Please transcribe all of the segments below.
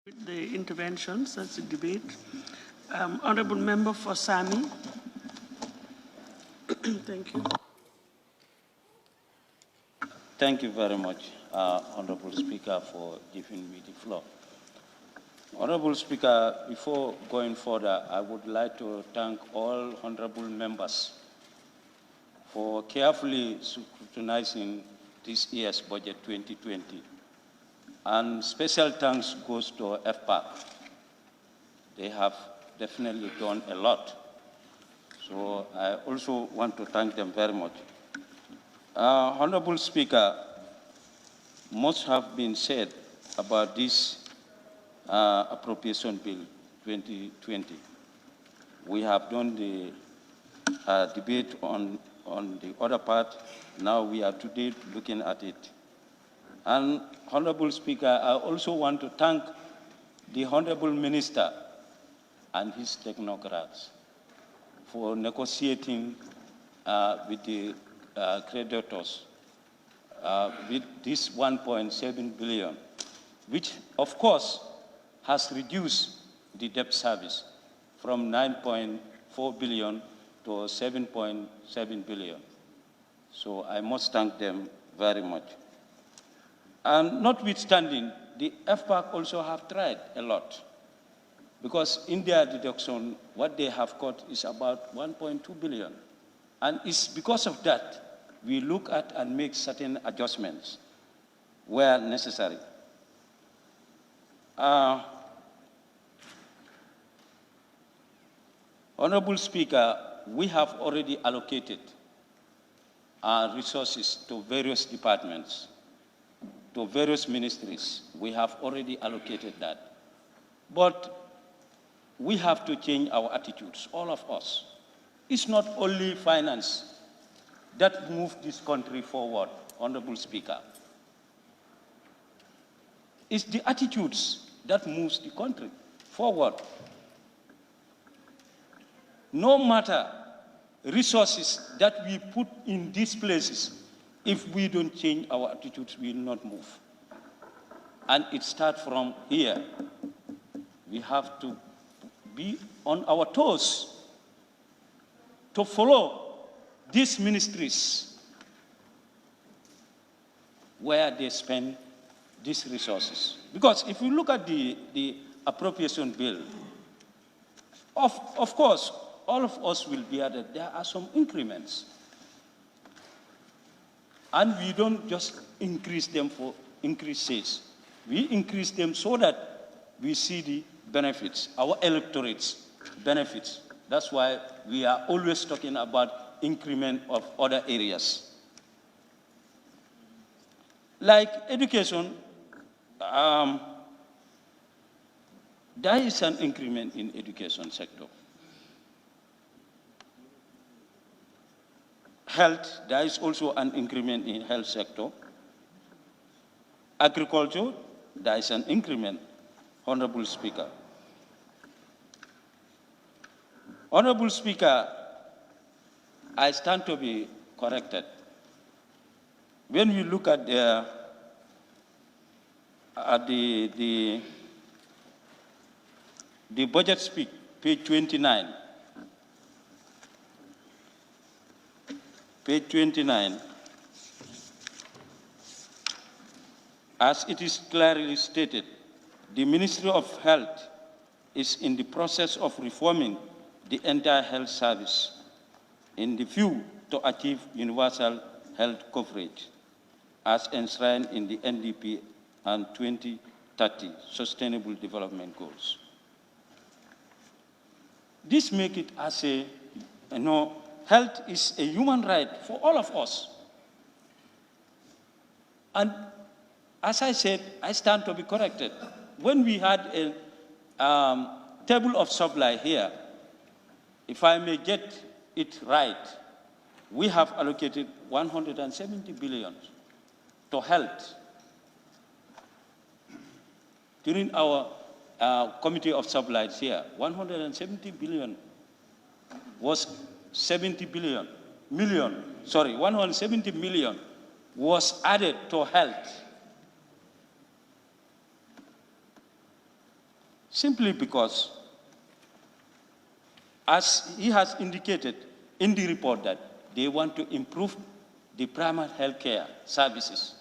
The interventions, that's the debate. Honourable Member for Sami. Thank you. Thank you very much, Honourable Speaker, for giving me the floor. Honourable Speaker, before going further, I would like to thank all honourable members for carefully scrutinizing this year's budget 2020. And special thanks goes to FPAC. They have definitely done a lot. So I also want to thank them very much. Honorable Speaker, much have been said about this appropriation bill 2020. We have done the debate on the other part. Now we are today looking at it. And Honorable Speaker, I also want to thank the Honorable Minister and his technocrats for negotiating with the creditors with this 1.7 billion, which of course has reduced the debt service from 9.4 billion to 7.7 billion. So I must thank them very much. And notwithstanding, the FPAC also have tried a lot, because in their deduction, what they have got is about 1.2 billion. And it's because of that we look at and make certain adjustments where necessary. Honorable Speaker, we have already allocated resources to various departments, to various ministries. We have already allocated that. But we have to change our attitudes, all of us. It's not only finance that moves this country forward, Honorable Speaker. It's the attitudes that moves the country forward. No matter resources that we put in these places, if we don't change our attitudes, we will not move. And it starts from here. We have to be on our toes to follow these ministries where they spend these resources. Because if you look at the appropriation bill, of course, all of us will be that there are some increments. And we don't just increase them for increased sake. We increase them so that we see the benefits, our electorates benefits. That's why we are always talking about increment of other areas. Like education, there is an increment in education sector. Health, there is also an increment in health sector. Agriculture, there is an increment, Honorable Speaker. Honorable Speaker, I stand to be corrected. When we look at the budget speak, page 29, page 29, as it is clearly stated, the Ministry of Health is in the process of reforming the entire health service in the view to achieve universal health coverage as enshrined in the NDP and 2030 Sustainable Development Goals. This makes it as a, health is a human right for all of us. And as I said, I stand to be corrected. When we had a table of supply here, if I may get it right, we have allocated 170 billion to health. During our committee of supplies here, 170 billion was 170 million was added to health. Simply because, as he has indicated in the report, that they want to improve the primary health care services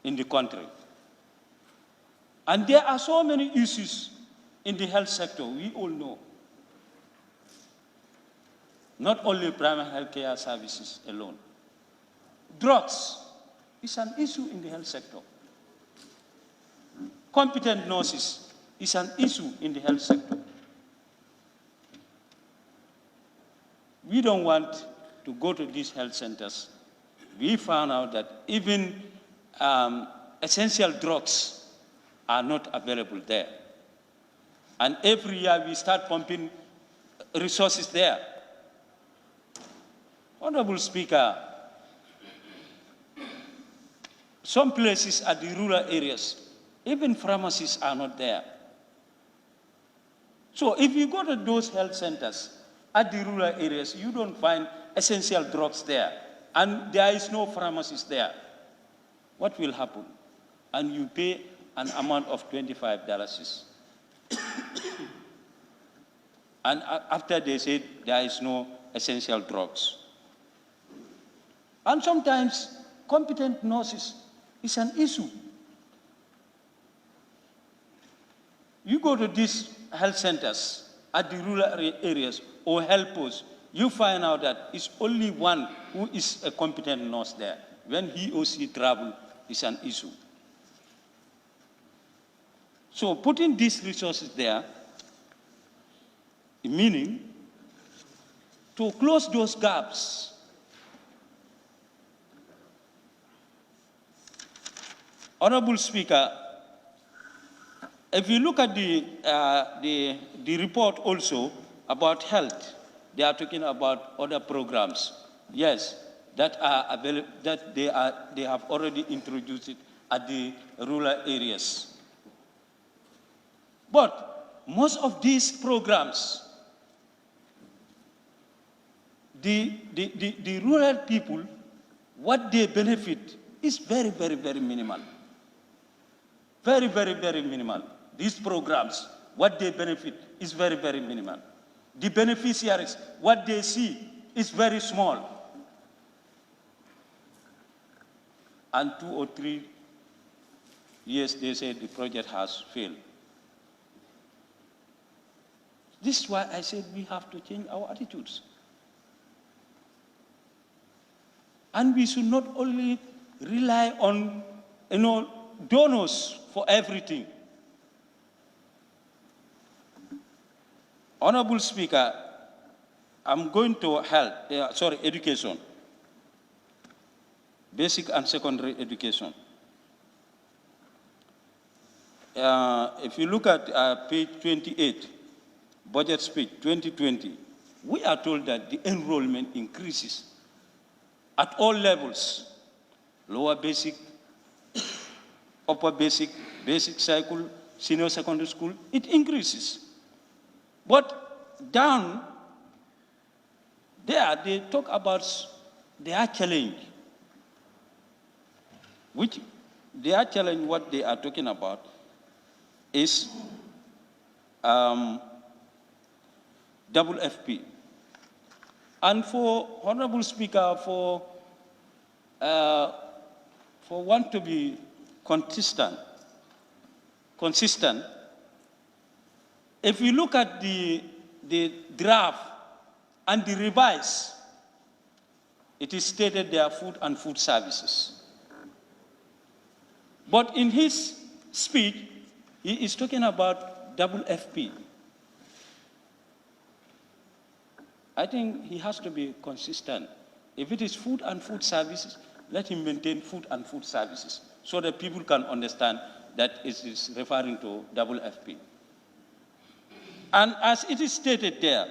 in the country. And there are so many issues in the health sector, we all know. Not only primary health care services alone. Drugs is an issue in the health sector. Competent nurses is an issue in the health sector. We don't want to go to these health centers. We found out that even essential drugs are not available there. And every year we start pumping resources there. Honorable Speaker, some places at the rural areas, even pharmacies are not there. So if you go to those health centers at the rural areas, you don't find essential drugs there, and there is no pharmacies there. What will happen? And you pay an amount of $25. And after they said there is no essential drugs. And sometimes competent nurses is an issue. You go to these health centers at the rural areas or health posts, you find out that it's only one who is a competent nurse there. When he or she travel, it's an issue. So putting these resources there, meaning to close those gaps. Honorable Speaker, if you look at the report also about health, they are talking about other programs. Yes, that are available, that they have already introduced it at the rural areas. But most of these programs, the rural people, what they benefit is very, very, very minimal. Very, very, very minimal. These programs, what they benefit is very, very minimal. The beneficiaries, what they see is very small. And 2 or 3 years, they say the project has failed. This is why I said we have to change our attitudes. And we should not only rely on, donors for everything. Honorable Speaker, I'm going to education. Basic and secondary education. If you look at page 28, budget speech 2020, we are told that the enrollment increases at all levels, lower basic, upper basic, basic cycle, senior secondary school, it increases. But down there, they talk about their challenge, which their challenge, what they are talking about, is double FP. And for Honorable Speaker, for one to be consistent, if you look at the draft and the revise, it is stated there are food and food services. But in his speech, he is talking about double FP. I think he has to be consistent. If it is food and food services, let him maintain food and food services so that people can understand that it is referring to double FP. And as it is stated there,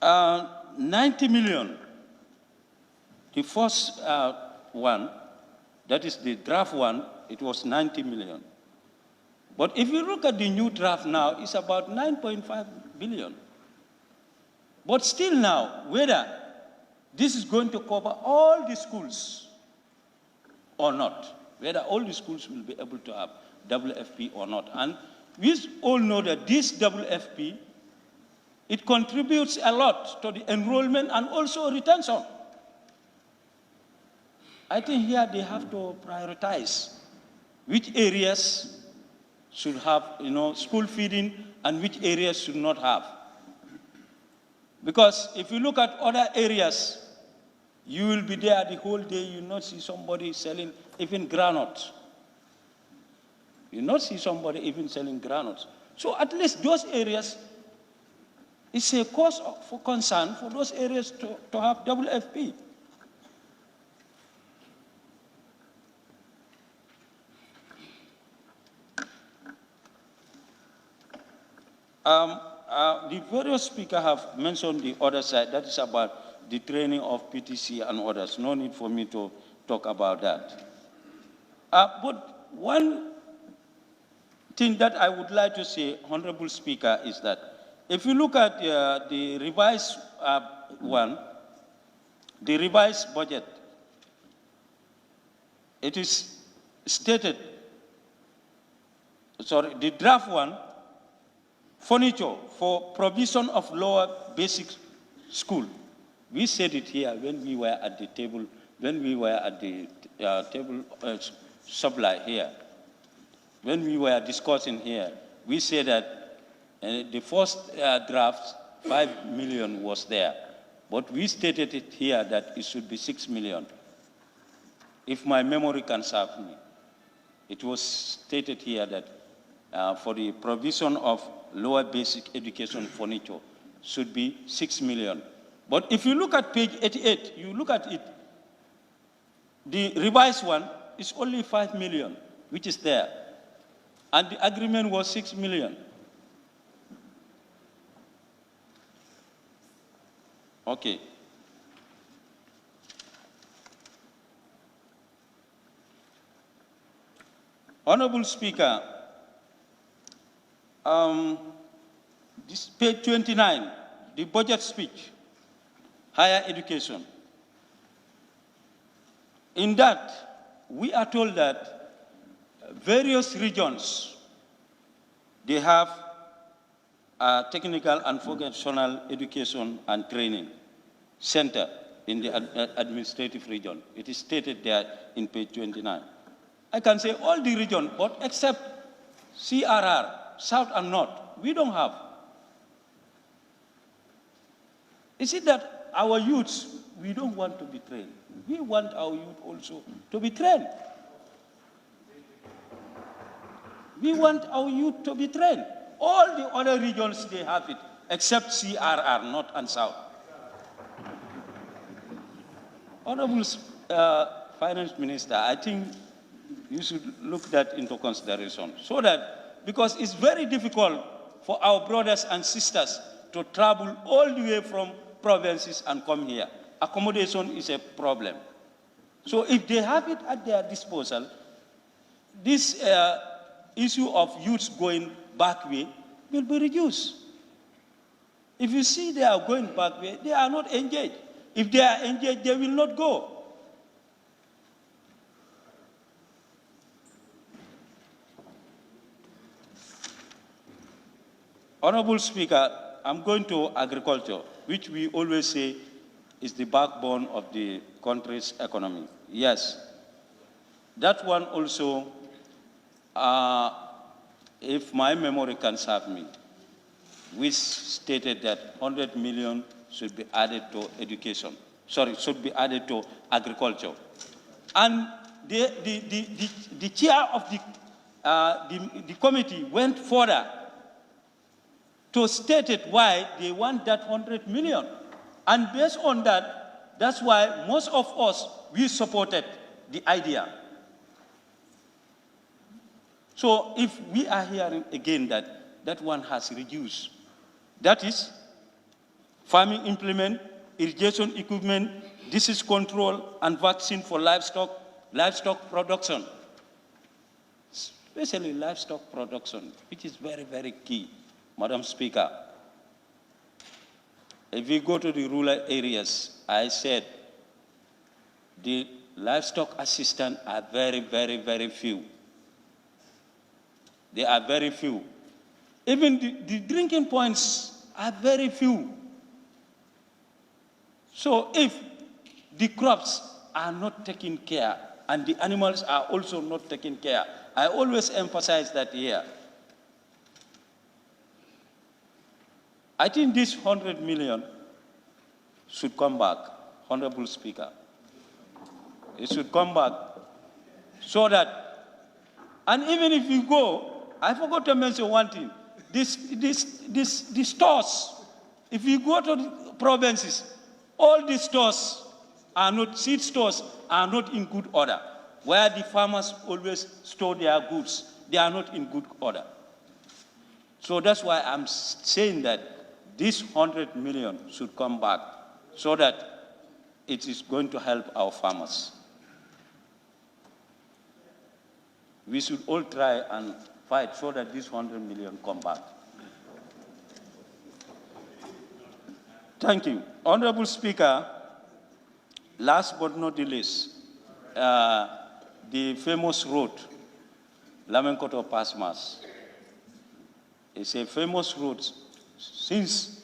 90 million, the first one, that is the draft one, it was 90 million. But if you look at the new draft now, it's about 9.5 billion. But still now, whether this is going to cover all the schools or not, whether all the schools will be able to have WFP or not. And we all know that this WFP, it contributes a lot to the enrollment and also retention. I think here they have to prioritize which areas should have, school feeding and which areas should not have. Because if you look at other areas, you will be there the whole day, you will not see somebody selling even granules. You will not see somebody even selling granules. So at least those areas, it's a cause for concern for those areas to have WFP. The various speakers have mentioned the other side, that is about the training of PTC and others. No need for me to talk about that. But one thing that I would like to say, Honorable Speaker, is that if you look at the revised the revised budget, it is stated, the draft one, furniture for provision of lower basic school. We said it here when we were at the table, supply here. When we were discussing here, we said that the first draft, 5 million was there. But we stated it here that it should be 6 million. If my memory can serve me, it was stated here that for the provision of lower basic education furniture should be 6 million. But if you look at page 88, you look at it, the revised one is only 5 million, which is there. And the agreement was 6 million. Okay. Honorable Speaker, this page 29, the budget speech, higher education. In that, we are told that various regions, they have technical and vocational education and training center in the administrative region. It is stated there in page 29. I can say all the region, but except CRR, South and North, we don't have. Is it that our youths, we don't want to be trained? We want our youth also to be trained. We want our youth to be trained. All the other regions, they have it, except CRR, North and South. Honorable Finance Minister, I think you should look that into consideration so that, because it's very difficult for our brothers and sisters to travel all the way from provinces and come here. Accommodation is a problem. So if they have it at their disposal, this issue of youths going back way will be reduced. If you see they are going back way, they are not engaged. If they are engaged, they will not go. Honorable Speaker, I'm going to agriculture, which we always say is the backbone of the country's economy. Yes, that one also, if my memory can serve me, we stated that 100 million should be added to education. Sorry, should be added to agriculture. And the chair of the committee went further to state it why they want that 100 million. And based on that, that's why most of us, we supported the idea. So if we are hearing again that that one has reduced, that is farming implement, irrigation equipment, disease control, and vaccine for livestock production, especially livestock production, which is very, very key. Madam Speaker, if we go to the rural areas, I said the livestock assistants are very, very, very few. They are very few. Even the drinking points are very few. So if the crops are not taken care and the animals are also not taken care, I always emphasize that here. I think this 100 million should come back, Honorable Speaker. It should come back so that, and even if you go, I forgot to mention one thing, these stores, if you go to the provinces, all these stores are not, seed stores are not in good order. Where the farmers always store their goods, they are not in good order. So that's why I'm saying that this 100 million should come back so that it is going to help our farmers. We should all try and fight so that this 100 million come back. Thank you. Honorable Speaker, last but not the least, the famous road, Lamenkoto Pasmas. It's a famous road since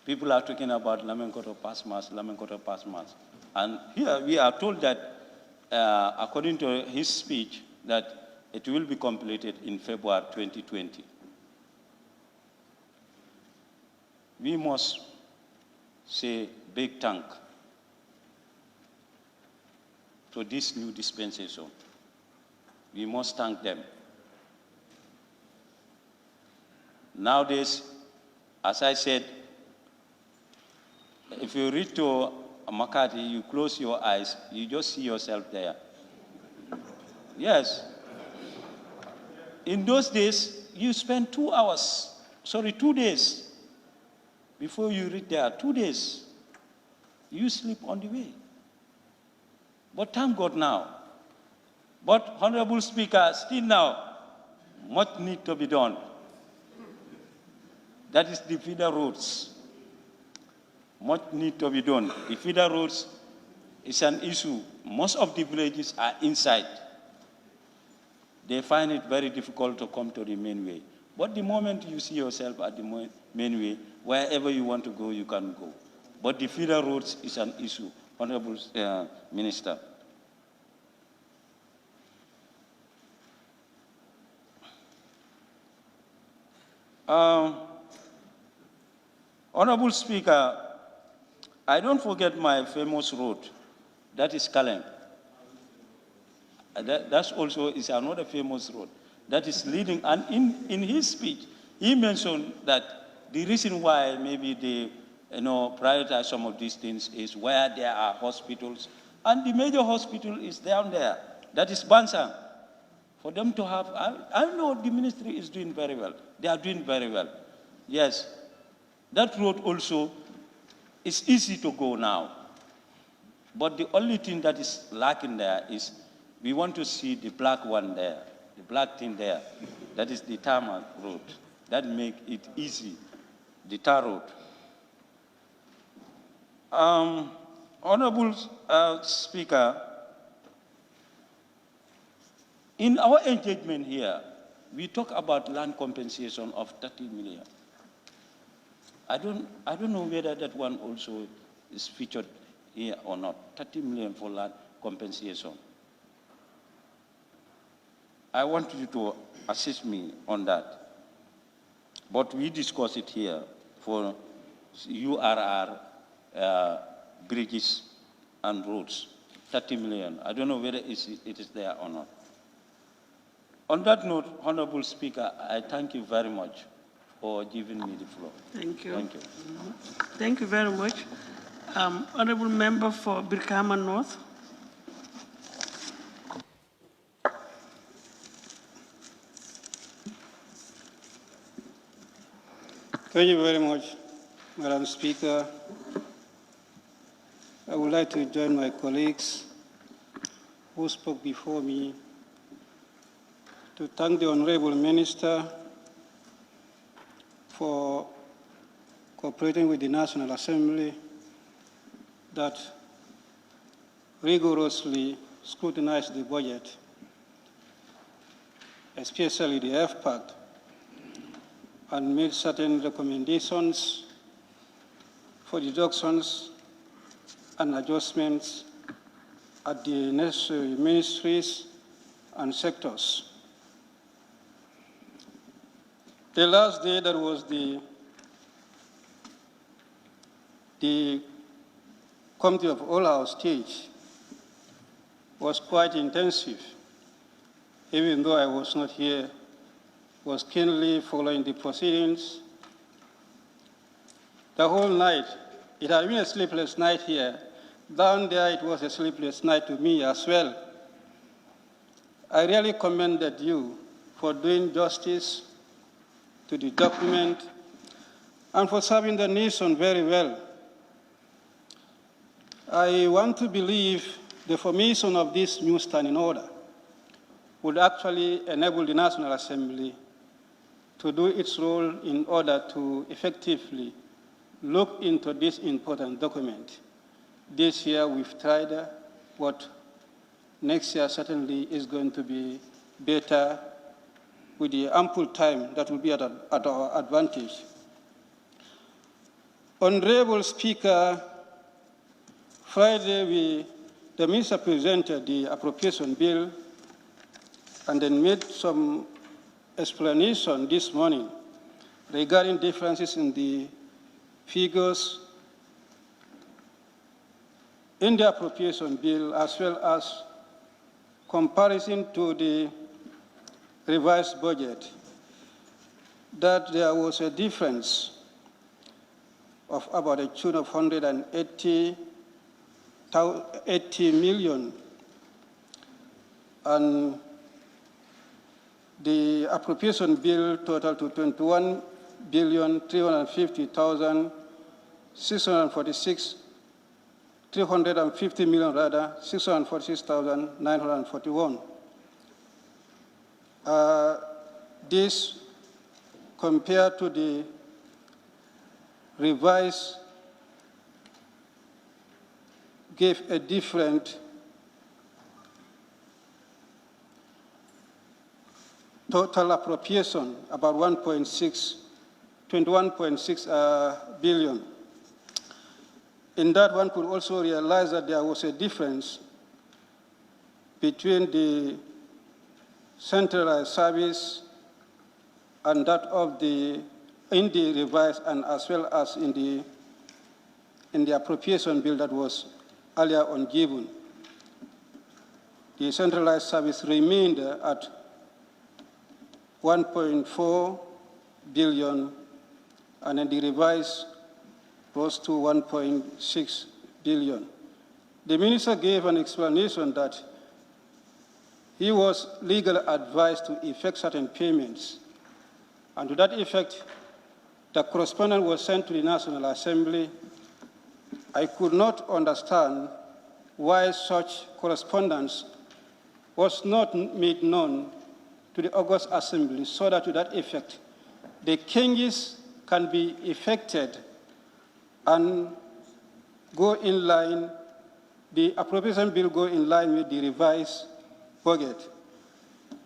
people are talking about Lamenkoto Pasmas. And here we are told that, according to his speech, that it will be completed in February 2020. We must say big thank to this new dispensation. We must thank them. Nowadays, as I said, if you read to Makati, you close your eyes, you just see yourself there. Yes. In those days, you spend 2 days before you reach there, 2 days. You sleep on the way. But thank God now. But, Honorable Speaker, still now, much need to be done. That is the feeder roads. Much need to be done. The feeder roads is an issue. Most of the villages are inside. They find it very difficult to come to the main way. But the moment you see yourself at the main way, wherever you want to go, you can go. But the feeder roads is an issue, Honorable Minister. Honorable Speaker, I don't forget my famous road, that is Kalem. That's also is another famous road that is leading, and in his speech, he mentioned that the reason why maybe they prioritize some of these things is where there are hospitals, and the major hospital is down there, that is Bansang. For them to have, I know the ministry is doing very well. They are doing very well. Yes, that road also is easy to go now. But the only thing that is lacking there is we want to see the black one there, the black thing there. That is the tarmac road. That make it easy, the tar road. Honorable Speaker, in our engagement here, we talk about land compensation of 30 million. I don't know whether that one also is featured here or not. 30 million for land compensation. I want you to assist me on that. But we discuss it here for URR bridges and roads, 30 million. I don't know whether it is there or not. On that note, Honorable Speaker, I thank you very much for giving me the floor. Thank you. Thank you. Thank you very much. Honorable Member for Birkama North. Thank you very much, Madam Speaker. I would like to join my colleagues who spoke before me to thank the Honorable Minister for cooperating with the National Assembly that rigorously scrutinized the budget, especially the F-Pact, and made certain recommendations for deductions and adjustments at the necessary ministries and sectors. The last day that was the committee of all our stage was quite intensive. Even though I was not here, was keenly following the proceedings. The whole night, it had been a sleepless night here. Down there, it was a sleepless night to me as well. I really commended you for doing justice to the document and for serving the nation very well. I want to believe the formation of this new standing order would actually enable the National Assembly to do its role in order to effectively look into this important document. This year we've tried what next year certainly is going to be better with the ample time that will be at our advantage. Honorable Speaker, Friday the Minister presented the appropriation bill and then made some explanation this morning regarding differences in the figures in the appropriation bill as well as comparison to the revised budget, that there was a difference of about a tune of 180 million, and the appropriation bill totaled to 646,941. This compared to the revised gave a different total appropriation, about 21.6 billion. In that, one could also realize that there was a difference between the centralized service and that of in the revised and as well as in the appropriation bill that was earlier on given. The centralized service remained at 1.4 billion, and then the revised rose to 1.6 billion. The minister gave an explanation that he was legally advised to effect certain payments, and to that effect, the correspondence was sent to the National Assembly. I could not understand why such correspondence was not made known to the August Assembly, so that to that effect, the changes can be effected and go in line, the appropriation bill go in line with the revised budget.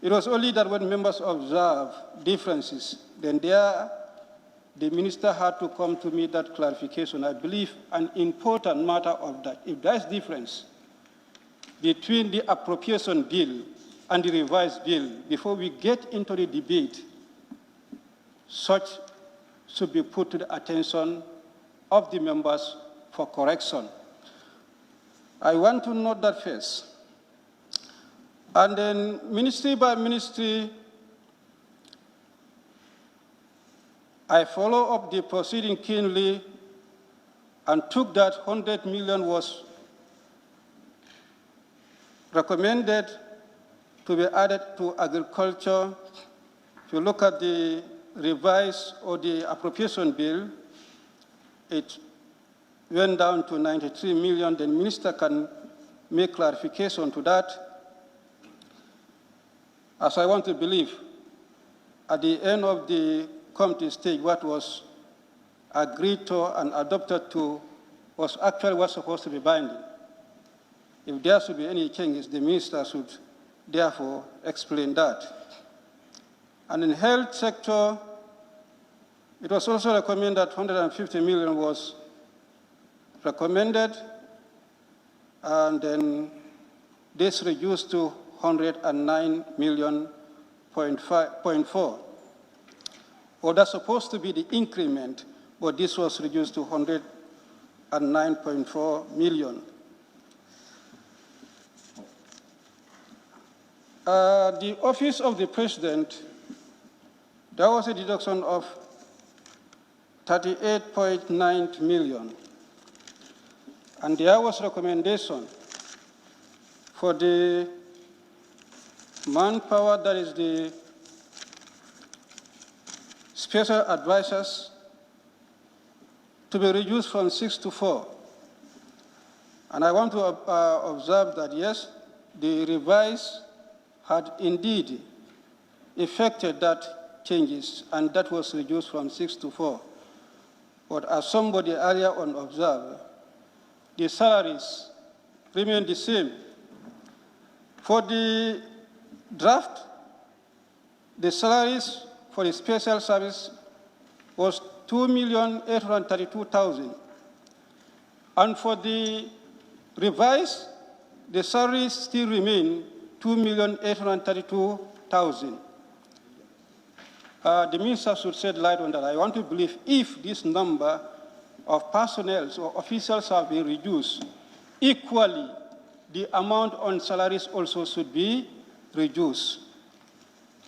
It was only that when members observe differences, then the minister had to come to me that clarification. I believe an important matter of that, if there is difference between the appropriation bill and the revised bill, before we get into the debate, such should be put to the attention of the members for correction. I want to note that first. And then ministry by ministry, I follow up the proceeding keenly and took that 100 million was recommended to be added to agriculture. If you look at the revised or the appropriation bill, it went down to 93 million. The minister can make clarification to that. As I want to believe, at the end of the committee stage, what was agreed to and adopted to was actually what's supposed to be binding. if there should be any changes, the minister should therefore explain that. And in the health sector, it was also recommended that 150 million was recommended, and then this reduced to 109 million point 4. Well, that's supposed to be the increment, but this was reduced to 109.4 million. The Office of the President, there was a deduction of 38.9 million. And there was recommendation for the manpower, that is the special advisors, to be reduced from 6 to 4. And I want to observe that, yes, the revise had indeed effected that changes, and that was reduced from 6 to 4. But as somebody earlier on observed, the salaries remain the same. For the draft, the salaries for the special service was 2,832,000. And for the revised, the salaries still remain 2,832,000. The minister should shed light on that. I want to believe if this number of personnel or officials have been reduced, equally, the amount on salaries also should be reduced,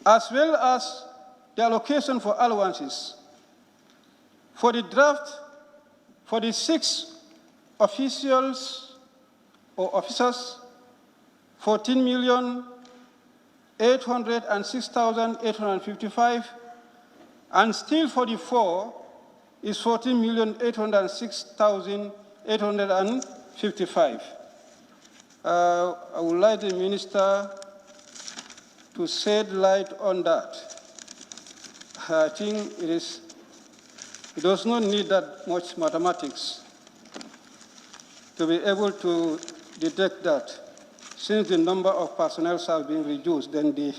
as well as the allocation for allowances. For the draft, for the 6 officials or officers, 14,806,855, and still for the 4 is 14,806,855. I would like the minister to shed light on that. I think it does not need that much mathematics to be able to detect that. Since the number of personnel have been reduced, then the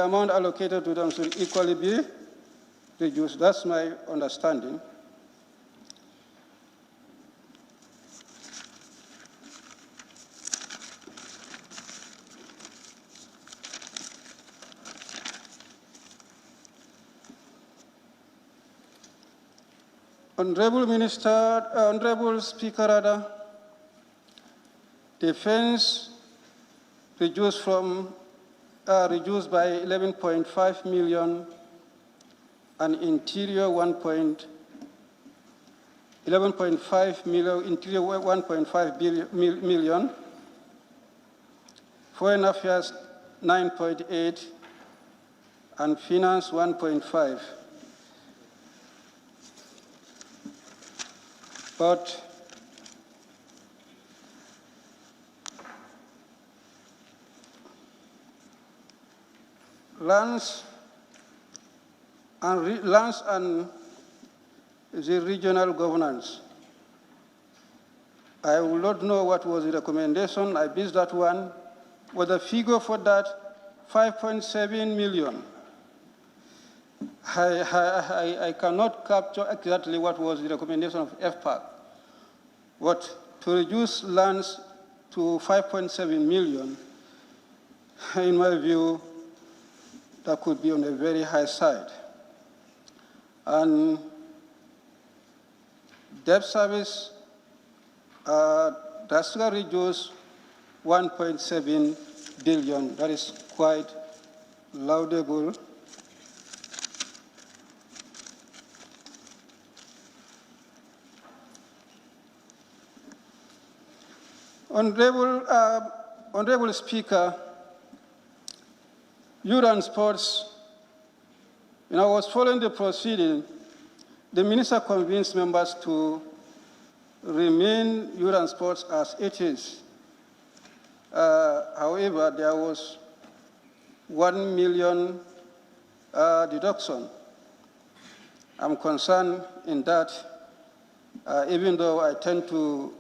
amount allocated to them should equally be reduced. That's my understanding. Honorable Speaker, defense reduced by 11.5 million, and interior 11.5 million, interior 1.5 million, foreign affairs 9.8, and finance 1.5. But lands and the regional governance, I will not know what was the recommendation. I missed that one. But the figure for that, 5.7 million. I cannot capture exactly what was the recommendation of FPAC. But to reduce lands to 5.7 million, in my view, that could be on a very high side. And debt service, drastically reduced 1.7 billion. That is quite laudable. Honorable Speaker, youth and sports, I was following the proceeding. The minister convinced members to remain youth and sports as it is. However, there was 1 million deduction. I'm concerned in that, even though I tend to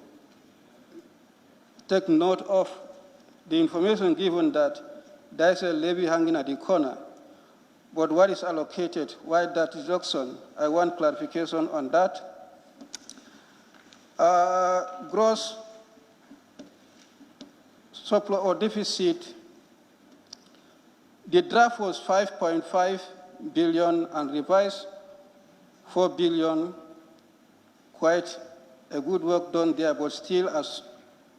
take note of the information given that there is a levy hanging at the corner, but what is allocated, why that reduction? I want clarification on that. Gross surplus or deficit, the draft was 5.5 billion and revised 4 billion. Quite a good work done there, but still, as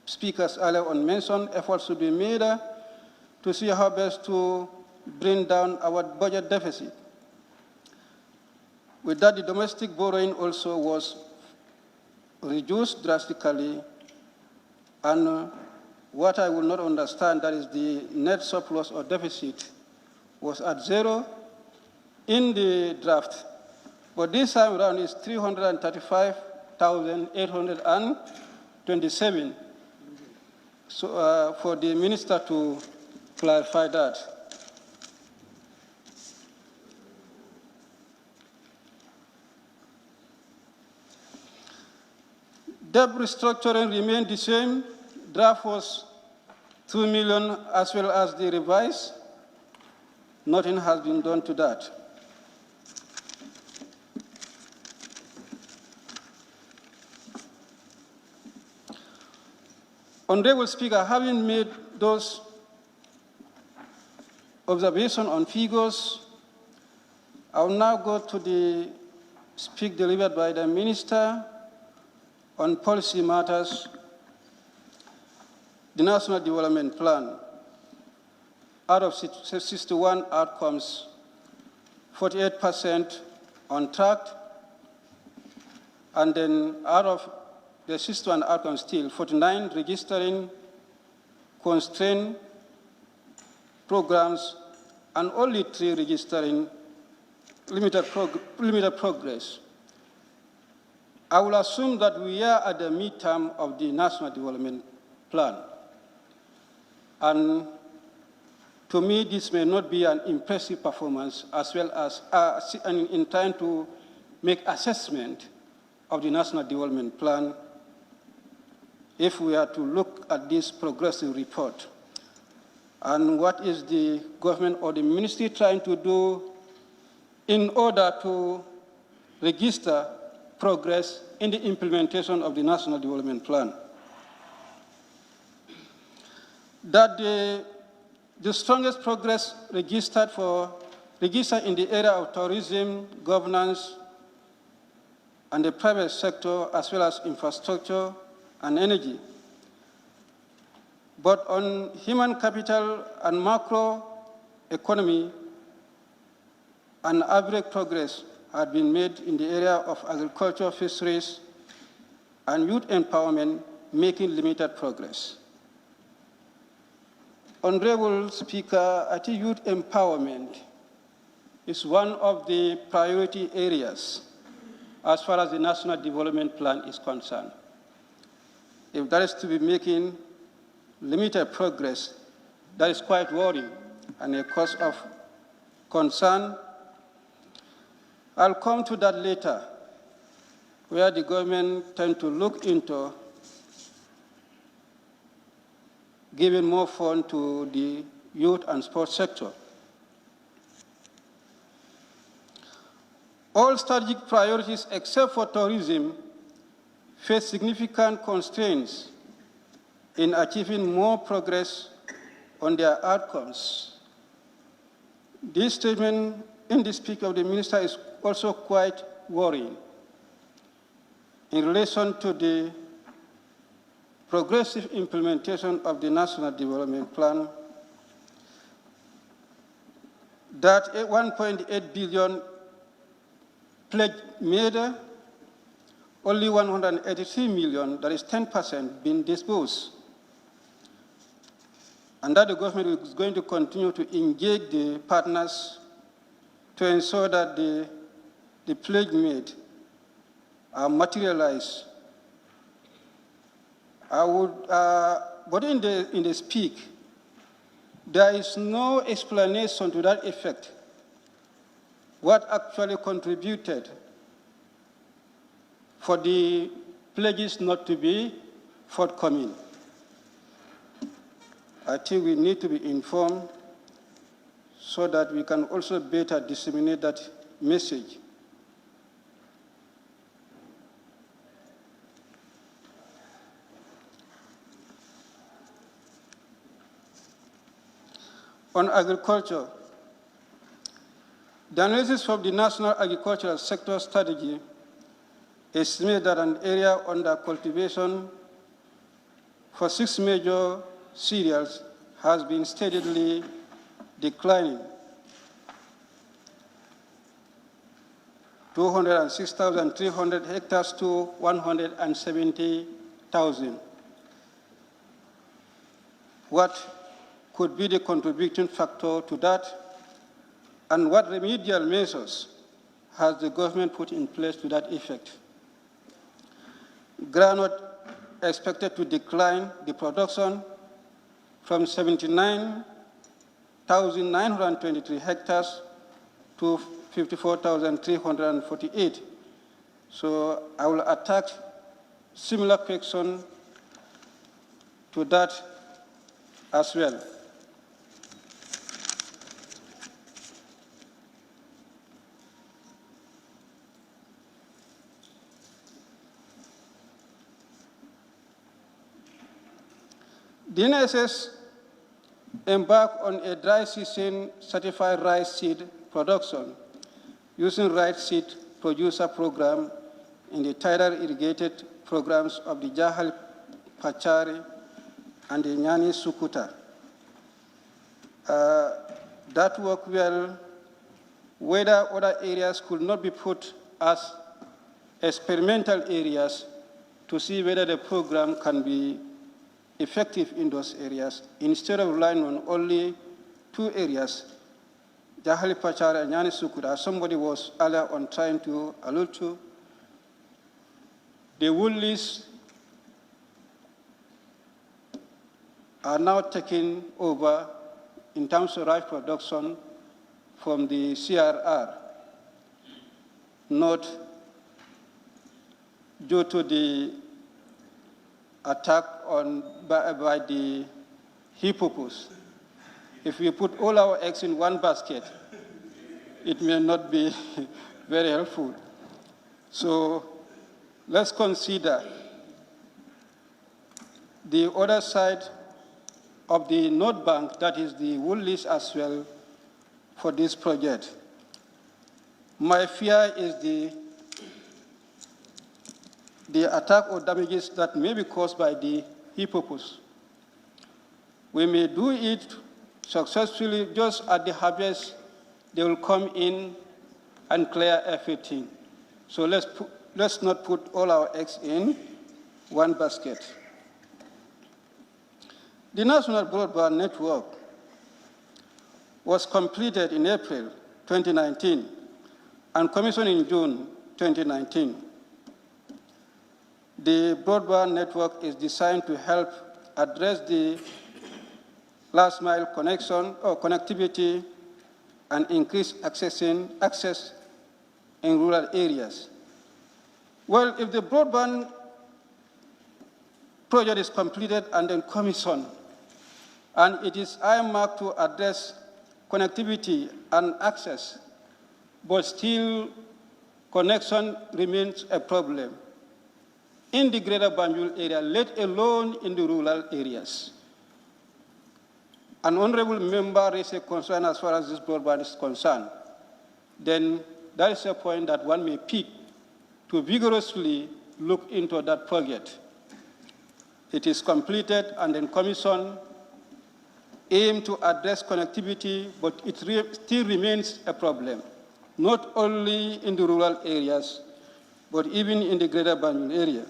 speakers earlier on mentioned, efforts should be made to see how best to bring down our budget deficit. With that, the domestic borrowing also was reduced drastically, and what I will not understand, that is the net surplus or deficit, was at zero in the draft. But this time around is 335,827. So for the minister to clarify that. Debt restructuring remained the same. Draft was 2 million as well as the revise. Nothing has been done to that. Honorable Speaker, having made those observations on figures, I will now go to the speech delivered by the Minister on policy matters, the National Development Plan. Out of 61 outcomes, 48% on track, and then out of the 61 outcomes still, 49 registering constrained programs, and only 3 registering limited progress. I will assume that we are at the midterm of the National Development Plan. And to me, this may not be an impressive performance, as well as in trying to make assessment of the National Development Plan if we are to look at this progressive report. And what is the government or the ministry trying to do in order to register progress in the implementation of the National Development Plan? That the strongest progress registered in the area of tourism, governance, and the private sector, as well as infrastructure and energy. But on human capital and macro economy, an average progress had been made in the area of agriculture, fisheries, and youth empowerment, making limited progress. Honorable Speaker, I think youth empowerment is one of the priority areas as far as the National Development Plan is concerned. If that is to be making limited progress, that is quite worrying and a cause of concern. I'll come to that later, where the government tend to look into giving more funds to the youth and sports sector. All strategic priorities except for tourism face significant constraints in achieving more progress on their outcomes. This statement in the speech of the minister is also quite worrying in relation to the progressive implementation of the National Development Plan. That 1.8 billion pledge made, only 183 million, that is 10%, been disbursed. And that the government is going to continue to engage the partners to ensure that the pledge made are materialized. I would, but in the speak, there is no explanation to that effect. What actually contributed for the pledges not to be forthcoming? I think we need to be informed so that we can also better disseminate that message. On agriculture, the analysis of the National Agricultural Sector Strategy estimates that an area under cultivation for 6 major cereals has been steadily declining. 206,300 hectares to 170,000. What could be the contributing factor to that, and what remedial measures has the government put in place to that effect? Groundnut expected to decline the production from 79,923 hectares to 54,348. So I will attack similar question to that as well. The NSS embarked on a dry season certified rice seed production using rice seed producer program in the tidal irrigated programs of the Jahal Pachari and the Nyani Sukuta. That worked well. Whether other areas could not be put as experimental areas to see whether the program can be effective in those areas, instead of relying on only 2 areas, Jahali Pachara and Yani Sukuda, somebody was earlier on trying to allude to. The woollies are now taking over in terms of rice production from the CRR, not due to the attack by the hippopus. If we put all our eggs in one basket, it may not be very helpful. So let's consider the other side of the North Bank, that is the woollies as well, for this project. My fear is the attack or damages that may be caused by the hippopus. We may do it successfully just at the harvest. They will come in and clear everything. So let's not put all our eggs in one basket. The National Broadband Network was completed in April 2019 and commissioned in June 2019. The broadband network is designed to help address the last mile connection or connectivity and increase access in rural areas. Well, if the broadband project is completed and then commissioned, and it is earmarked to address connectivity and access, but still connection remains a problem in the greater Banjul area, let alone in the rural areas. An honorable member raised a concern as far as this broadband is concerned. Then that is a point that one may pick to vigorously look into that project. It is completed and then commissioned, aimed to address connectivity, but it still remains a problem, not only in the rural areas, but even in the greater Banjul area.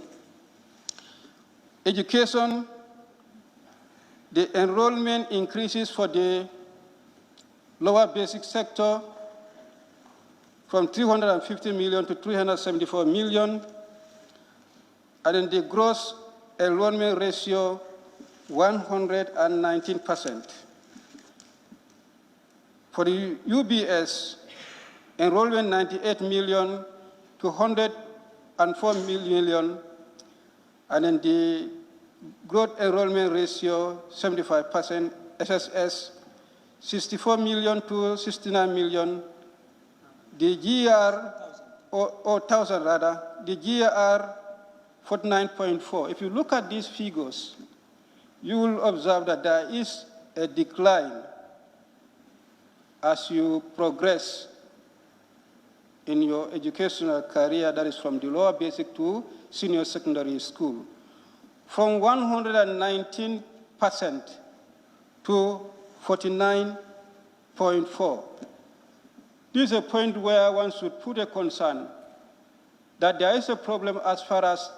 Education, the enrollment increases for the lower basic sector from 350 million to 374 million, and in the gross enrollment ratio, 119%. For the UBS, enrollment 98 million to 104 million, and in the growth enrollment ratio 75%, SSS 64 million to 69 million, the GR, or 1,000 rather, the GR 49.4. If you look at these figures, you will observe that there is a decline as you progress in your educational career, that is from the lower basic to senior secondary school, from 119% to 49.4. This is a point where one should put a concern that there is a problem as far as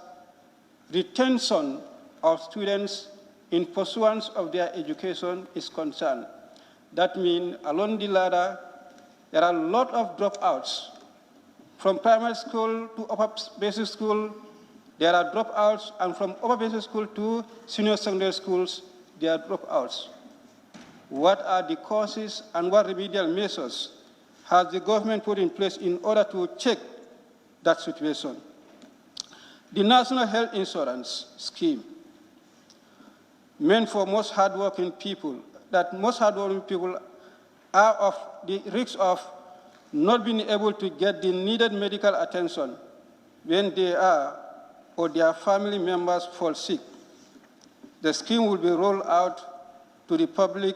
retention of students in pursuance of their education is concerned. That means along the ladder, there are a lot of dropouts. From primary school to upper basic school, there are dropouts, and from upper basic school to senior secondary schools, there are dropouts. What are the causes and what remedial measures has the government put in place in order to check that situation? The National Health Insurance Scheme, meant for most hardworking people, that most hardworking people are of the risk of not being able to get the needed medical attention when they are or their family members fall sick. The scheme will be rolled out to the public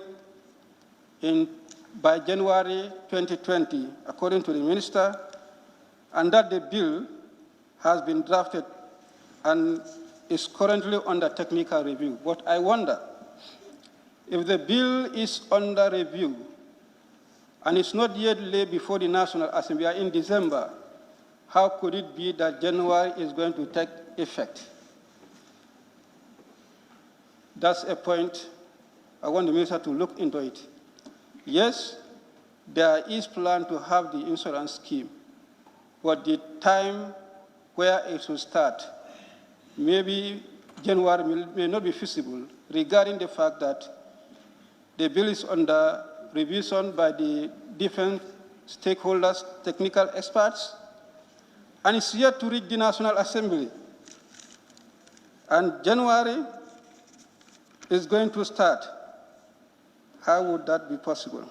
by January 2020, according to the minister, and that the bill has been drafted and is currently under technical review. But I wonder, if the bill is under review and it's not yet laid before the National Assembly, we are in December, how could it be that January is going to take effect? That's a point I want the minister to look into it. Yes, there is plan to have the insurance scheme, but the time where it should start, maybe January may not be feasible, regarding the fact that the bill is under revision by the different stakeholders, technical experts, and it's yet to reach the National Assembly. And January is going to start. How would that be possible?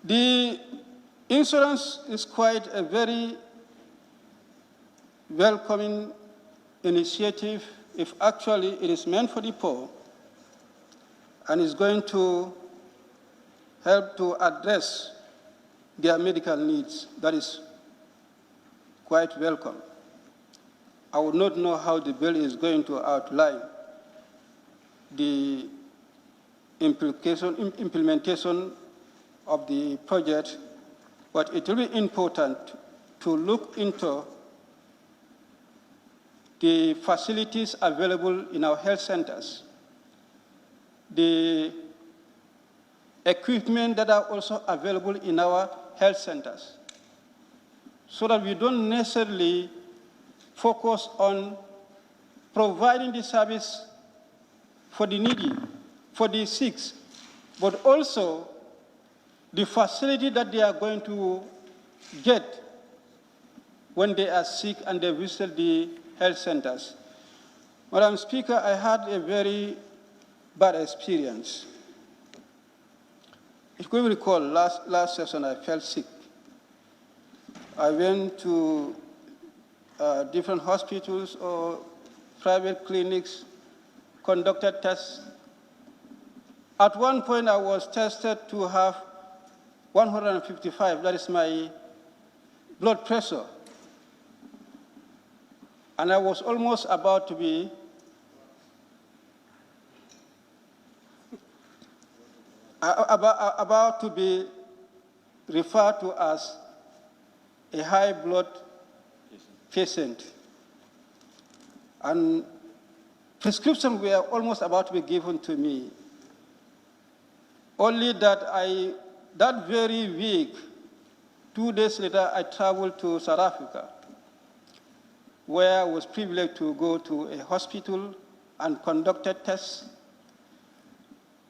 The insurance is quite a very welcoming initiative if actually it is meant for the poor and is going to help to address their medical needs. That is quite welcome. I would not know how the bill is going to outline the implementation of the project, but it will be important to look into the facilities available in our health centers, the equipment that are also available in our health centers, so that we don't necessarily focus on providing the service for the needy, for the sick, but also the facility that they are going to get when they are sick and they visit the health centers. Madam Speaker, I had a very bad experience. If you recall, last session I felt sick. I went to different hospitals or private clinics, conducted tests. At one point I was tested to have 155, that is my blood pressure. And I was almost about to be referred to as a high blood patient. And prescriptions were almost about to be given to me. Only that that very week, 2 days later, I traveled to South Africa, where I was privileged to go to a hospital and conducted tests.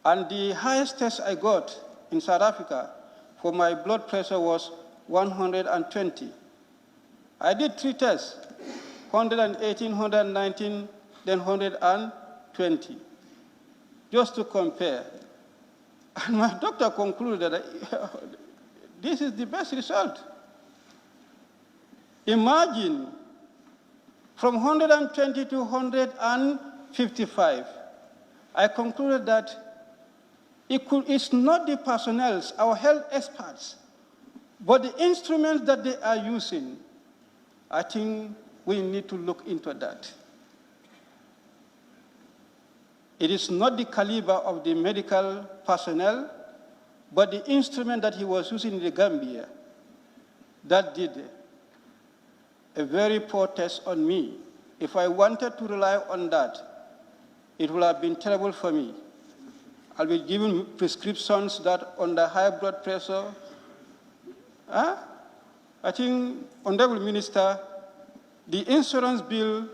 And the highest test I got in South Africa for my blood pressure was 120. I did 3 tests, 118, 119, then 120, just to compare. And my doctor concluded that this is the best result. Imagine from 120 to 155, I concluded that it's not the personnel, our health experts, but the instruments that they are using. I think we need to look into that. It is not the caliber of the medical personnel, but the instrument that he was using in the Gambia that did a very poor test on me. If I wanted to rely on that, it would have been terrible for me. I'll be given prescriptions that on the high blood pressure. I think, Honorable Minister, the insurance bill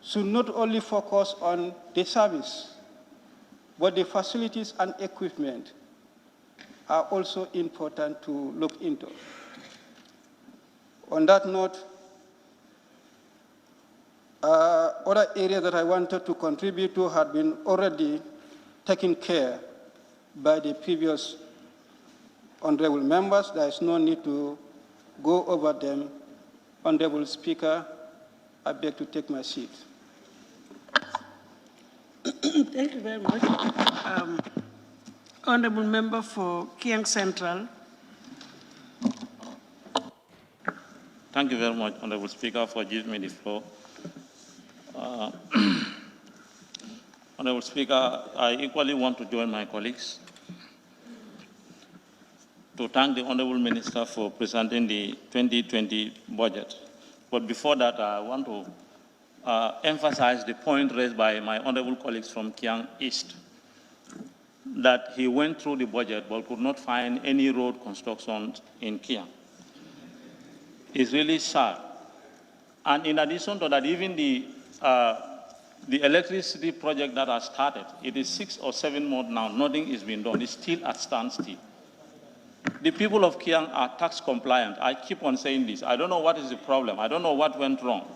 should not only focus on the service, but the facilities and equipment are also important to look into. On that note, other areas that I wanted to contribute to had been already taken care by the previous honorable members. There is no need to go over them. Honorable Speaker, I beg to take my seat. Thank you very much. Honorable Member for Kiang Central. Thank you very much, Honorable Speaker, for giving me the floor. Honorable Speaker, I equally want to join my colleagues to thank the Honorable Minister for presenting the 2020 budget. But before that, I want to emphasize the point raised by my honorable colleagues from Kiang East, that he went through the budget but could not find any road construction in Kiang. It's really sad. And in addition to that, even the electricity project that has started, it is 6 or 7 months now, nothing is being done. It's still at standstill. The people of Kiang are tax compliant. I keep on saying this. I don't know what is the problem. I don't know what went wrong.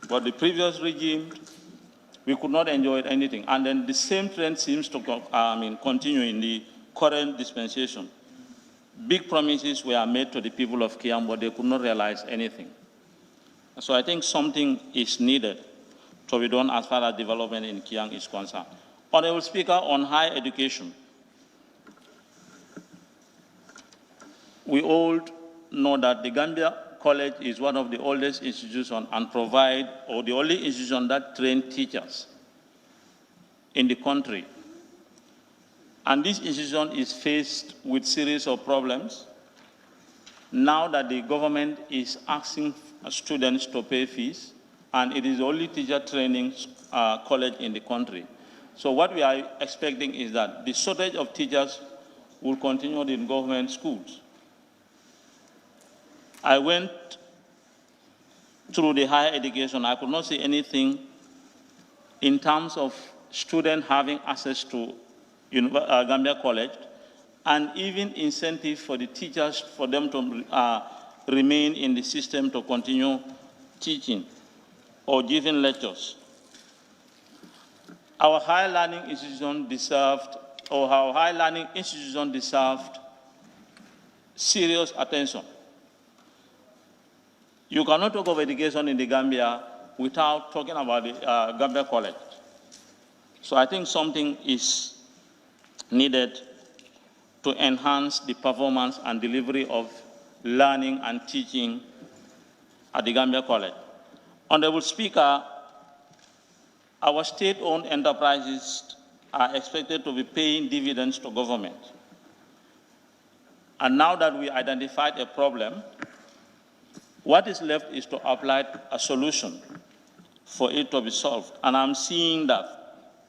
But the previous regime, we could not enjoy anything. And then the same trend seems to continue in the current dispensation. Big promises were made to the people of Kiang, but they could not realize anything. So I think something is needed to be done as far as development in Kiang is concerned. Honorable Speaker, on higher education, we all know that the Gambia College is one of the oldest institutions and provide, or the only institution that train teachers in the country. And this institution is faced with series of problems. Now that the government is asking students to pay fees, and it is the only teacher training college in the country. So what we are expecting is that the shortage of teachers will continue in government schools. I went through the higher education. I could not see anything in terms of students having access to Gambia College, and even incentive for the teachers for them to remain in the system to continue teaching or giving lectures. Our higher learning institution deserved serious attention. You cannot talk of education in the Gambia without talking about the Gambia College. So I think something is needed to enhance the performance and delivery of learning and teaching at the Gambia College. Honorable Speaker, our state-owned enterprises are expected to be paying dividends to government. And now that we identified a problem, what is left is to apply a solution for it to be solved. And I'm seeing that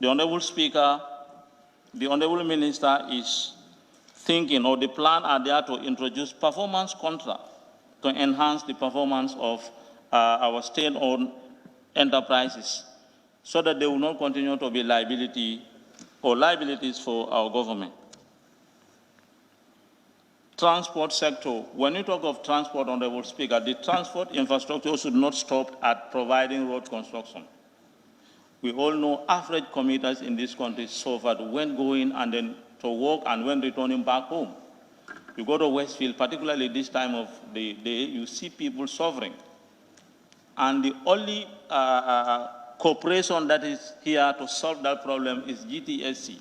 the Honorable Speaker, the Honorable Minister is thinking, or the plan are there to introduce performance contract to enhance the performance of our state-owned enterprises so that they will not continue to be liability or liabilities for our government. Transport sector. When you talk of transport, Honorable Speaker, the transport infrastructure should not stop at providing road construction. We all know average commuters in this country suffered when going and then to work and when returning back home. You go to Westfield, particularly this time of the day, you see people suffering. And the only corporation that is here to solve that problem is GTSC.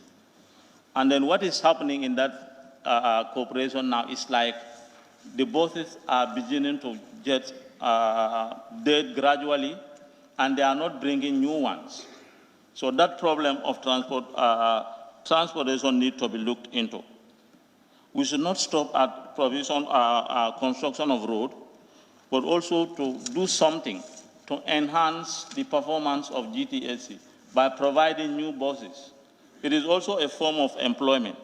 And then what is happening in that corporation now is like the bosses are beginning to get dead gradually, and they are not bringing new ones. So that problem of transportation needs to be looked into. We should not stop at provision, construction of road, but also to do something to enhance the performance of GTSC by providing new buses. It is also a form of employment.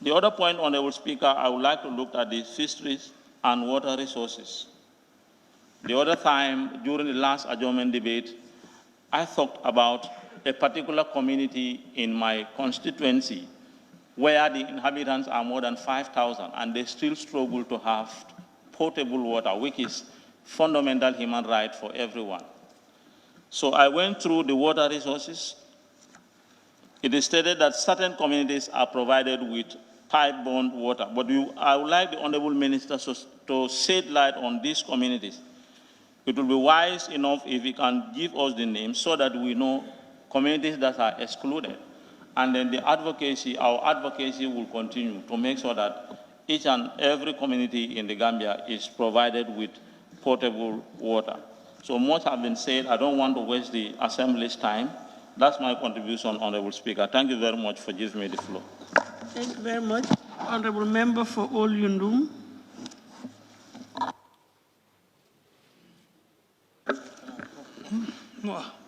The other point, Honorable Speaker, I would like to look at the fisheries and water resources. The other time, during the last adjournment debate, I thought about a particular community in my constituency where the inhabitants are more than 5,000 and they still struggle to have potable water, which is fundamental human right for everyone. So I went through the water resources. It is stated that certain communities are provided with pipe-borne water, but I would like the Honorable Minister to shed light on these communities. It will be wise enough if he can give us the names so that we know communities that are excluded. And then our advocacy will continue to make sure that each and every community in the Gambia is provided with potable water. So much has been said. I don't want to waste the Assembly's time. That's my contribution, Honorable Speaker. Thank you very much for giving me the floor. Thank you very much. Honorable Member for Old Yundum.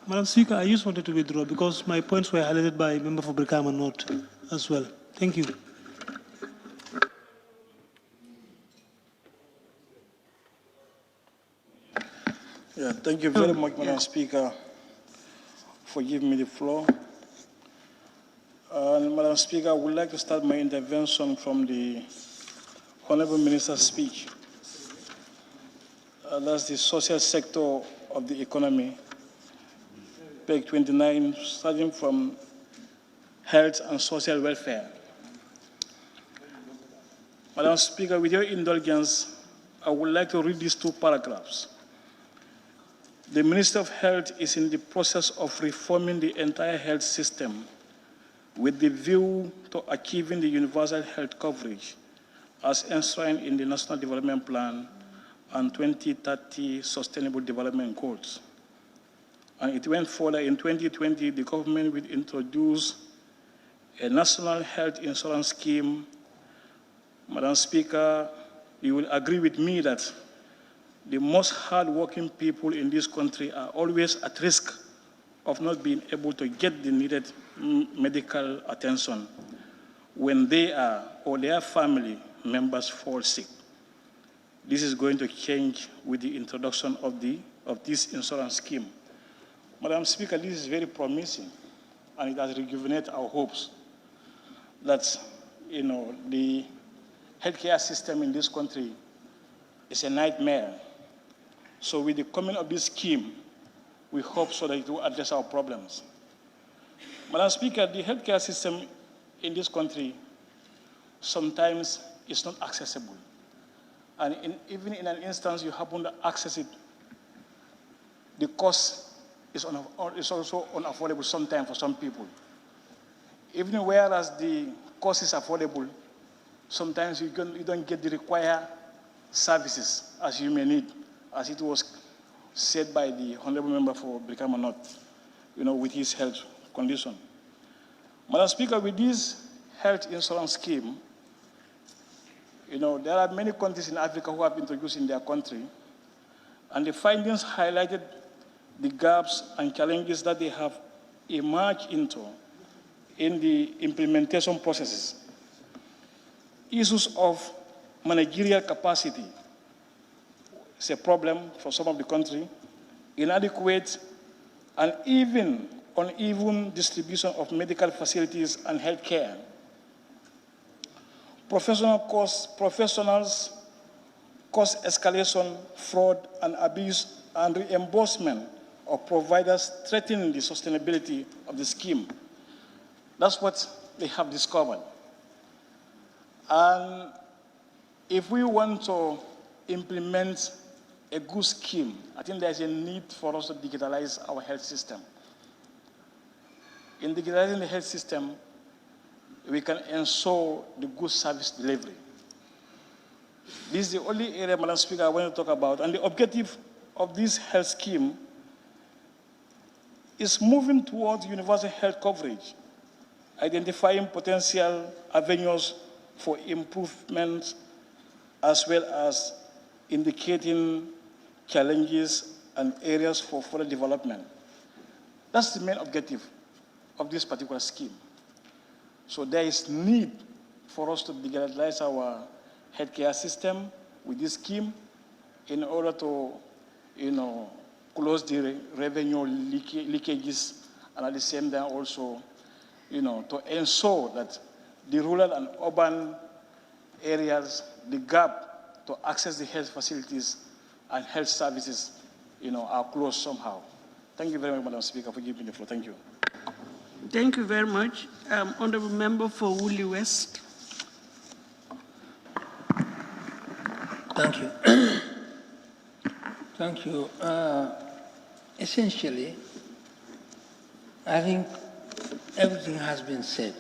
Madam Speaker, I just wanted to withdraw because my points were highlighted by Member for Brikama North as well. Thank you. Yeah, thank you very much, Madam Speaker, for giving me the floor. Madam Speaker, I would like to start my intervention from the Honorable Minister's speech. That's the social sector of the economy, page 29, starting from health and social welfare. Madam Speaker, with your indulgence, I would like to read these two paragraphs. The Minister of Health is in the process of reforming the entire health system with the view to achieving the universal health coverage as enshrined in the National Development Plan and 2030 Sustainable Development Goals. And it went further. In 2020, the government will introduce a national health insurance scheme. Madam Speaker, you will agree with me that the most hardworking people in this country are always at risk of not being able to get the needed medical attention when they are or their family members fall sick. This is going to change with the introduction of this insurance scheme. Madam Speaker, this is very promising, and it has rejuvenated our hopes that, the healthcare system in this country is a nightmare. So with the coming of this scheme, we hope so that it will address our problems. Madam Speaker, the healthcare system in this country sometimes is not accessible. And even in an instance you happen to access it, the cost is also unaffordable sometimes for some people. Even whereas the cost is affordable, sometimes you don't get the required services as you may need, as it was said by the Honorable Member for Brikama North, with his health condition. Madam Speaker, with this health insurance scheme, there are many countries in Africa who have introduced in their country, and the findings highlighted the gaps and challenges that they have emerged into in the implementation processes. Issues of managerial capacity is a problem for some of the country, inadequate and even uneven distribution of medical facilities and health care, professionals, cost escalation, fraud, and abuse, and reimbursement of providers threatening the sustainability of the scheme. That's what they have discovered. And if we want to implement a good scheme, I think there's a need for us to digitalize our health system. In digitalizing the health system, we can ensure the good service delivery. This is the only area, Madam Speaker, I want to talk about. And the objective of this health scheme is moving towards universal health coverage, identifying potential avenues for improvement, as well as indicating challenges and areas for further development. That's the main objective of this particular scheme. So there is need for us to digitalize our healthcare system with this scheme in order to, close the revenue leakages, and at the same time also, to ensure that the rural and urban areas, the gap to access the health facilities and health services, are closed somehow. Thank you very much, Madam Speaker, for giving me the floor. Thank you. Thank you very much. Honorable Member for Woolly West. Thank you. Thank you. Essentially, I think everything has been said.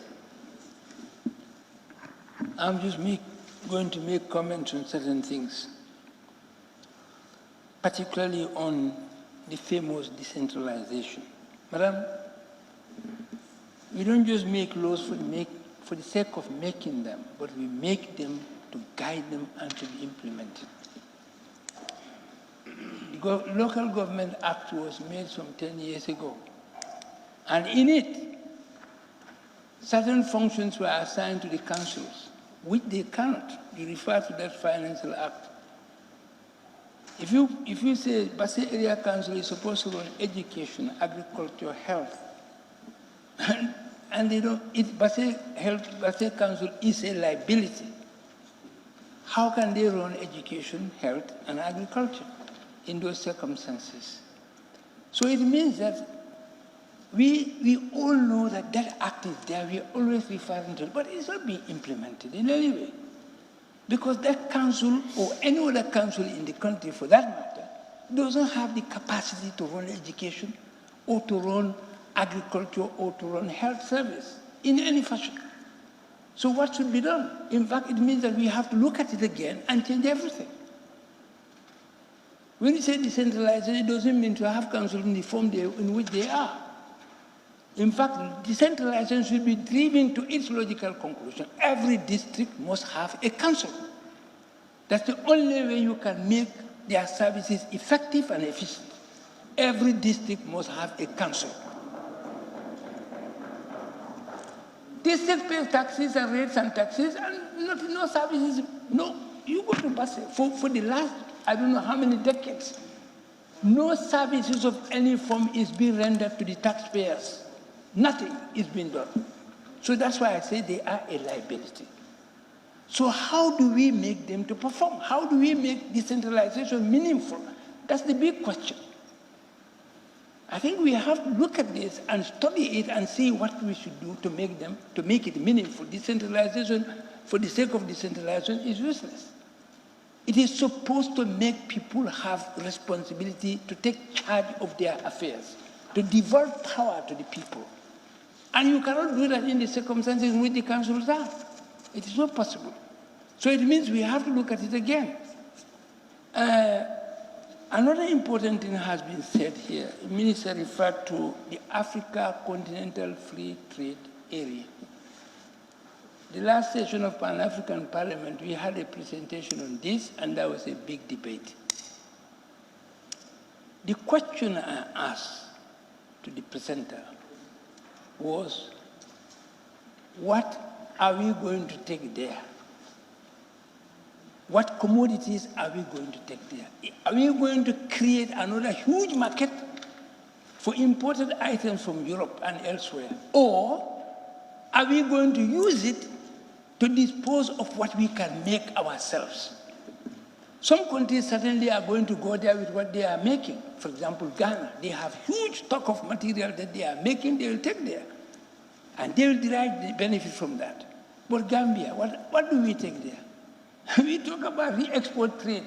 I'm just going to make comments on certain things, particularly on the famous decentralization. Madam, we don't just make laws for the sake of making them, but we make them to guide them and to be implemented. The Local Government Act was made some 10 years ago. And in it, certain functions were assigned to the councils, which they cannot. You refer to that Financial Act. If you say Basse Area Council is supposed to run education, agriculture, health, and Basse Council is a liability, how can they run education, health, and agriculture in those circumstances? So it means that we all know that that act is there. We are always referring to it, but it's not being implemented in any way. Because that council, or any other council in the country for that matter, doesn't have the capacity to run education, or to run agriculture, or to run health service in any fashion. So what should be done? In fact, it means that we have to look at it again and change everything. When you say decentralization, it doesn't mean to have councils in the form in which they are. In fact, decentralization should be driven to its logical conclusion. Every district must have a council. That's the only way you can make their services effective and efficient. Every district must have a council. District pays taxes and rates and taxes, and no services. No, you go to Basse for the last, I don't know how many decades, no services of any form is being rendered to the taxpayers. Nothing is being done. So that's why I say they are a liability. So how do we make them to perform? How do we make decentralization meaningful? That's the big question. I think we have to look at this and study it and see what we should do to make it meaningful. Decentralization, for the sake of decentralization, is useless. It is supposed to make people have responsibility to take charge of their affairs, to devolve power to the people. And you cannot do that in the circumstances in which the councils are. It is not possible. So it means we have to look at it again. Another important thing has been said here. The minister referred to the Africa Continental Free Trade Area. The last session of Pan-African Parliament, we had a presentation on this, and there was a big debate. The question I asked to the presenter was, what are we going to take there? What commodities are we going to take there? Are we going to create another huge market for imported items from Europe and elsewhere? Or are we going to use it to dispose of what we can make ourselves? Some countries certainly are going to go there with what they are making. For example, Ghana, they have huge stock of material that they are making, they will take there. And they will derive the benefit from that. But Gambia, what do we take there? We talk about re-export trade.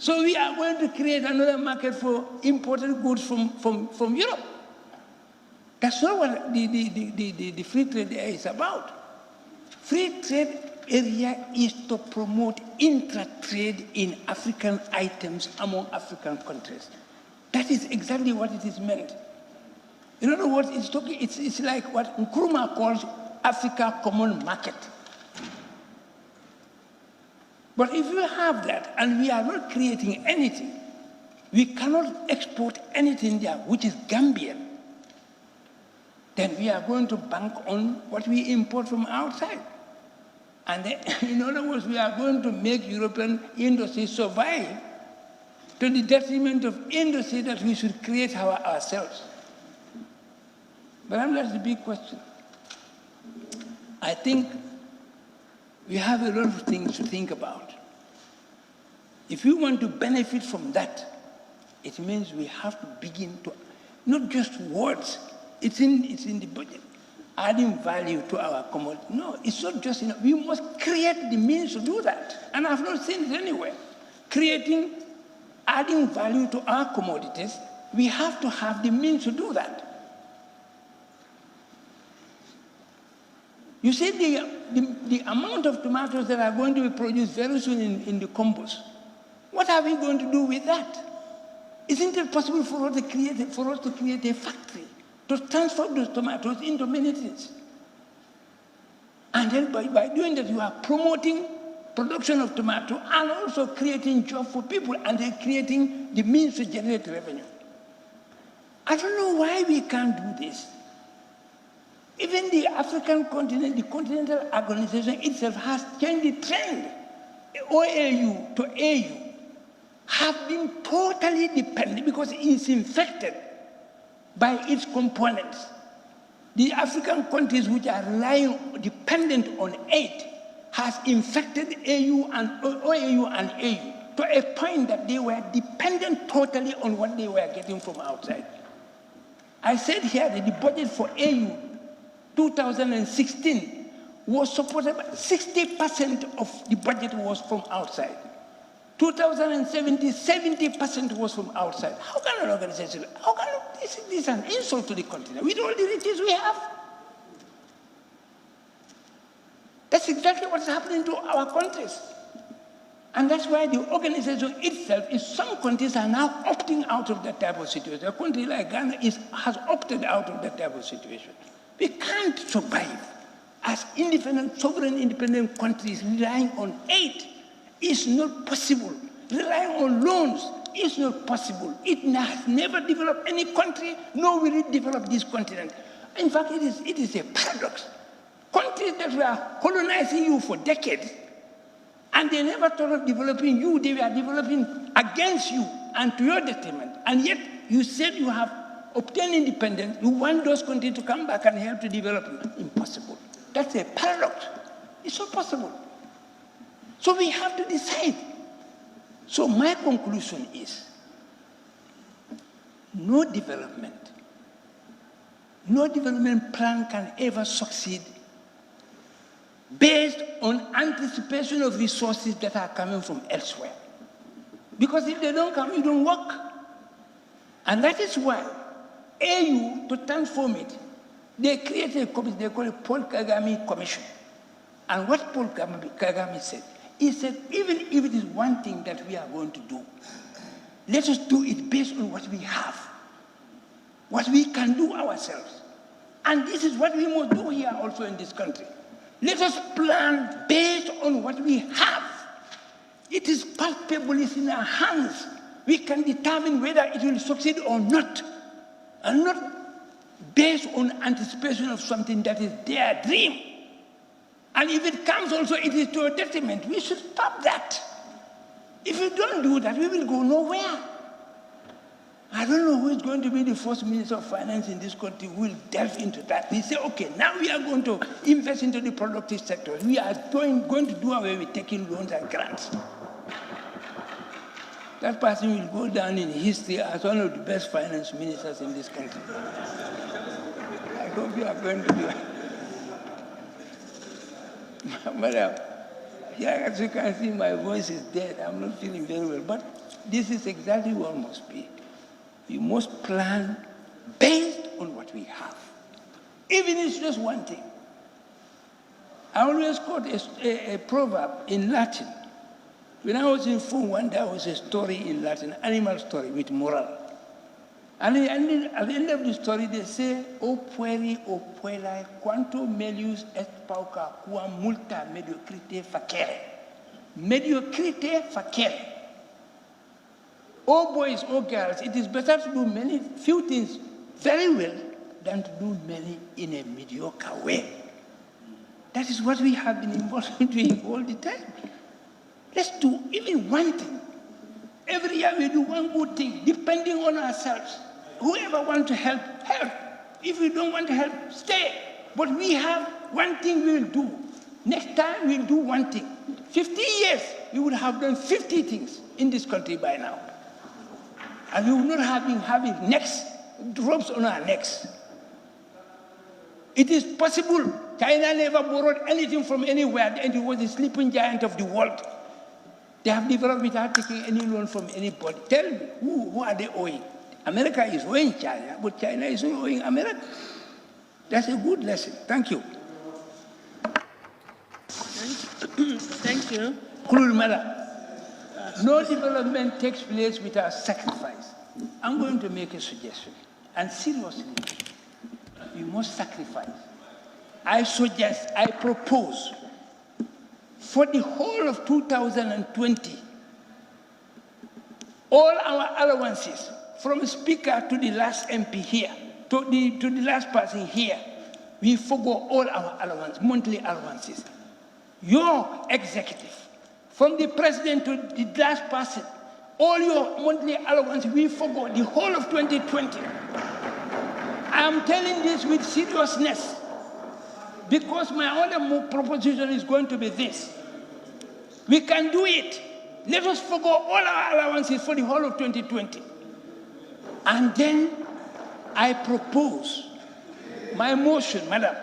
So we are going to create another market for imported goods from Europe. That's not what the free trade area is about. Free trade area is to promote intra-trade in African items among African countries. That is exactly what it is meant. In other words, it's like what Nkrumah calls Africa Common Market. But if you have that and we are not creating anything, we cannot export anything there which is Gambian, then we are going to bank on what we import from outside. And then, in other words, we are going to make European industry survive to the detriment of industry that we should create ourselves. But that's the big question. I think we have a lot of things to think about. If we want to benefit from that, it means we have to begin to, not just words, it's in the budget, adding value to our commodity. No, it's not just enough. We must create the means to do that. And I've not seen it anywhere. Adding value to our commodities, we have to have the means to do that. You see the amount of tomatoes that are going to be produced very soon in the combos. What are we going to do with that? Isn't it possible for us to create a factory to transform those tomatoes into many things? And then by doing that, you are promoting production of tomato and also creating jobs for people and then creating the means to generate revenue. I don't know why we can't do this. Even the African continent, the continental organization itself has changed the trend. OAU to AU have been totally dependent because it's infected by its components. The African countries which are dependent on aid has infected OAU and AU to a point that they were dependent totally on what they were getting from outside. I said here that the budget for AU 2016 was supported by 60% of the budget was from outside. 2017, 70% was from outside. How can an organization, this is an insult to the continent with all the riches we have? That's exactly what's happening to our countries. And that's why the organization itself, some countries are now opting out of that type of situation. A country like Ghana has opted out of that type of situation. We can't survive as sovereign independent countries relying on aid. It's not possible. Relying on loans is not possible. It has never developed any country, nor will it develop this continent. In fact, it is a paradox. Countries that were colonizing you for decades, and they never thought of developing you, they were developing against you and to your detriment. And yet, you said you have obtained independence, you want those countries to come back and help to develop you. Impossible. That's a paradox. It's not possible. So we have to decide. So my conclusion is, no development plan can ever succeed based on anticipation of resources that are coming from elsewhere. Because if they don't come, you don't work. And that is why AU, to transform it, they created a committee, they call it Paul Kagame Commission. And what Paul Kagame said, he said, even if it is one thing that we are going to do, let us do it based on what we have, what we can do ourselves. And this is what we must do here also in this country. Let us plan based on what we have. It is palpable, it's in our hands. We can determine whether it will succeed or not, and not based on anticipation of something that is their dream. And if it comes also, it is to a detriment. We should stop that. If we don't do that, we will go nowhere. I don't know who is going to be the first Minister of Finance in this country who will delve into that. We say, okay, now we are going to invest into the productive sector. We are going to do away with taking loans and grants. That person will go down in history as one of the best finance ministers in this country. I hope you are going to do it. Madam, yeah, as you can see, my voice is dead. I'm not feeling very well. But this is exactly what must be. You must plan based on what we have. Even if it's just one thing. I always quote a proverb in Latin. When I was in Form 1, there was a story in Latin, animal story with moral. And at the end of the story, they say, O pueri, o puellae, quanto melius est pauca quam multa mediocrite facere. Mediocrite facere. Oh boys, oh girls, it is better to do few things very well than to do many in a mediocre way. That is what we have been involved in doing all the time. Let's do even one thing. Every year we do one good thing, depending on ourselves. Whoever wants to help, help. If you don't want to help, stay. But we have one thing we will do. Next time we'll do one thing. 50 years, we would have done 50 things in this country by now. And we would not have been having ropes on our necks. It is possible. China never borrowed anything from anywhere, and it was the sleeping giant of the world. They have developed without taking any loan from anybody. Tell me, who are they owing? America is owing China, but China is not owing America. That's a good lesson. Thank you. Thank you. No development takes place without sacrifice. I'm going to make a suggestion. And seriously, we must sacrifice. I propose, for the whole of 2020, all our allowances, from speaker to the last MP here, to the last person here, we forgo all our allowances, monthly allowances. Your executive, from the president to the last person, all your monthly allowances, we forgo the whole of 2020. I am telling this with seriousness, because my other proposition is going to be this. We can do it. Let us forgo all our allowances for the whole of 2020. And then I propose my motion, madam.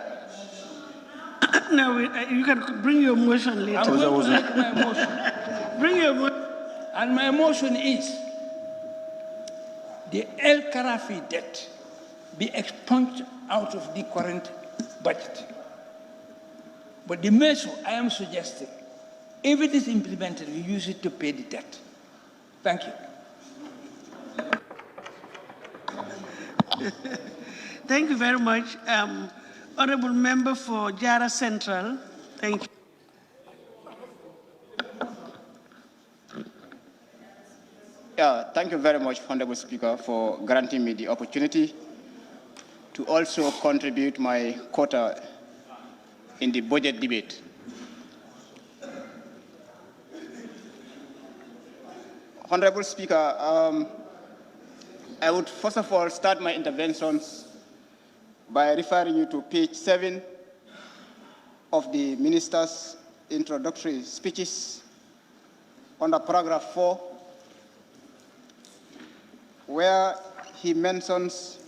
No, you can bring your motion later. I'm going to make my motion. Bring your motion. And my motion is the El Karafi debt be expunged out of the current budget. But the measure I am suggesting, if it is implemented, we use it to pay the debt. Thank you. Thank you very much. Honorable Member for Jara Central, thank you. Thank you very much, Honorable Speaker, for granting me the opportunity to also contribute my quota in the budget debate. Honorable Speaker, I would first of all start my interventions by referring you to page 7 of the Minister's introductory speeches under paragraph 4, where he mentions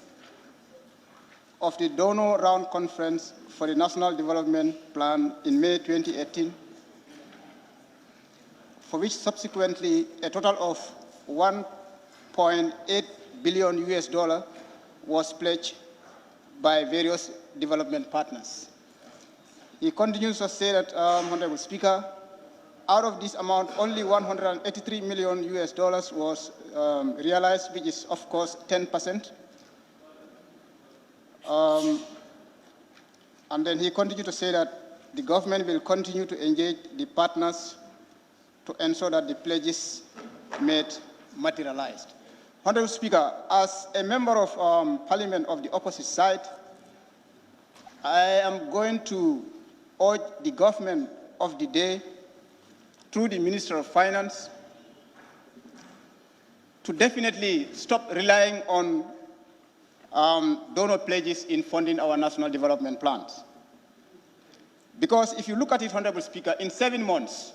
of the donor round conference for the National Development Plan in May 2018, for which subsequently a total of $1.8 billion was pledged by various development partners. He continues to say that, Honorable Speaker, out of this amount, only $183 million was realized, which is, of course, 10%. And then he continued to say that the government will continue to engage the partners to ensure that the pledges made materialized. Honorable Speaker, as a member of Parliament of the opposite side, I am going to urge the government of the day, through the Minister of Finance, to definitely stop relying on donor pledges in funding our national development plans. Because if you look at it, Honorable Speaker, in 7 months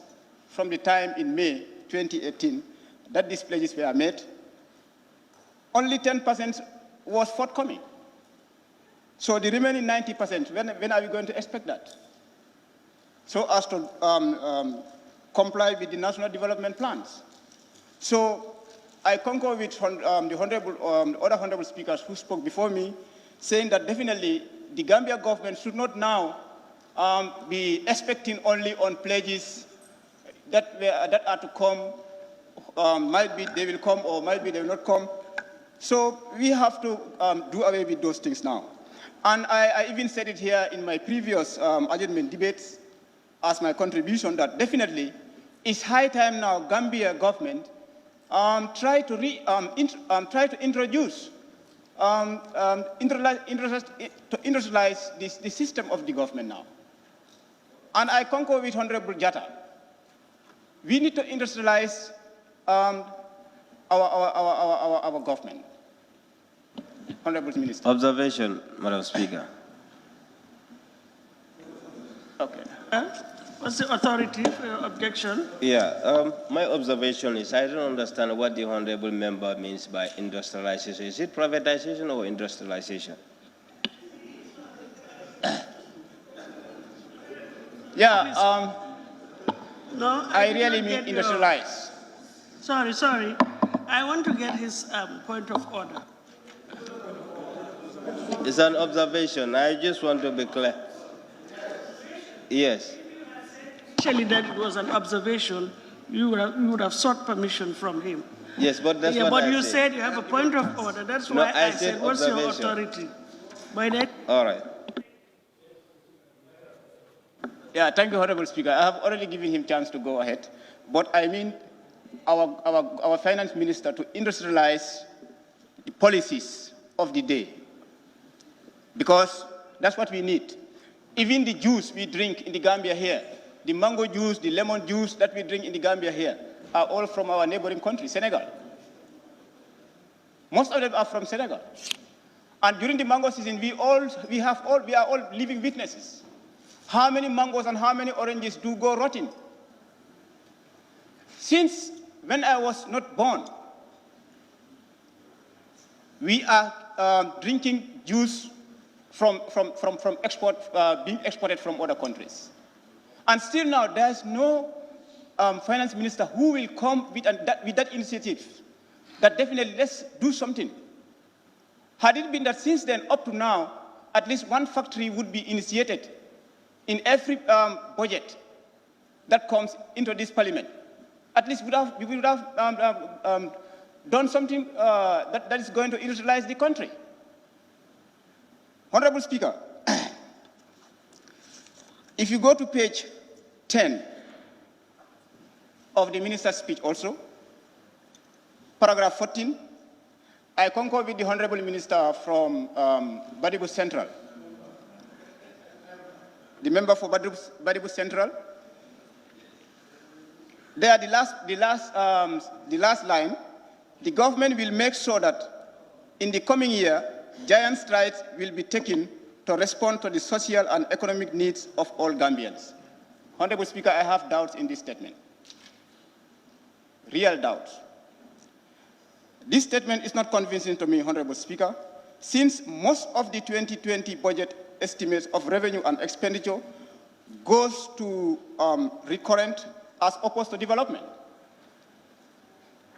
from the time in May 2018 that these pledges were made, only 10% was forthcoming. So the remaining 90%, when are we going to expect that? So as to comply with the national development plans. So I concur with the other honorable speakers who spoke before me, saying that definitely the Gambia government should not now be expecting only on pledges that are to come. Might be they will come or might be they will not come. So we have to do away with those things now. And I even said it here in my previous adjournment debates as my contribution that definitely it's high time now Gambia government try to introduce industrialize the system of the government now. And I concur with Honorable Jatta. We need to industrialize our government. Honorable Minister. Observation, Madam Speaker. Okay. What's the authority for your objection? Yeah, my observation is I don't understand what the honorable member means by industrialization. Is it privatization or industrialization? Yeah, No, I did really not mean get your- industrialize. Sorry. I want to get his point of order. It's an observation. I just want to be clear. Yes. Actually, that it was an observation. You would have sought permission from him. Yes, but that's Yeah, what but I you said. you have a point of order. That's No, why I I said said, what's your observation. authority? By that, All right. Yeah, thank you, Honorable Speaker. I have already given him chance to go ahead. But I mean our finance minister to industrialize the policies of the day. Because that's what we need. Even the juice we drink in the Gambia here, the mango juice, the lemon juice that we drink in the Gambia here, are all from our neighboring country, Senegal. Most of them are from Senegal. And during the mango season, we are all living witnesses. How many mangoes and how many oranges do go rotting? Since when I was not born, we are drinking juice from export, being exported from other countries. And still now, there's no finance minister who will come with that initiative that definitely let's do something. Had it been that since then up to now, at least one factory would be initiated in every budget that comes into this parliament, at least we would have done something that is going to industrialize the country. Honorable Speaker, if you go to page 10 of the minister's speech also, paragraph 14, I concur with the Honorable Minister from Badibu Central. The member for Badibu Central. There, the last line, the government will make sure that in the coming year, giant strides will be taken to respond to the social and economic needs of all Gambians. Honorable Speaker, I have doubts in this statement. Real doubts. This statement is not convincing to me, Honorable Speaker, since most of the 2020 budget estimates of revenue and expenditure goes to recurrent as opposed to development.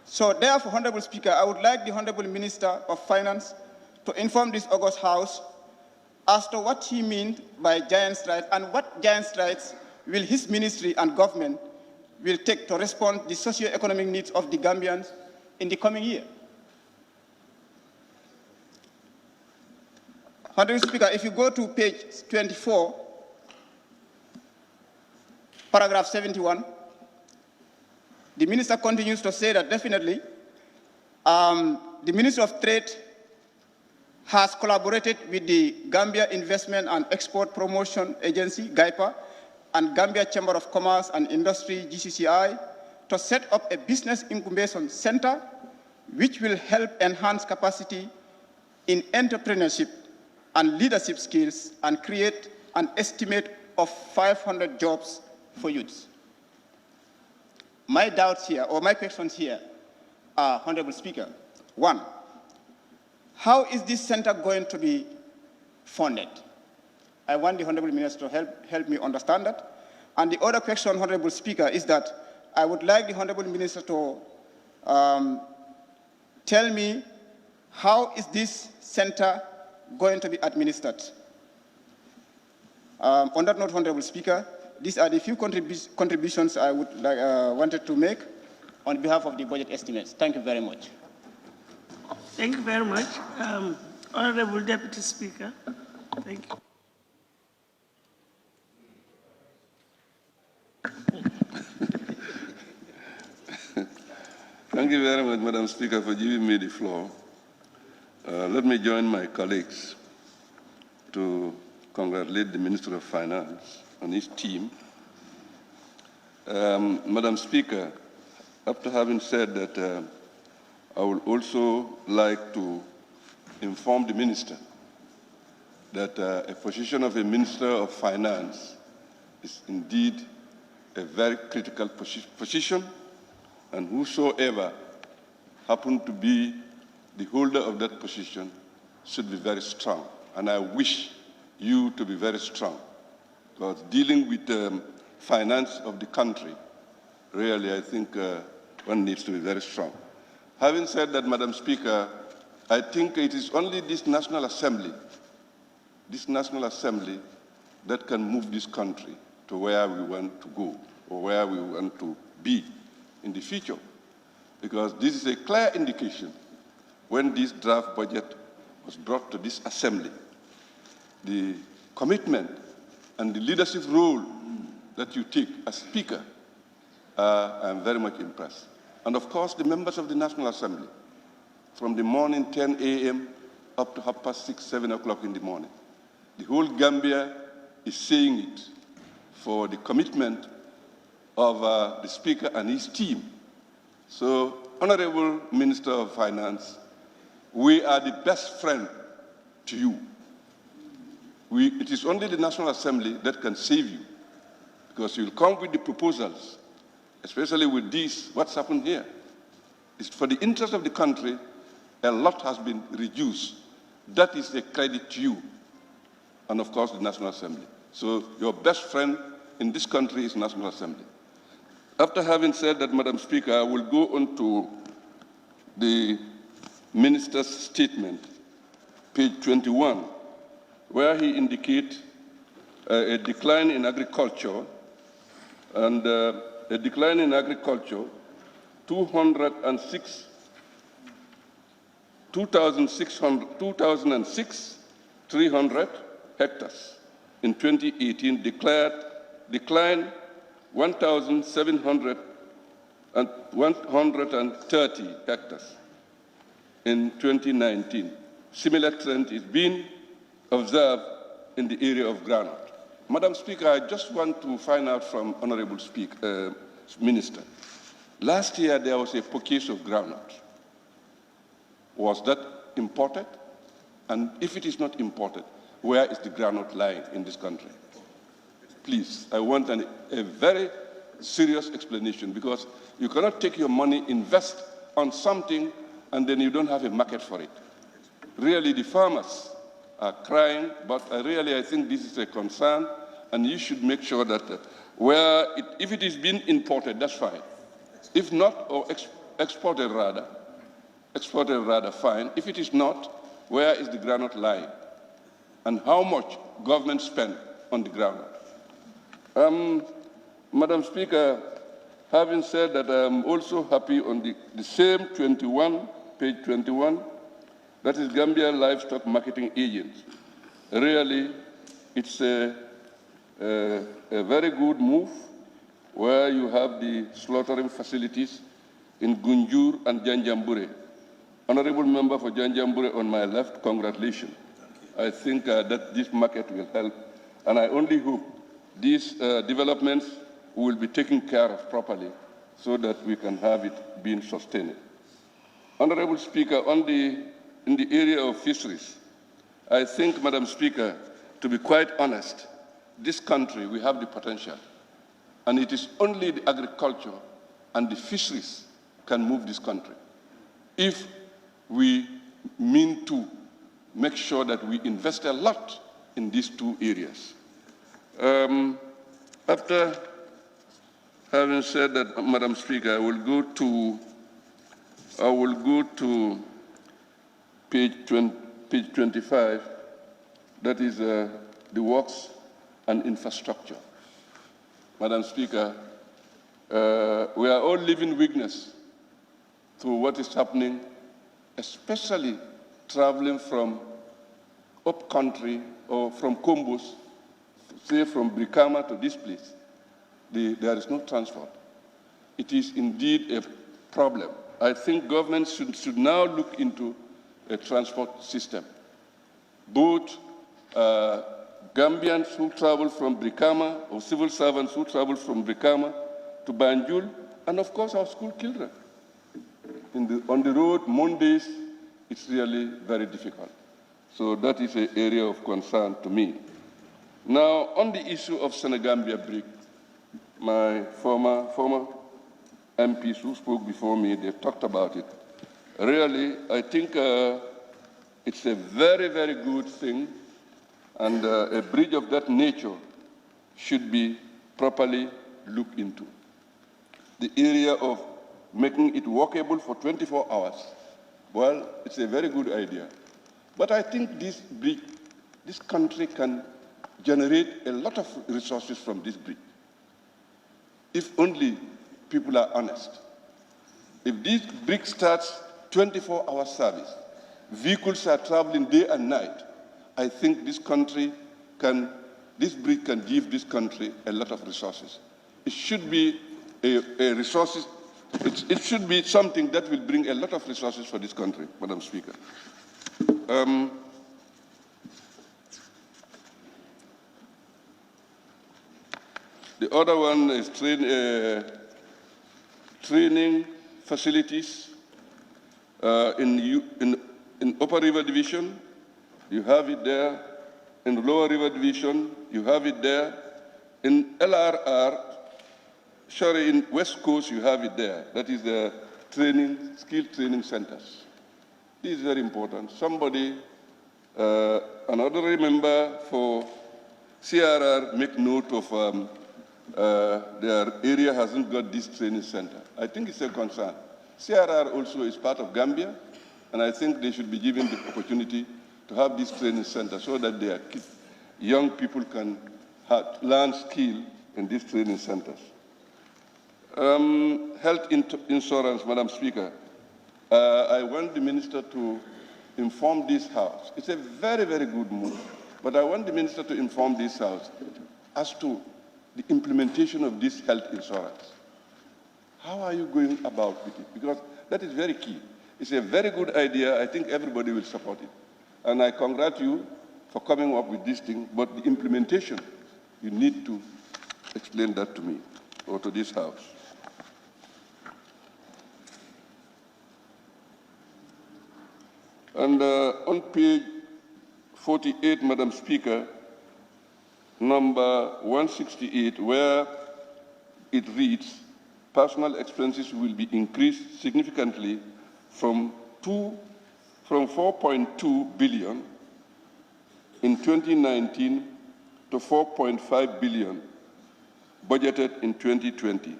So therefore, Honorable Speaker, I would like the Honorable Minister of Finance to inform this August House as to what he means by giant strides and what giant strides will his ministry and government will take to respond to the socio-economic needs of the Gambians in the coming year. Honorable Speaker, if you go to page 24, paragraph 71, the minister continues to say that definitely the Ministry of Trade has collaborated with the Gambia Investment and Export Promotion Agency, GAIPA, and Gambia Chamber of Commerce and Industry, GCCI, to set up a business incubation center which will help enhance capacity in entrepreneurship and leadership skills and create an estimate of 500 jobs for youths. My doubts here, or my questions here, are, Honorable Speaker. One, how is this center going to be funded? I want the Honorable Minister to help me understand that. And the other question, Honorable Speaker, is that I would like the Honorable Minister to tell me how is this center going to be administered. On that note, Honorable Speaker, these are the few contributions I would wanted to make on behalf of the budget estimates. Thank you very much. Thank you very much. Honorable Deputy Speaker, thank you. Thank you very much, Madam Speaker, for giving me the floor. Let me join my colleagues to congratulate the Minister of Finance and his team. Madam Speaker, after having said that, I would also like to inform the Minister that a position of a Minister of Finance is indeed a very critical position, and whosoever happen to be the holder of that position should be very strong. And I wish you to be very strong, because dealing with the finance of the country, really, I think one needs to be very strong. Having said that, Madam Speaker, I think it is only this National Assembly that can move this country to where we want to go or where we want to be in the future. Because this is a clear indication when this draft budget was brought to this Assembly, the commitment and the leadership role that you take as Speaker, I am very much impressed. And of course, the members of the National Assembly, from the morning 10 a.m. up to 6:30, 7 o'clock in the morning. The whole Gambia is saying it for the commitment of the Speaker and his team. So, Honorable Minister of Finance, we are the best friend to you. It is only the National Assembly that can save you, because you'll come with the proposals, especially with this, what's happened here. It's for the interest of the country, a lot has been reduced. That is a credit to you, and of course the National Assembly. So your best friend in this country is National Assembly. After having said that, Madam Speaker, I will go on to the Minister's statement, page 21, where he indicates a decline in agriculture, and a decline in agriculture, 2,600 hectares in 2018, declined 1,130 hectares in 2019. Similar trend is being observed in the area of groundnut. Madam Speaker, I just want to find out from Honorable Minister. Last year there was a purchase of groundnut. Was that imported? And if it is not imported, where is the groundnut lying in this country? Please, I want a very serious explanation, because you cannot take your money, invest on something, and then you don't have a market for it. Really, the farmers are crying, but I think this is a concern, and you should make sure that if it is being imported, that's fine. If not, or exported rather, fine. If it is not, where is the groundnut lying? And how much government spend on the groundnut? Madam Speaker, having said that, I am also happy on the same 21, page 21, that is Gambia Livestock Marketing Agents. Really, it's a very good move, where you have the slaughtering facilities in Gunjur and Janjambure. Honorable Member for Janjambure on my left, congratulations. I think that this market will help, and I only hope these developments will be taken care of properly so that we can have it being sustained. Honorable Speaker, in the area of fisheries, I think, Madam Speaker, to be quite honest, this country, we have the potential. And it is only the agriculture and the fisheries can move this country. If we mean to make sure that we invest a lot in these two areas. After having said that, Madam Speaker, I will go to page 25, that is the works and infrastructure. Madam Speaker, we are all living witness to what is happening, especially traveling from up country or from Combos, say from Brikama to this place. There is no transport. It is indeed a problem. I think government should now look into a transport system. Both Gambians who travel from Brikama or civil servants who travel from Brikama to Banjul, and of course our school children. On the road, Mondays, it's really very difficult. So that is an area of concern to me. Now, on the issue of Senegambia BRIC, my former MPs who spoke before me, they talked about it. Really, I think it's a very, very good thing, and a bridge of that nature should be properly looked into. The area of making it workable for 24 hours, well, it's a very good idea. But I think this bridge, this country can generate a lot of resources from this bridge, if only people are honest. If this bridge starts 24-hour service, vehicles are traveling day and night, I think this bridge can give this country a lot of resources. It should be it should be something that will bring a lot of resources for this country, Madam Speaker. The other one is training facilities in Upper River Division. You have it there. In Lower River Division, you have it there. In LRR, sorry, in West Coast, you have it there. That is the skill training centers. This is very important. Somebody, another member for CRR, make note of their area hasn't got this training center. I think it's a concern. CRR also is part of Gambia, and I think they should be given the opportunity to have this training center so that their young people can learn skill in these training centers. Health insurance, Madam Speaker. I want the minister to inform this House. It's a very, very good move, but I want the minister to inform this House as to the implementation of this health insurance. How are you going about with it? Because that is very key. It's a very good idea. I think everybody will support it. And I congratulate you for coming up with this thing, but the implementation, you need to explain that to me or to this House. And on page 48, Madam Speaker, number 168, where it reads, personal expenses will be increased significantly from 4.2 billion in 2019 to 4.5 billion budgeted in 2020.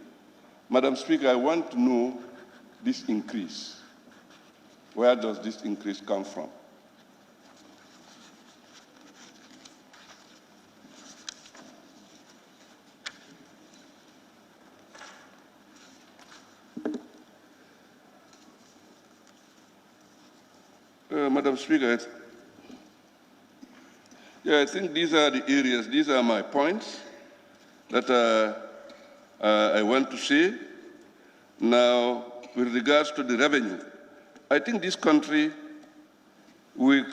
Madam Speaker, I want to know this increase. Where does this increase come from? Madam Speaker, I think these are the areas, these are my points that I want to say. Now, with regards to the revenue, I think this country, we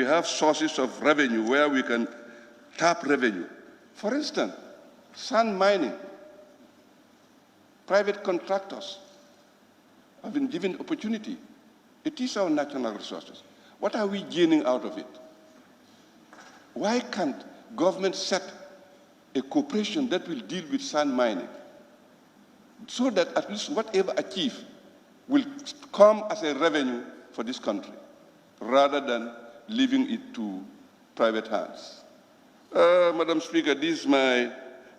have sources of revenue where we can tap revenue. For instance, sand mining, private contractors have been given opportunity It is our national resources. What are we gaining out of it? Why can't government set a corporation that will deal with sand mining so that at least whatever achieved will come as a revenue for this country rather than leaving it to private hands? Madam Speaker, this is my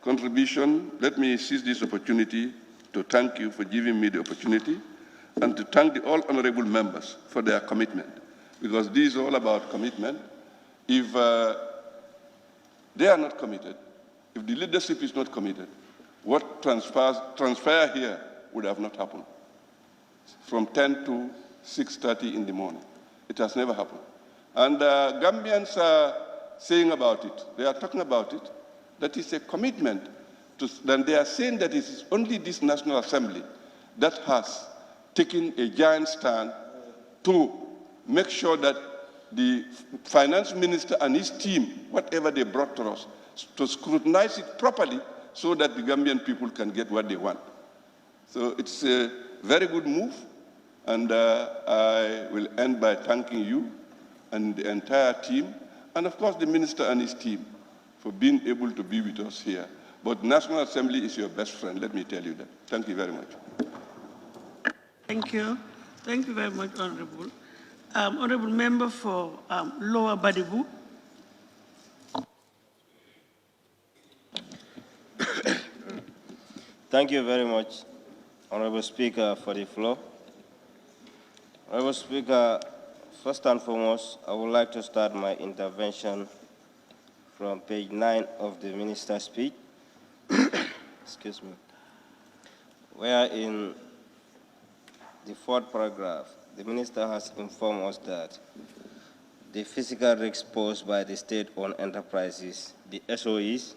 contribution. Let me seize this opportunity to thank you for giving me the opportunity and to thank the all honorable members for their commitment, because this is all about commitment. If they are not committed, if the leadership is not committed, what transfer here would have not happened from 10 to 6:30 in the morning. It has never happened. And Gambians are saying about it. They are talking about it. That is a commitment. Then they are saying that it is only this National Assembly that has taken a giant stand to make sure that the finance minister and his team, whatever they brought to us, to scrutinize it properly so that the Gambian people can get what they want. So it's a very good move, and I will end by thanking you and the entire team, and of course the minister and his team for being able to be with us here. But National Assembly is your best friend, let me tell you that. Thank you very much. Thank you. Thank you very much, Honorable. Honorable Member for Lower Badibu. Thank you very much, Honorable Speaker, for the floor. Honorable Speaker, first and foremost, I would like to start my intervention from page 9 of the minister's speech, excuse me, where in the fourth paragraph, the minister has informed us that the physical risk posed by the state-owned enterprises, the SOEs,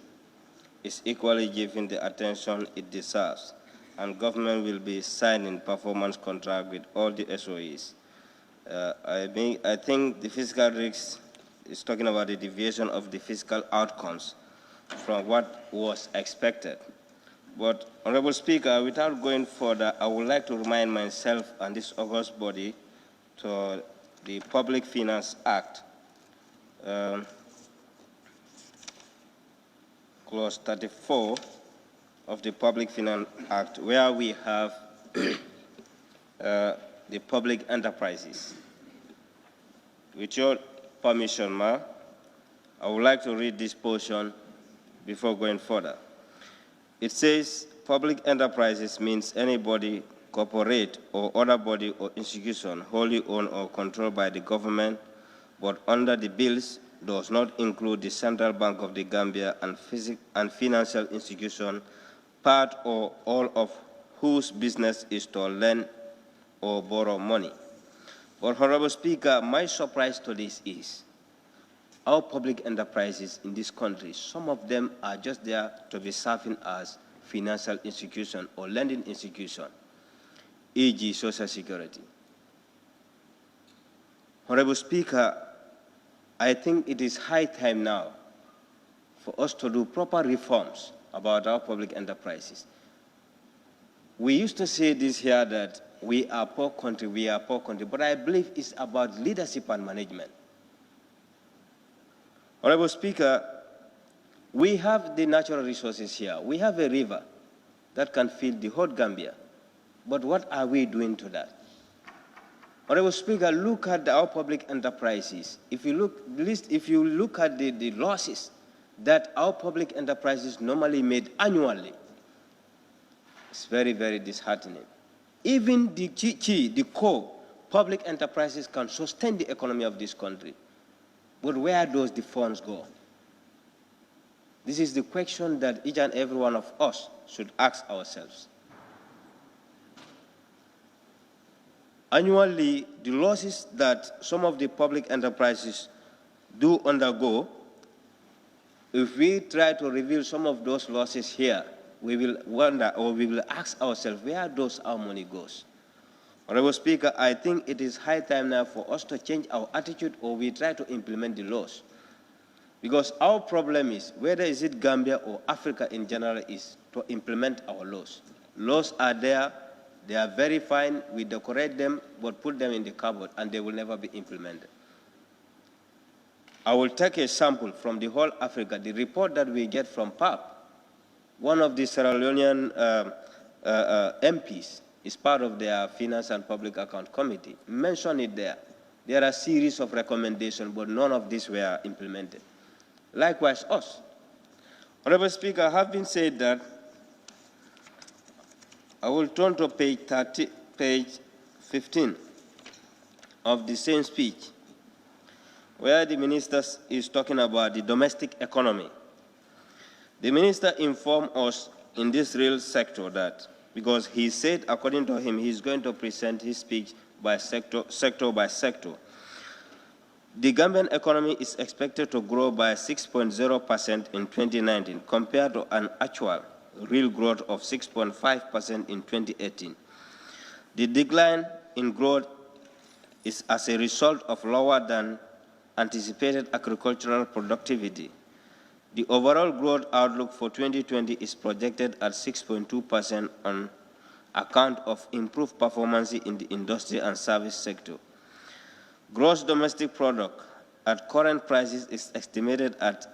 is equally given the attention it deserves, and government will be signing performance contract with all the SOEs. I think the fiscal risk is talking about the deviation of the fiscal outcomes from what was expected. But, Honorable Speaker, without going further, I would like to remind myself and this august body to the Public Finance Act, Clause 34 of the Public Finance Act, where we have the public enterprises. With your permission, Ma, I would like to read this portion before going further. It says, public enterprises means anybody, corporate or other body or institution wholly owned or controlled by the government, but under the bills does not include the Central Bank of the Gambia and financial institution, part or all of whose business is to lend or borrow money. But, Honorable Speaker, my surprise to this is our public enterprises in this country, some of them are just there to be serving as financial institution or lending institution, e.g. Social Security. Honorable Speaker, I think it is high time now for us to do proper reforms about our public enterprises. We used to say this here that we are poor country, but I believe it's about leadership and management. Honorable Speaker, we have the natural resources here. We have a river that can feed the whole Gambia. But what are we doing to that? Honorable Speaker, look at our public enterprises. If you look at the losses that our public enterprises normally made annually, it's very, very disheartening. Even the core public enterprises can sustain the economy of this country. But where does the funds go? This is the question that each and every one of us should ask ourselves. Annually, the losses that some of the public enterprises do undergo, if we try to reveal some of those losses here, we will wonder, or we will ask ourselves, where does our money goes? Honorable Speaker, I think it is high time now for us to change our attitude, or we try to implement the laws. Because our problem is, whether is it Gambia or Africa in general, is to implement our laws. Laws are there, They are very fine. We decorate them, but put them in the cupboard, and they will never be implemented. I will take a sample from the whole Africa. The report that we get from PAP, one of the Sierra Leonean MPs is part of their Finance and Public Account Committee. Mention it there. There are a series of recommendations, but none of these were implemented. Likewise, us. Honorable Speaker, having said that, I will turn to page 15 of the same speech, where the minister is talking about the domestic economy. The minister informed us in this real sector that, because he said, according to him, he's going to present his speech by sector by sector. The Gambian economy is expected to grow by 6.0% in 2019 compared to an actual real growth of 6.5% in 2018. The decline in growth is as a result of lower than anticipated agricultural productivity. The overall growth outlook for 2020 is projected at 6.2% on account of improved performance in the industry and service sector. Gross domestic product at current prices is estimated at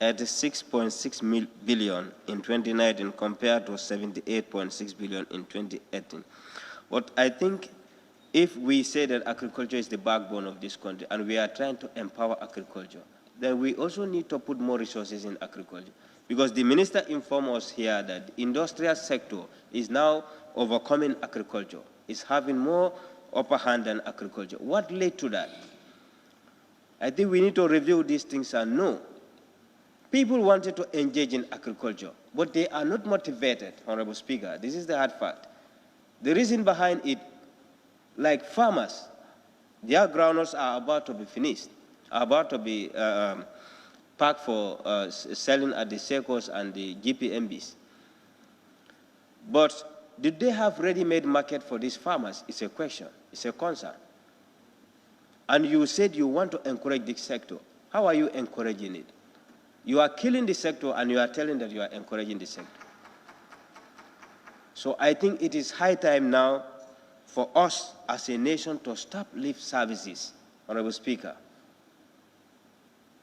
86.6 billion in 2019 compared to 78.6 billion in 2018. But I think if we say that agriculture is the backbone of this country and we are trying to empower agriculture, then we also need to put more resources in agriculture. Because the minister informed us here that the industrial sector is now overcoming agriculture, is having more upper hand than agriculture. What led to that? I think we need to review these things and know. People wanted to engage in agriculture, but they are not motivated, Honorable Speaker. This is the hard fact. The reason behind it, like farmers, their groundnuts are about to be finished, are about to be packed for selling at the SECOs and the GPMBs. But did they have ready-made market for these farmers? It's a question, it's a concern. And you said you want to encourage this sector. How are you encouraging it? You are killing the sector and you are telling that you are encouraging the sector. So I think it is high time now for us as a nation to stop lip services, Honorable Speaker.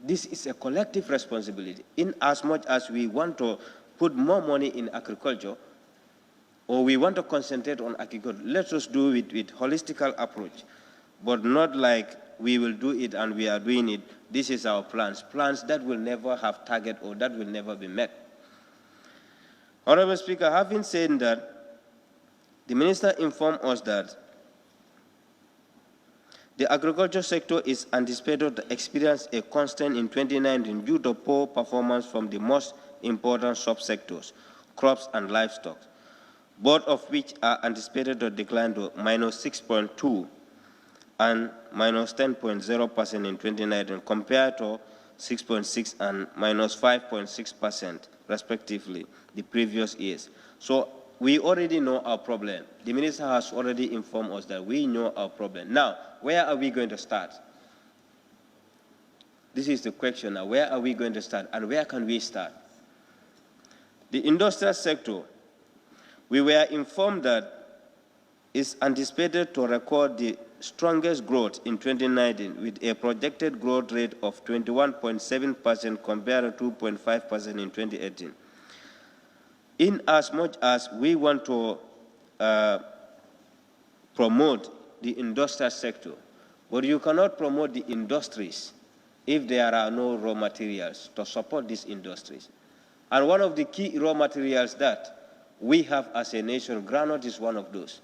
This is a collective responsibility. In as much as we want to put more money in agriculture, or we want to concentrate on agriculture, let us do it with holistical approach, but not like we will do it and we are doing it. This is our plans that will never have target or that will never be met. Honorable Speaker, having said that, the minister informed us that the agriculture sector is anticipated to experience a constraint in 2019 due to poor performance from the most important subsectors, crops and livestock, both of which are anticipated to decline to -6.2% and -10.0% in 2019 compared to 6.6% and -5.6% respectively the previous years. So we already know our problem. The minister has already informed us that we know our problem. Now, where are we going to start? This is the question now. Where are we going to start and where can we start? The industrial sector, we were informed that it's anticipated to record the strongest growth in 2019 with a projected growth rate of 21.7% compared to 2.5% in 2018. In as much as we want to promote the industrial sector, but you cannot promote the industries if there are no raw materials to support these industries. And one of the key raw materials that we have as a nation, groundnut is one of those.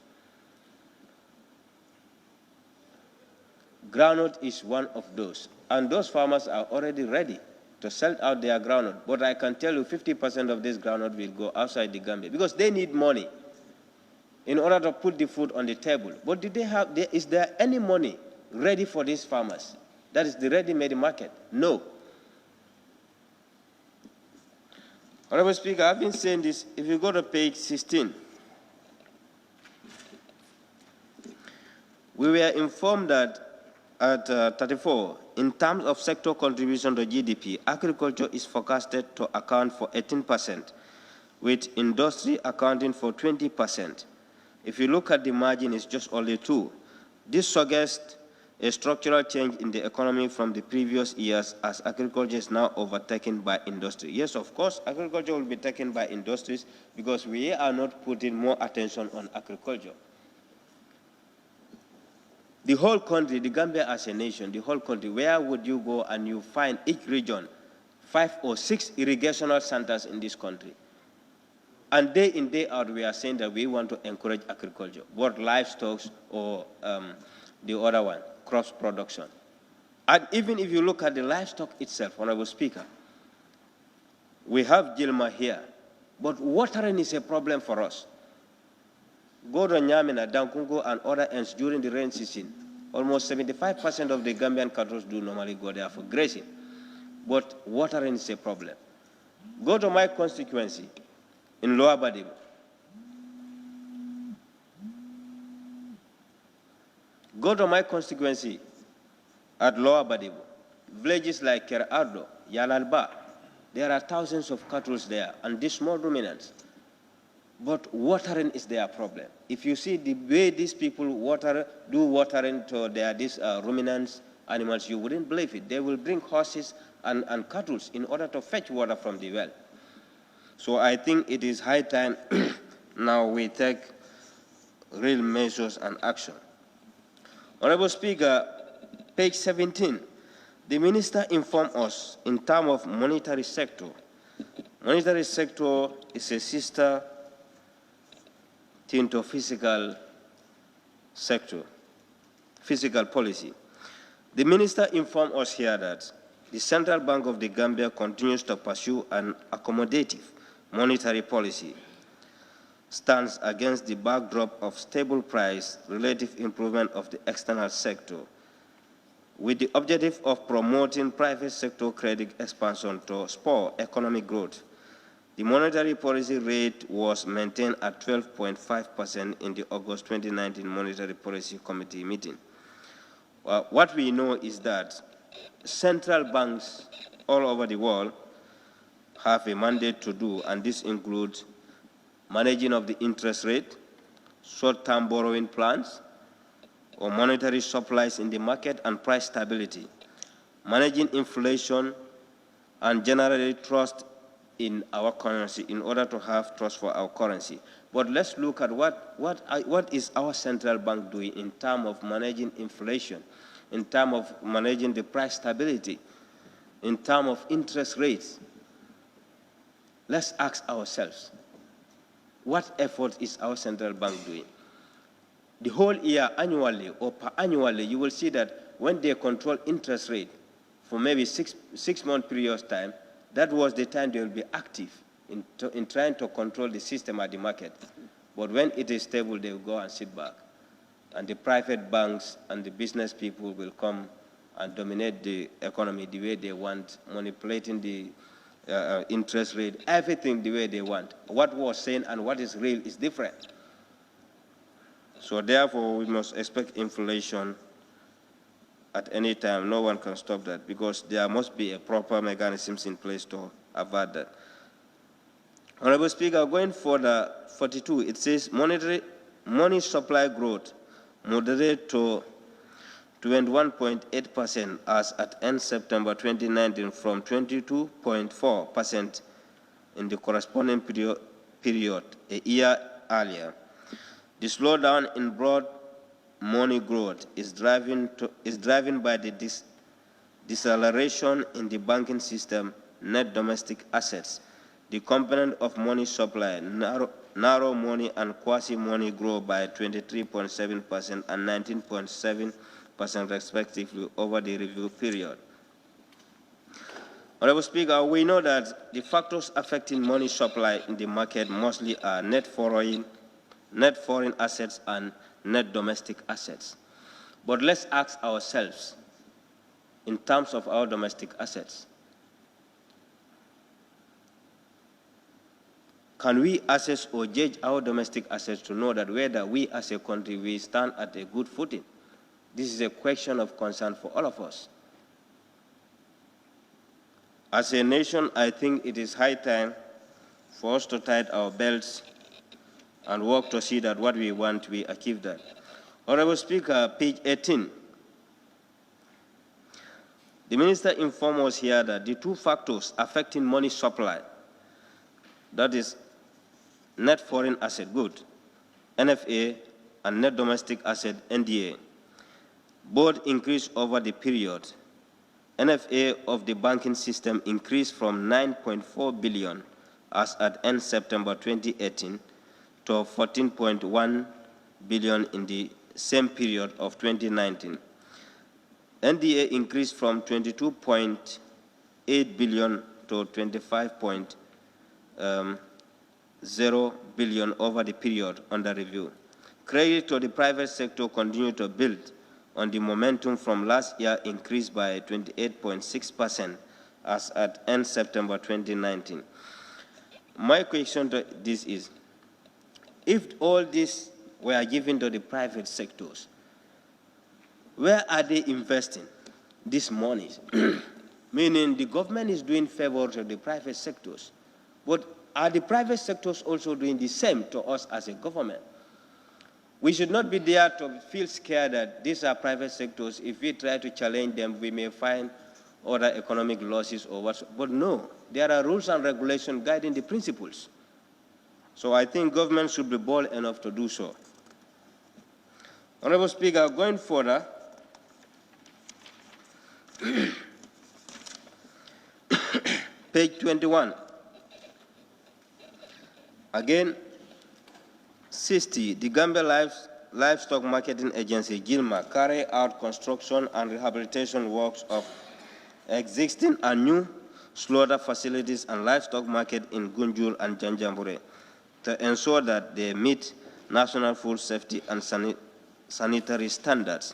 Groundnut is one of those. And those farmers are already ready to sell out their groundnut. But I can tell you 50% of this groundnut will go outside the Gambia because they need money in order to put the food on the table. But did they have, is there any money ready for these farmers? That is the ready-made market? No. Honorable Speaker, I've been saying this. If you go to page 16, we were informed that at 34, in terms of sector contribution to GDP, agriculture is forecasted to account for 18%, with industry accounting for 20%. If you look at the margin, it's just only 2. This suggests a structural change in the economy from the previous years as agriculture is now overtaken by industry. Yes, of course, agriculture will be taken by industries because we are not putting more attention on agriculture. The whole country, the Gambia as a nation, the whole country, where would you go and you find each region 5 or 6 irrigational centers in this country? And day in, day out, we are saying that we want to encourage agriculture, both livestock or the other one, crops production. And even if you look at the livestock itself, Honorable Speaker, we have Gilma here, but watering is a problem for us. Go to Nyamina, Dankungo, and other ends during the rain season. Almost 75% of the Gambian cattle do normally go there for grazing. But watering is a problem. Go to my constituency in Lower Badibu. Go to my constituency at Lower Badibu. Villages like Kerr, Yalalba, there are thousands of cattle there and these small ruminants. But watering is their problem. If you see the way these people do watering to these ruminants, animals, you wouldn't believe it. They will bring horses and cattle in order to fetch water from the well. So I think it is high time now we take real measures and action. Honorable Speaker, page 17, the minister informed us in terms of monetary sector. Monetary sector is a sister into fiscal sector, fiscal policy. The minister informed us here that the Central Bank of the Gambia continues to pursue an accommodative monetary policy stance against the backdrop of stable price, relative improvement of the external sector, with the objective of promoting private sector credit expansion to spur economic growth. The monetary policy rate was maintained at 12.5% in the August 2019 Monetary Policy Committee meeting. What we know is that central banks all over the world have a mandate to do, and this includes managing of the interest rate, short-term borrowing plans, or monetary supplies in the market and price stability, managing inflation, and generally trust in our currency in order to have trust for our currency. But let's look at what is our central bank doing in terms of managing inflation, in terms of managing the price stability, in terms of interest rates. Let's ask ourselves, what effort is our central bank doing? The whole year, annually or per annually, you will see that when they control interest rate for maybe six-month period of time, that was the time they will be active in trying to control the system at the market. But when it is stable, they will go and sit back. And the private banks and the business people will come and dominate the economy the way they want, manipulating the interest rate, everything the way they want. What was saying and what is real is different. So therefore, we must expect inflation at any time. No one can stop that because there must be a proper mechanisms in place to avert that. Honorable Speaker, going for the 42, it says money supply growth moderate to 21.8% as at end September 2019 from 22.4% in the corresponding period a year earlier. The slowdown in broad money growth is driven by the deceleration in the banking system net domestic assets. The component of money supply, narrow money and quasi-money grow by 23.7% and 19.7% respectively over the review period. Honorable Speaker, we know that the factors affecting money supply in the market mostly are net foreign assets and net domestic assets. But let's ask ourselves, in terms of our domestic assets, can we assess or judge our domestic assets to know that whether we as a country, we stand at a good footing? This is a question of concern for all of us. As a nation, I think it is high time for us to tighten our belts and work to see that what we want, we achieve that. Honorable Speaker, page 18. The Minister informed us here that the two factors affecting money supply, that is net foreign asset good, NFA, and net domestic asset, NDA, both increased over the period. NFA of the banking system increased from 9.4 billion as at end September 2018 to 14.1 billion in the same period of 2019. NDA increased from 22.8 billion to 25.0 billion over the period under review. Credit to the private sector continued to build on the momentum from last year, increased by 28.6% as at end September 2019. My question to this is, if all this were given to the private sectors, where are they investing this money? Meaning the government is doing favor to the private sectors, but are the private sectors also doing the same to us as a government? We should not be there to feel scared that these are private sectors. If we try to challenge them, we may find other economic losses or what. But no, there are rules and regulations guiding the principles. So I think government should be bold enough to do so. Honorable Speaker, going further, page 21. Again, 60, the Gambia Livestock Marketing Agency, GILMA, carry out construction and rehabilitation works of existing and new slaughter facilities and livestock market in Gunjur and Janjanbureh to ensure that they meet national food safety and sanitary standards.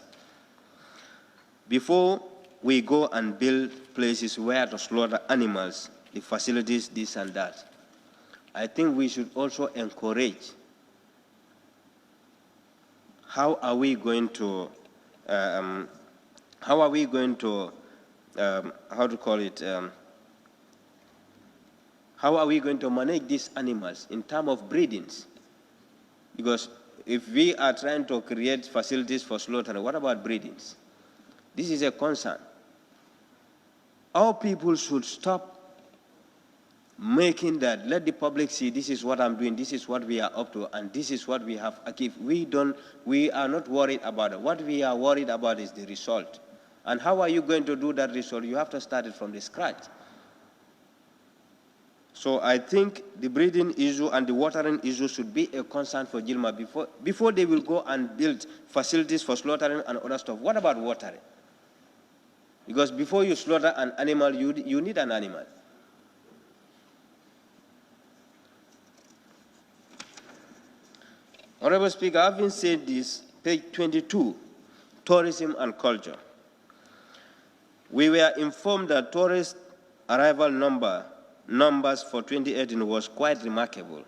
Before we go and build places where to slaughter animals, the facilities, this and that, I think we should also encourage how are we going to manage these animals in terms of breedings? Because if we are trying to create facilities for slaughter, what about breedings? This is a concern. Our people should stop making that, let the public see this is what I'm doing, this is what we are up to, and this is what we have achieved. We are not worried about it. What we are worried about is the result. And how are you going to do that result? You have to start it from the scratch. So I think the breeding issue and the watering issue should be a concern for GILMA before they will go and build facilities for slaughtering and other stuff. What about watering? Because before you slaughter an animal, you need an animal. Honorable Speaker, having said this, page 22, tourism and culture. We were informed that tourist arrival numbers for 2018 was quite remarkable,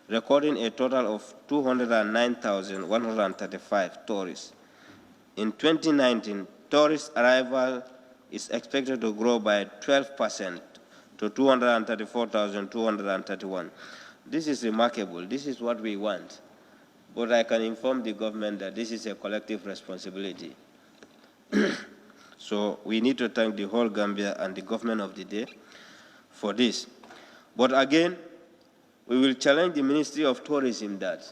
recording a total of 209,135 tourists. In 2019, tourist arrival is expected to grow by 12% to 234,231. This is remarkable. This is what we want. But I can inform the government that this is a collective responsibility. So we need to thank the whole Gambia and the government of the day for this. But again, we will challenge the Ministry of Tourism that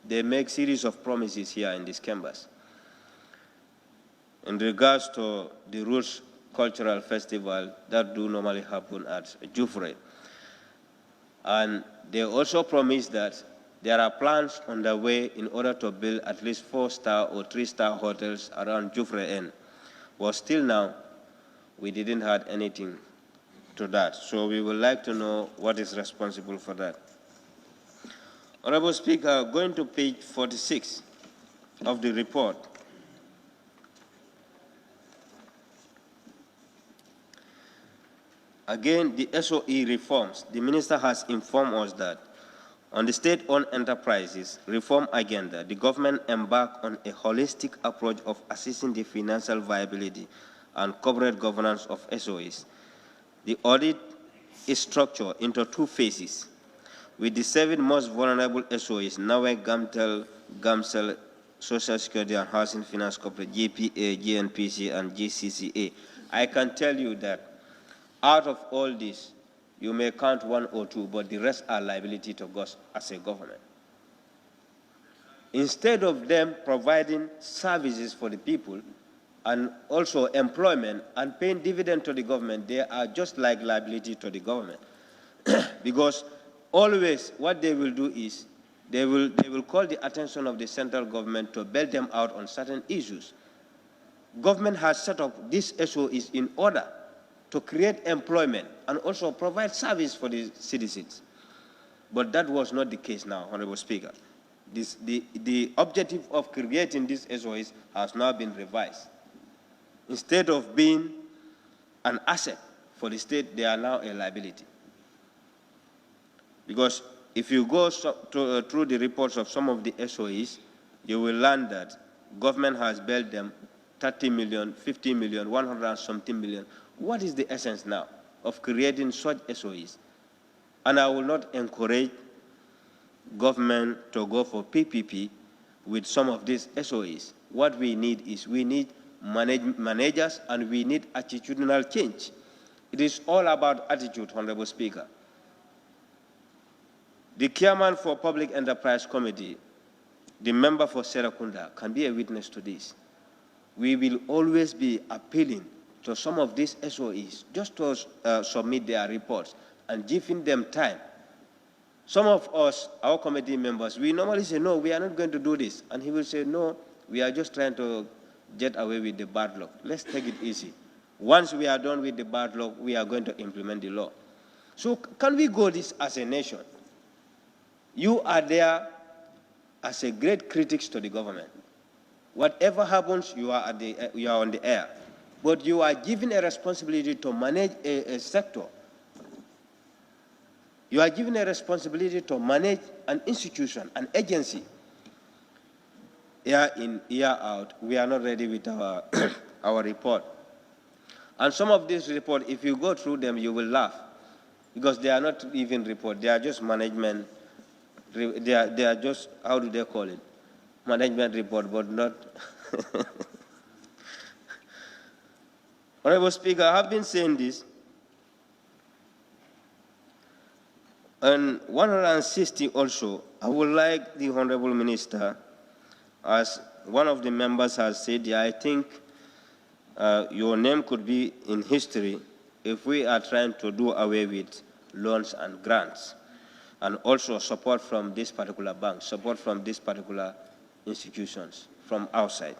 they make series of promises here in this campus in regards to the Roots Cultural Festival that do normally happen at Jufre. And they also promised that there are plans on the way in order to build at least 4-star or 3-star hotels around Jufre N. But still now, we didn't have anything to that. So we would like to know what is responsible for that. Honorable Speaker, going to page 46 of the report. Again, the SOE reforms. The Minister has informed us that on the state-owned enterprises reform agenda, the government embarked on a holistic approach of assessing the financial viability and corporate governance of SOEs. The audit is structured into two phases. with the 7 most vulnerable SOEs, Nawe, Gamtel, Gamsel, Social Security and Housing Finance Corporate, GPA, GNPC, and GCCA. I can tell you that out of all this, you may count 1 or 2, but the rest are liability to us as a government. Instead of them providing services for the people and also employment and paying dividend to the government, they are just like liability to the government. Because always what they will do is they will call the attention of the central government to bail them out on certain issues. Government has set up these SOEs in order to create employment and also provide service for the citizens. But that was not the case now, Honorable Speaker. The objective of creating these SOEs has now been revised. Instead of being an asset for the state, they are now a liability. Because if you go through the reports of some of the SOEs, you will learn that government has bailed them 30 million, 50 million, 100 and something million. What is the essence now of creating such SOEs? And I will not encourage government to go for PPP with some of these SOEs. What we need is we need managers and we need attitudinal change. It is all about attitude, Honorable Speaker. The chairman for Public Enterprise Committee, the member for Serakunda, can be a witness to this. We will always be appealing to some of these SOEs just to submit their reports and giving them time. Some of us, our committee members, we normally say, no, we are not going to do this. And he will say, no, we are just trying to get away with the bad luck. Let's take it easy. Once we are done with the bad luck, we are going to implement the law. So can we go this as a nation? You are there as a great critics to the government. Whatever happens, you are on the air. But you are given a responsibility to manage a sector. You are given a responsibility to manage an institution, an agency. Year in, year out, we are not ready with our report. And some of these reports, if you go through them, you will laugh. Because they are not even reports, they are just management. They are just, how do they call it? Management report, but not. Honorable Speaker, I have been saying this. And 160 also, I would like the Honorable Minister, as one of the members has said, I think your name could be in history if we are trying to do away with loans and grants, and also support from this particular bank, support from these particular institutions from outside.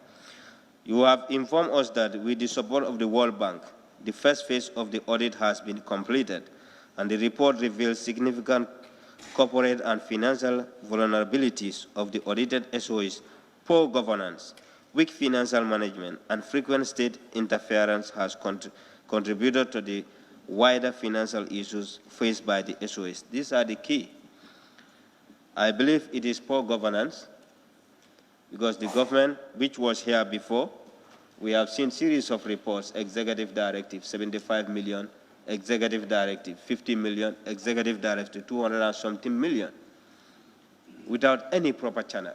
You have informed us that with the support of the World Bank, the first phase of the audit has been completed, and the report reveals significant corporate and financial vulnerabilities of the audited SOEs, poor governance, weak financial management, and frequent state interference has contributed to the wider financial issues faced by the SOEs. These are the key. I believe it is poor governance, because the government, which was here before, we have seen series of reports, executive directive, 75 million, executive directive, 50 million, executive directive, 200 and something million, without any proper channel.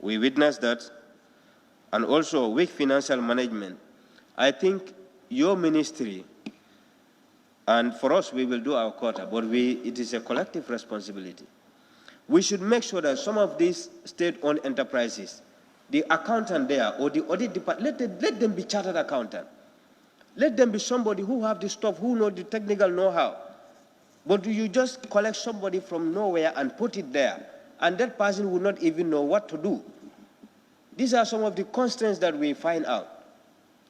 We witnessed that, and also weak financial management. I think your ministry, and for us, we will do our quota, but it is a collective responsibility. We should make sure that some of these state-owned enterprises, the accountant there or the audit department, let them be chartered accountant. Let them be somebody who have the stuff, who know the technical know-how. But you just collect somebody from nowhere and put it there, and that person will not even know what to do. These are some of the constraints that we find out.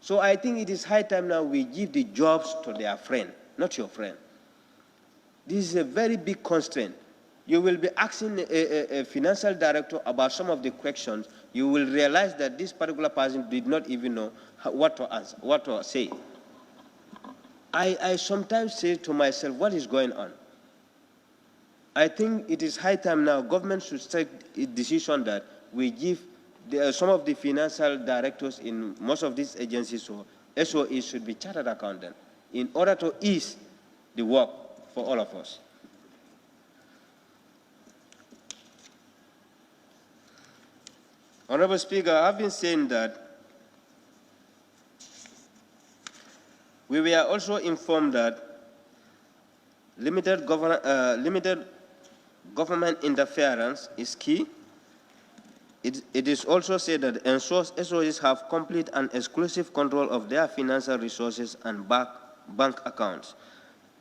So I think it is high time now we give the jobs to their friend, not your friend. This is a very big constraint. You will be asking a financial director about some of the questions. You will realize that this particular person did not even know what to answer, what to say. I sometimes say to myself, what is going on? I think it is high time now government should take a decision that we give some of the financial directors in most of these agencies or SOEs should be chartered accountant in order to ease the work for all of us. Honorable Speaker, I've been saying that we were also informed that limited government interference is key. It is also said that ensures SOEs have complete and exclusive control of their financial resources and bank accounts.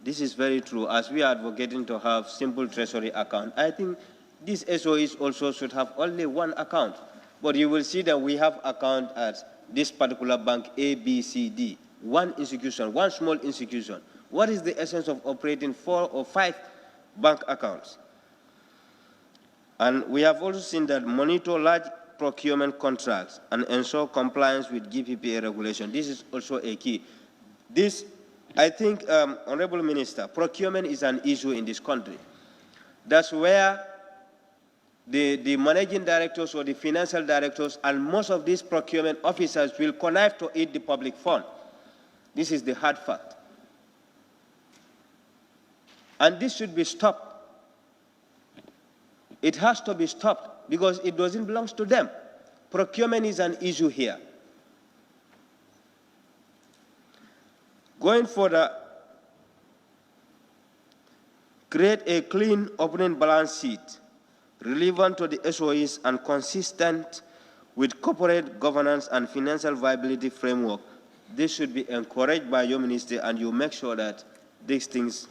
This is very true, as we are advocating to have simple treasury account. I think these SOEs also should have only one account, but you will see that we have account at this particular bank, A, B, C, D. One institution, one small institution. What is the essence of operating 4 or 5 bank accounts? And we have also seen that monitor large procurement contracts and ensure compliance with GPPA regulation. This is also a key. This, I think, Honorable Minister, procurement is an issue in this country. That's where the managing directors or the financial directors and most of these procurement officers will connive to eat the public fund. This is the hard fact. And this should be stopped. It has to be stopped because it doesn't belong to them. Procurement is an issue here. Going further, create a clean opening balance sheet relevant to the SOEs and consistent with corporate governance and financial viability framework. This should be encouraged by your minister, and you make sure that these things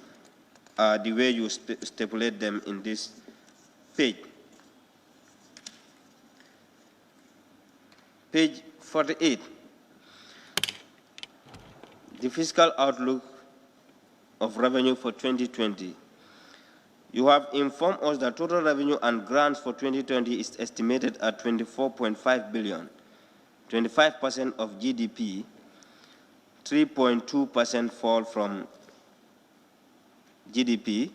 are the way you stipulate them in this page. Page 48. The fiscal outlook of revenue for 2020. You have informed us that total revenue and grants for 2020 is estimated at 24.5 billion, 25% of GDP, 3.2% fall from GDP,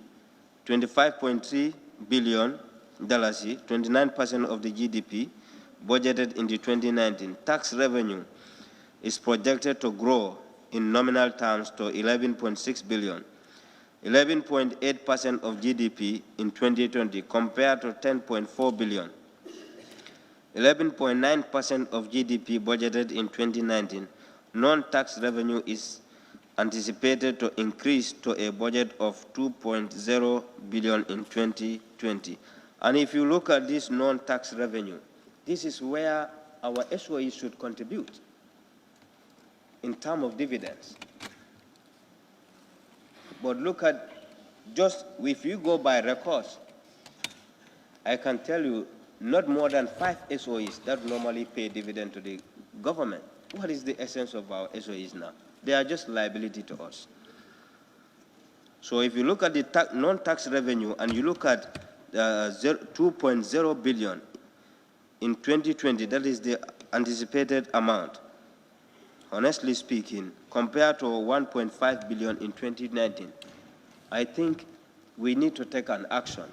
25.3 billion dollars, 29% of the GDP budgeted in the 2019. Tax revenue is projected to grow in nominal terms to 11.6 billion, 11.8% of GDP in 2020 compared to 10.4 billion, 11.9% of GDP budgeted in 2019. Non-tax revenue is anticipated to increase to a budget of 2.0 billion in 2020. And if you look at this non-tax revenue, this is where our SOE should contribute in terms of dividends. But look at, just if you go by records, I can tell you not more than 5 SOEs that normally pay dividend to the government. What is the essence of our SOEs now? They are just liability to us. So if you look at the non-tax revenue and you look at 2.0 billion in 2020, that is the anticipated amount. Honestly speaking, compared to 1.5 billion in 2019, I think we need to take an action.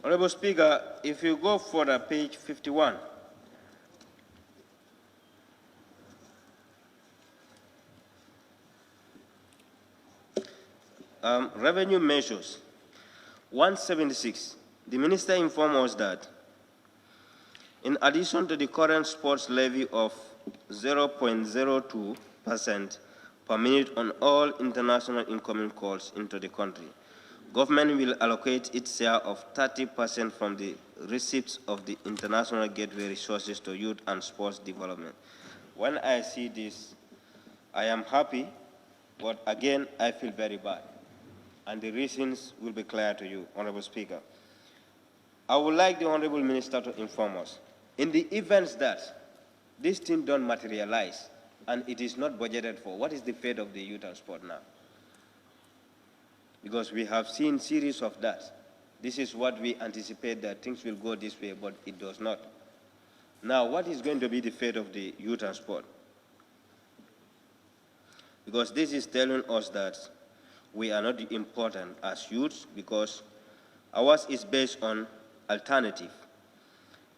Honorable Speaker, if you go further, page 51. Revenue measures. 176. The minister informed us that in addition to the current sports levy of 0.02% per minute on all international incoming calls into the country, government will allocate its share of 30% from the receipts of the international gateway resources to youth and sports development. When I see this, I am happy, but again, I feel very bad. And the reasons will be clear to you, Honorable Speaker. I would like the Honorable Minister to inform us, in the events that this thing don't materialize and it is not budgeted for, what is the fate of the youth and sport now? Because we have seen series of that. This is what we anticipate, that things will go this way, but it does not. Now, what is going to be the fate of the youth and sport? Because this is telling us that we are not important as youths, because ours is based on alternative.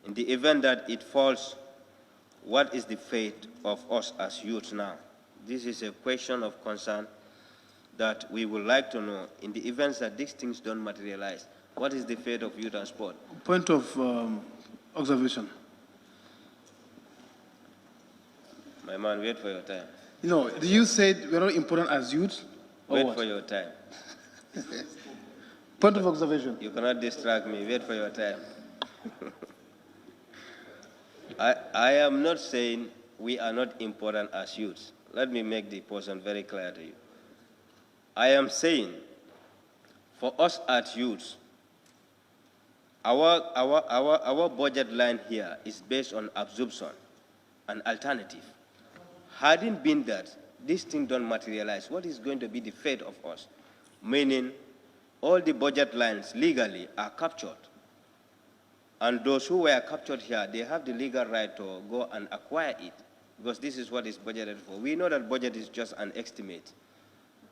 In the event that it falls, what is the fate of us as youths now? This is a question of concern that we would like to know. In the events that these things don't materialize, What is the fate of youth and sport? Point of observation. My man, wait for your time. No, you said we're not important as youth? Wait for your time. Point of observation. You cannot distract me. Wait for your time. I am not saying we are not important as youths. Let me make the point very clear to you. I am saying, for us as youths, our budget line here is based on absorption, an alternative. Hadn't been that, this thing don't materialize, what is going to be the fate of us? Meaning, all the budget lines legally are captured. And those who were captured here, they have the legal right to go and acquire it, because this is what is budgeted for. We know that budget is just an estimate.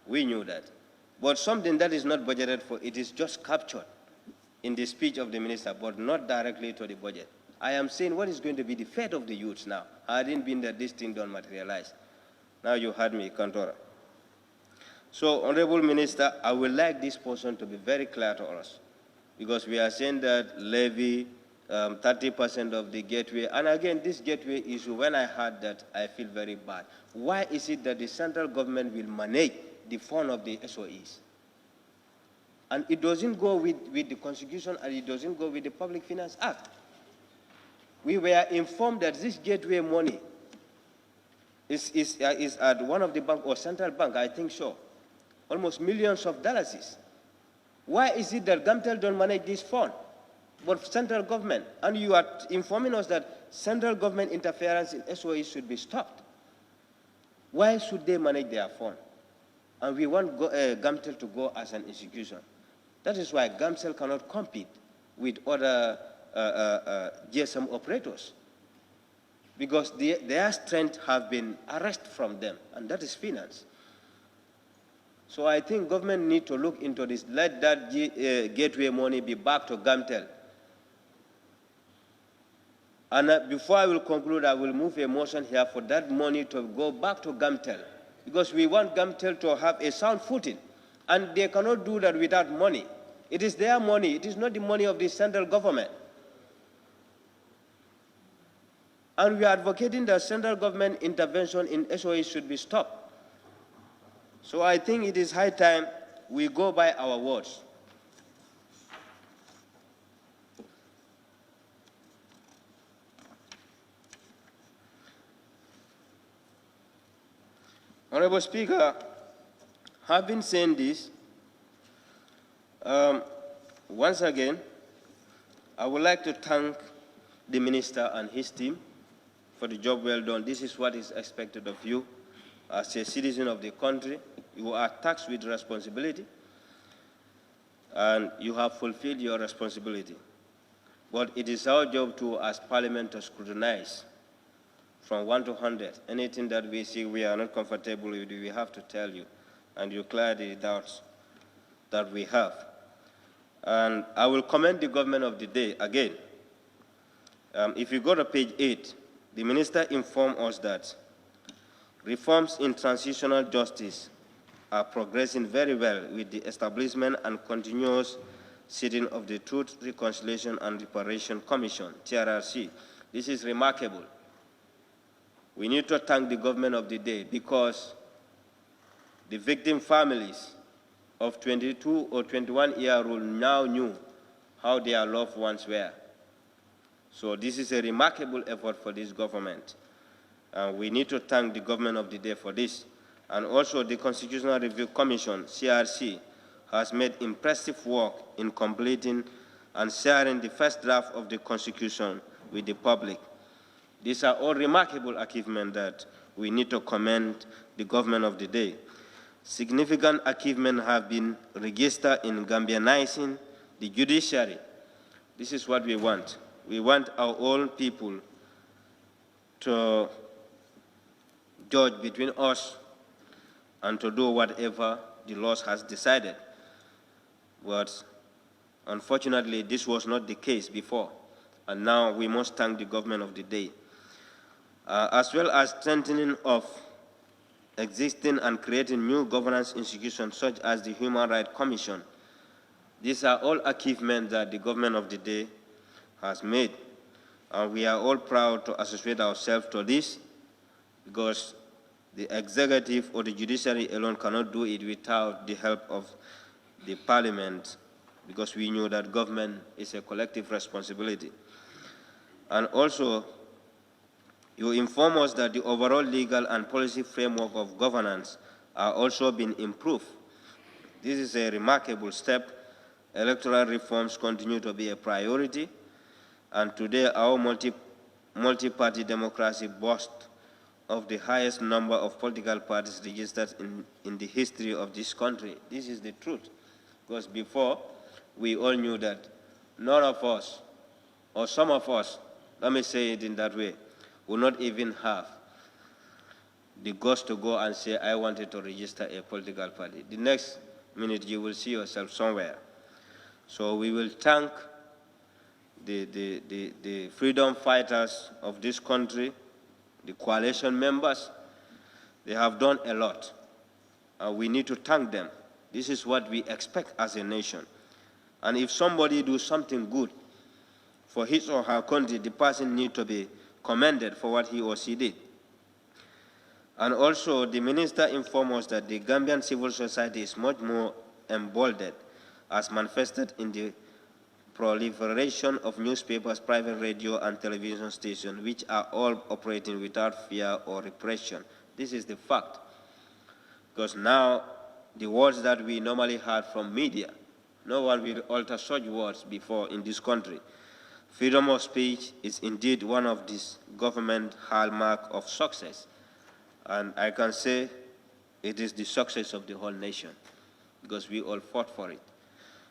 We knew that. But something that is not budgeted for, it is just captured in the speech of the minister, but not directly to the budget. I am saying what is going to be the fate of the youths now. I didn't mean that this thing don't materialize. Now you heard me, Kantora. So, Honorable Minister, I would like this portion to be very clear to us, because we are saying that levy 30% of the gateway. And again, this gateway issue, when I heard that, I feel very bad. Why is it that the central government will manage the fund of the SOEs? And it doesn't go with the Constitution, and it doesn't go with the Public Finance Act. We were informed that this gateway money is at one of the bank or central bank, I think so, almost millions of dollars. Why is it that Gamtel don't manage this fund, but central government? And you are informing us that central government interference in SOE should be stopped. Why should they manage their fund? And we want Gamtel to go as an institution. That is why Gamtel cannot compete with other GSM operators, because their strength have been arrested from them, and that is finance. So I think government need to look into this. Let that gateway money be back to Gamtel. And before I will conclude, I will move a motion here for that money to go back to Gamtel, because we want Gamtel to have a sound footing, and they cannot do that without money. It is their money. It is not the money of the central government. And we are advocating that central government intervention in SOE should be stopped. So I think it is high time we go by our words. Honorable Speaker, having said this, once again, I would like to thank the minister and his team for the job well done. This is what is expected of you as a citizen of the country. You are tasked with responsibility, and you have fulfilled your responsibility. But it is our job to, as Parliament, to scrutinize from 1 to 100. Anything that we see we are not comfortable with, we have to tell you, and you clear the doubts that we have. And I will commend the government of the day again. If you go to page 8, the minister informed us that reforms in transitional justice are progressing very well with the establishment and continuous sitting of the Truth, Reconciliation and Reparation Commission, TRRC. This is remarkable. We need to thank the government of the day, because the victim families of 22 or 21-year-old now knew how their loved ones were. So this is a remarkable effort for this government. We need to thank the government of the day for this. And also the Constitutional Review Commission, CRC, has made impressive work in completing and sharing the first draft of the Constitution with the public. These are all remarkable achievements that we need to commend the government of the day. Significant achievements have been registered in Gambianizing the judiciary. This is what we want. We want our own people to judge between us and to do whatever the laws has decided. But unfortunately, this was not the case before, and now we must thank the government of the day. As well as strengthening of existing and creating new governance institutions such as the Human Rights Commission, These are all achievements that the government of the day has made. And we are all proud to associate ourselves to this, because the executive or the judiciary alone cannot do it without the help of the parliament, because we knew that government is a collective responsibility. And also, you inform us that the overall legal and policy framework of governance are also being improved. This is a remarkable step. Electoral reforms continue to be a priority, and today our multi-party democracy boasts of the highest number of political parties registered in the history of this country. This is the truth, because before, we all knew that none of us, or some of us, let me say it in that way, would not even have the guts to go and say, I wanted to register a political party. The next minute, you will see yourself somewhere. So we will thank the freedom fighters of this country, the coalition members. They have done a lot, and we need to thank them. This is what we expect as a nation. And if somebody does something good for his or her country, the person needs to be commended for what he or she did. And also, the minister informed us that the Gambian civil society is much more emboldened, as manifested in the proliferation of newspapers, private radio, and television stations, which are all operating without fear or repression. This is the fact. Because now, the words that we normally heard from media, no one will alter such words before in this country. Freedom of speech is indeed one of this government hallmark of success. And I can say it is the success of the whole nation, because we all fought for it.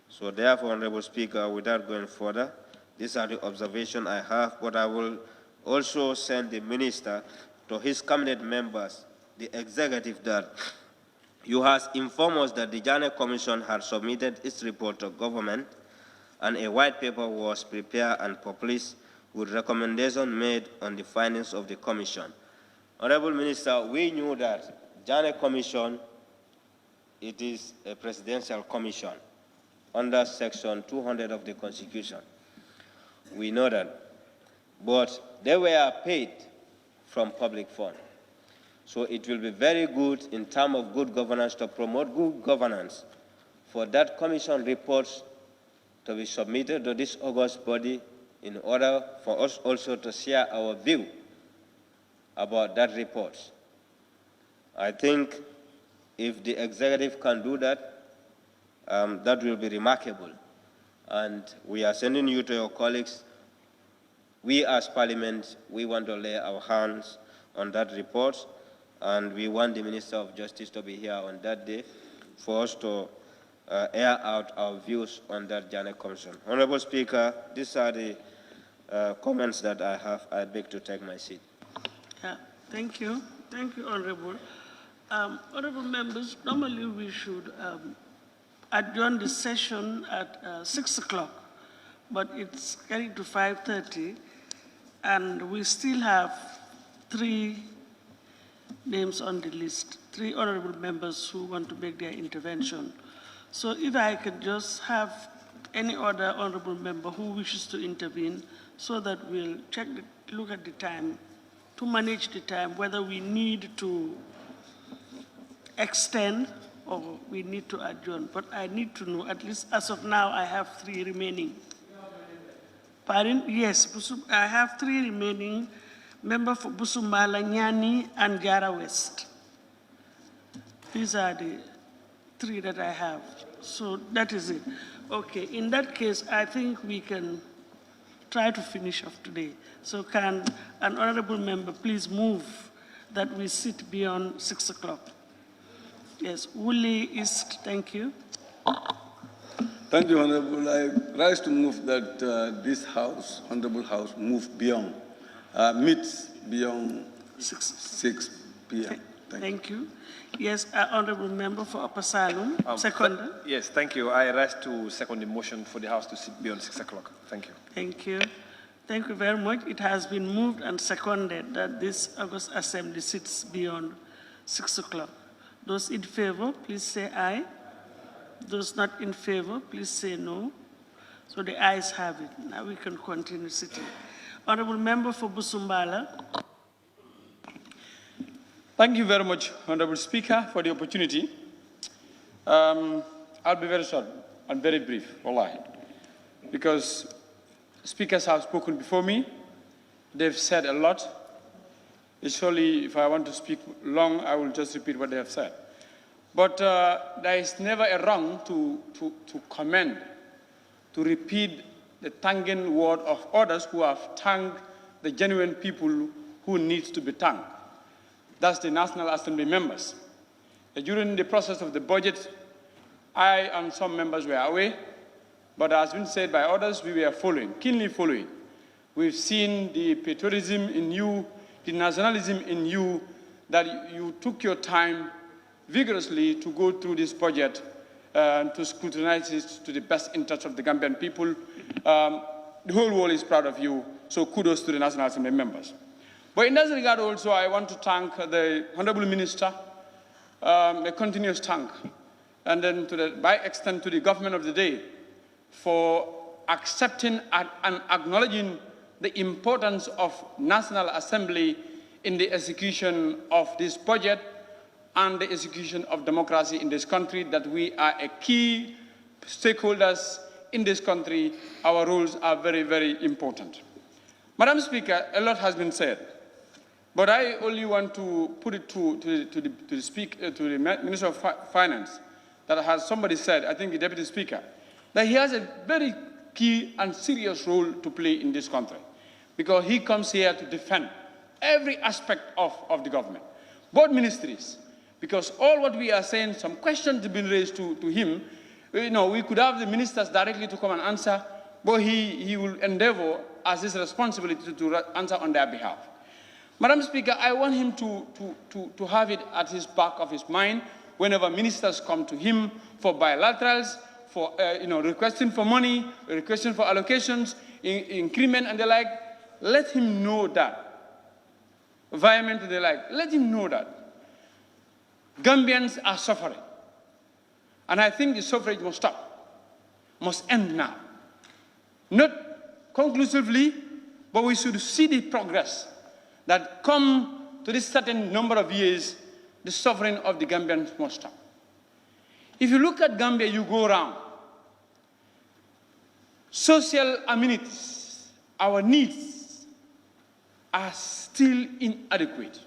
So therefore, Honorable Speaker, without going further, these are the observations I have, but I will also send the minister to his cabinet members, the executive, that you have informed us that the Janneh Commission had submitted its report to government, and a white paper was prepared and published with recommendations made on the findings of the commission. Honorable Minister, we knew that Janneh Commission, it is a presidential commission under Section 200 of the Constitution. We know that. But they were paid from public funds. So it will be very good in terms of good governance to promote good governance for that commission reports to be submitted to this august body in order for us also to share our view about that report. I think if the executive can do that, that will be remarkable. And we are sending you to your colleagues. We as Parliament, we want to lay our hands on that report, and we want the Minister of Justice to be here on that day for us to air out our views on that Janneh Commission. Honorable Speaker, these are the comments that I have. I beg to take my seat. Yeah, thank you. Thank you, Honorable. Honorable members, normally we should adjourn the session at 6 o'clock, but it's getting to 5:30, and we still have 3 names on the list, 3 honorable members who want to make their intervention. So if I could just have any other honorable member who wishes to intervene, so that we'll look at the time, to manage the time, whether we need to extend or we need to adjourn. But I need to know, at least as of now, I have 3 remaining. Pardon? Yes, I have 3 remaining. Member for Busumbala, Nyani, and Jara West. These are the 3 that I have. So that is it. Okay, in that case, I think we can try to finish off today. So can an honorable member please move that we sit beyond 6 o'clock? Yes, Woolley East, thank you. Thank you, Honorable. I rise to move that this House, Honorable House, move beyond, meets beyond 6 p.m. Thank you. Yes, Honorable Member for Upper Salon, second. Yes, thank you. I rise to second the motion for the House to sit beyond 6 o'clock. Thank you. Thank you. Thank you very much. It has been moved and seconded that this August Assembly sits beyond 6 o'clock. Those in favor, please say aye. Those not in favor, please say no. So the ayes have it. Now we can continue sitting. Honorable Member for Busumbala. Thank you very much, Honorable Speaker, for the opportunity. I'll be very short and very brief, wallahi, because speakers have spoken before me. They've said a lot. It's only if I want to speak long, I will just repeat what they have said. But there is never a wrong to commend, to repeat the thanking word of others who have thanked the genuine people who need to be thanked. That's the National Assembly members. During the process of the budget, I and some members were away, but as been said by others, we were following, keenly following. We've seen the patriotism in you, the nationalism in you, that you took your time vigorously to go through this budget and to scrutinize it to the best interest of the Gambian people. The whole world is proud of you, so kudos to the National Assembly members. But in that regard also, I want to thank the Honorable Minister, a continuous thank, and then by extent to the government of the day for accepting and acknowledging the importance of National Assembly in the execution of this budget and the execution of democracy in this country, that we are a key stakeholders in this country. Our roles are very, very important. Madam Speaker, a lot has been said, but I only want to put it to the Minister of Finance, that has somebody said, I think the Deputy Speaker, that he has a very key and serious role to play in this country, because he comes here to defend every aspect of the government, both ministries, because all what we are saying, some questions have been raised to him. You know, we could have the ministers directly to come and answer, but he will endeavor, as his responsibility, to answer on their behalf. Madam Speaker, I want him to have it at his back of his mind whenever ministers come to him for bilaterals, for requesting for money, requesting for allocations, increment and the like. Let him know that, environment and the like, let him know that Gambians are suffering. And I think the suffrage must stop, must end now. Not conclusively, but we should see the progress that come to this certain number of years, the suffering of the Gambians must stop. If you look at Gambia, you go around. Social amenities, our needs are still inadequate.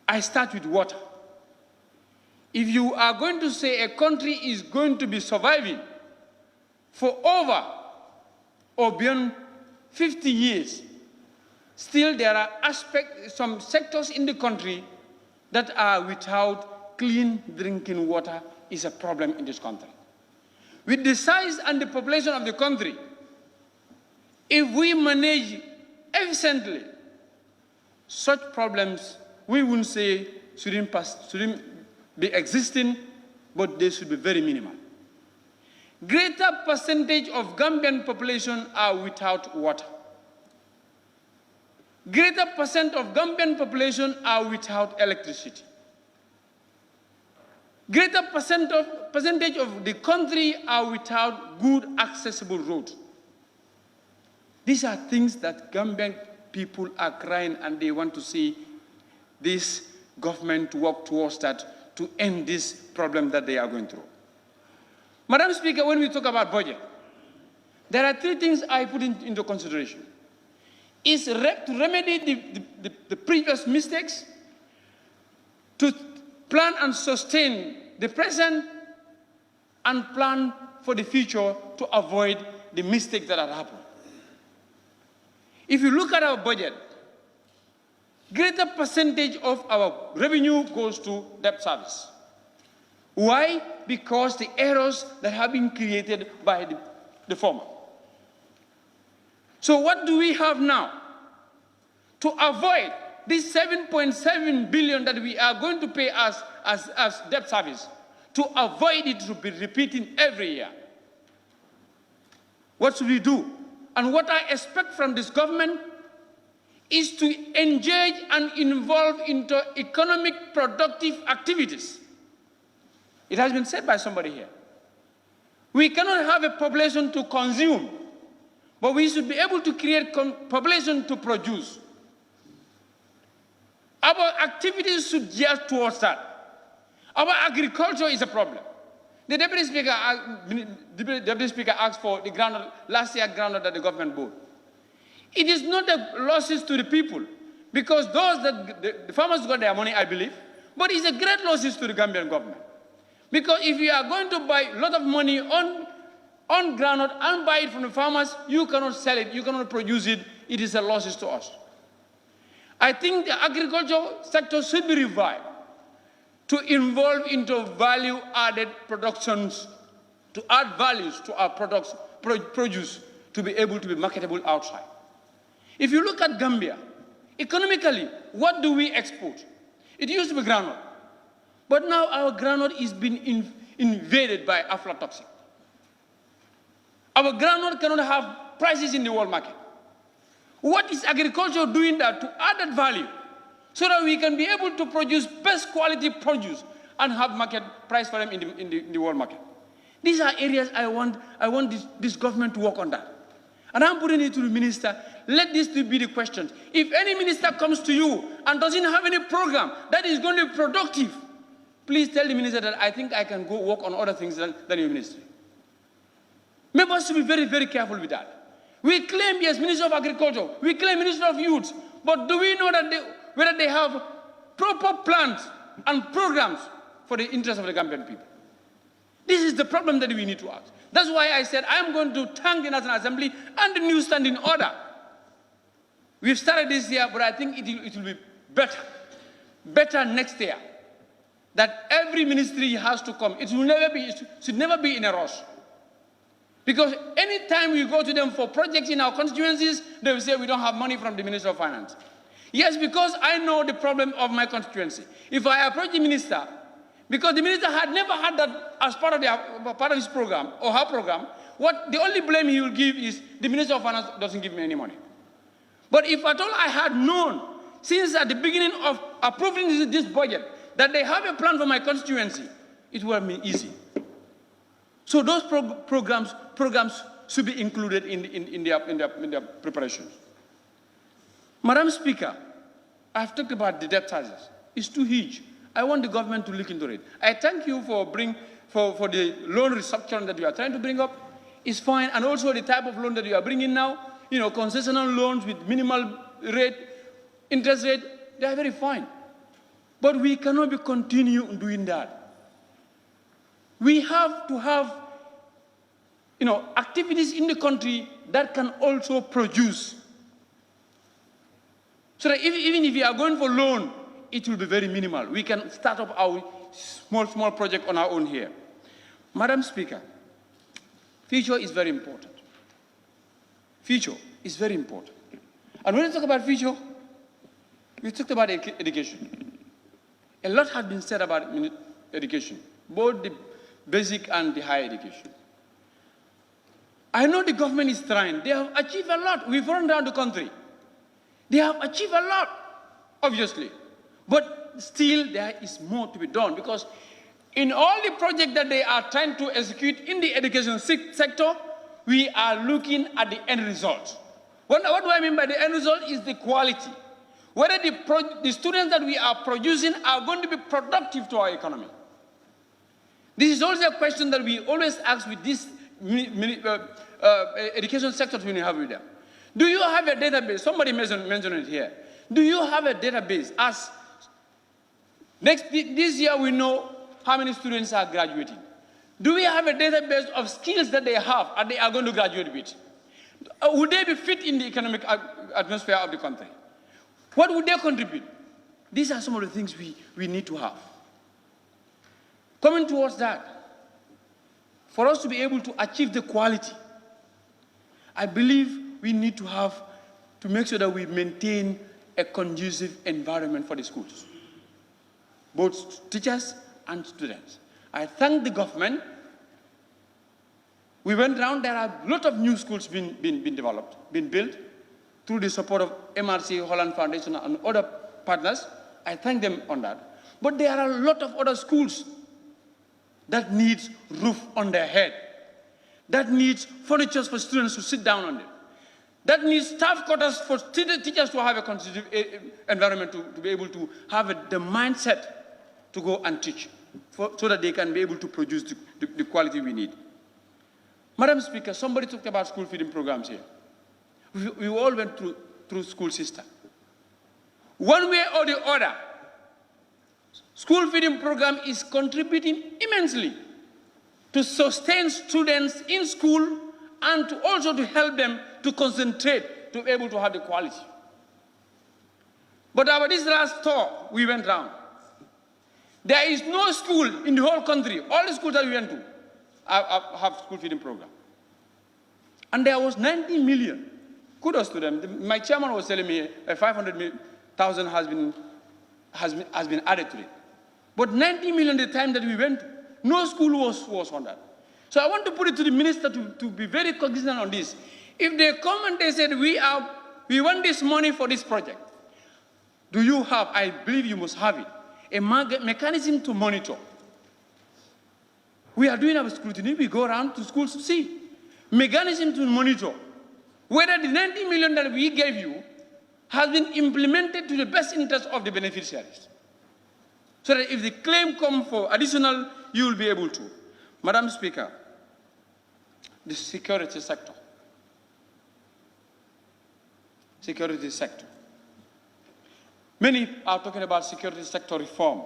I start with water. If you are going to say a country is going to be surviving for over or beyond 50 years, still there are aspects, some sectors in the country that are without clean drinking water is a problem in this country. With the size and the population of the country, if we manage efficiently, such problems, we wouldn't say shouldn't be existing, but they should be very minimal. Greater percentage of Gambian population are without water. Greater percent of Gambian population are without electricity. Greater percentage of the country are without good accessible roads. These are things that Gambian people are crying, and they want to see this government work towards that to end this problem that they are going through. Madam Speaker, when we talk about budget, there are three things I put into consideration. Is to remedy the previous mistakes, to plan and sustain the present, and plan for the future to avoid the mistakes that have happened. If you look at our budget, greater percentage of our revenue goes to debt service. Why? Because the errors that have been created by the former. So what do we have now? To avoid this 7.7 billion that we are going to pay as debt service, to avoid it to be repeating every year. What should we do? And what I expect from this government is to engage and involve into economic productive activities It has been said by somebody here. We cannot have a population to consume, but we should be able to create population to produce. Our activities should gear towards that. Our agriculture is a problem. The Deputy Speaker asked for the groundnut, last year groundnut that the government bought. It is not a losses to the people, because those that the farmers got their money, I believe, but it's a great losses to the Gambian government. Because if you are going to buy a lot of money on groundnut and buy it from the farmers, you cannot sell it, you cannot produce it, it is a losses to us. I think the agricultural sector should be revived to involve into value-added productions, to add values to our products, produce, to be able to be marketable outside. If you look at Gambia, economically, what do we export? It used to be groundnut. But now our groundnut is being invaded by aflatoxin. Our groundnut cannot have prices in the world market. What is agriculture doing that to add that value so that we can be able to produce best quality produce and have market price for them in the world market? These are areas I want this government to work on that. And I'm putting it to the minister. Let this be the question. If any minister comes to you and doesn't have any program that is going to be productive, please tell the minister that I think I can go work on other things than your ministry. Members should be very, very careful with that. We claim, yes, Minister of Agriculture, we claim Minister of Youth, but do we know that whether they have proper plans and programs for the interest of the Gambian people? This is the problem that we need to ask. That's why I said I'm going to thank the National Assembly and the new standing order. We've started this year, but I think it will be better next year. That every ministry has to come. It should never be in a rush. Because anytime we go to them for projects in our constituencies, they will say we don't have money from the Minister of Finance. Yes, because I know the problem of my constituency. If I approach the minister, because the minister had never had that as part of his program or her program, the only blame he will give is the Minister of Finance doesn't give me any money. But if at all I had known, since at the beginning of approving this budget, that they have a plan for my constituency, it would have been easy. So those programs should be included in their preparations. Madam Speaker, I've talked about the debt charges. It's too huge. I want the government to look into it. I thank you for the loan restructuring that you are trying to bring up. It's fine, and also the type of loan that you are bringing now, concessional loans with minimal interest rate, they are very fine. But we cannot be continuing doing that. We have to have, activities in the country that can also produce. So that even if we are going for loan, it will be very minimal. We can start up our small project on our own here. Madam Speaker, future is very important. Future is very important. And when we talk about future, we talked about education. A lot has been said about education, both the basic and the higher education. I know the government is trying. They have achieved a lot. We've run down the country. They have achieved a lot, obviously. But still, there is more to be done, because in all the projects that they are trying to execute in the education sector, we are looking at the end result. What do I mean by the end result is the quality. Whether the students that we are producing are going to be productive to our economy. This is also a question that we always ask with this education sector we have with them. Do you have a database? Somebody mentioned it here. Do you have a database? This year we know how many students are graduating. Do we have a database of skills that they have and they are going to graduate with? Would they be fit in the economic atmosphere of the country? What would they contribute? These are some of the things we need to have. Coming towards that, for us to be able to achieve the quality, I believe we need to make sure that we maintain a conducive environment for the schools, both teachers and students. I thank the government. We went around, there are a lot of new schools being developed, being built through the support of MRC, Holland Foundation, and other partners. I thank them on that. But there are a lot of other schools that needs roof on their head, that needs furniture for students to sit down on it, that needs staff quarters for teachers to have a conducive environment to be able to have the mindset to go and teach, so that they can be able to produce the quality we need. Madam Speaker, somebody talked about school feeding programs here. We all went through school system. One way or the other, school feeding program is contributing immensely to sustain students in school and to also to help them to concentrate, to be able to have the quality. But about this last tour we went round, there is no school in the whole country, all the schools that we went to have school feeding program. And there was 90 million. Kudos to them. My chairman was telling me 500,000 has been added to it. But 90 million the time that we went, no school was on that. So I want to put it to the minister to be very cognizant on this. If they come and they said, we want this money for this project, do you have, I believe you must have it, a mechanism to monitor? We are doing our scrutiny, we go around to schools to see. Mechanism to monitor whether the 90 million that we gave you has been implemented to the best interest of the beneficiaries. So that if the claim comes for additional, you will be able to. Madam Speaker, the security sector. Security sector. Many are talking about security sector reform.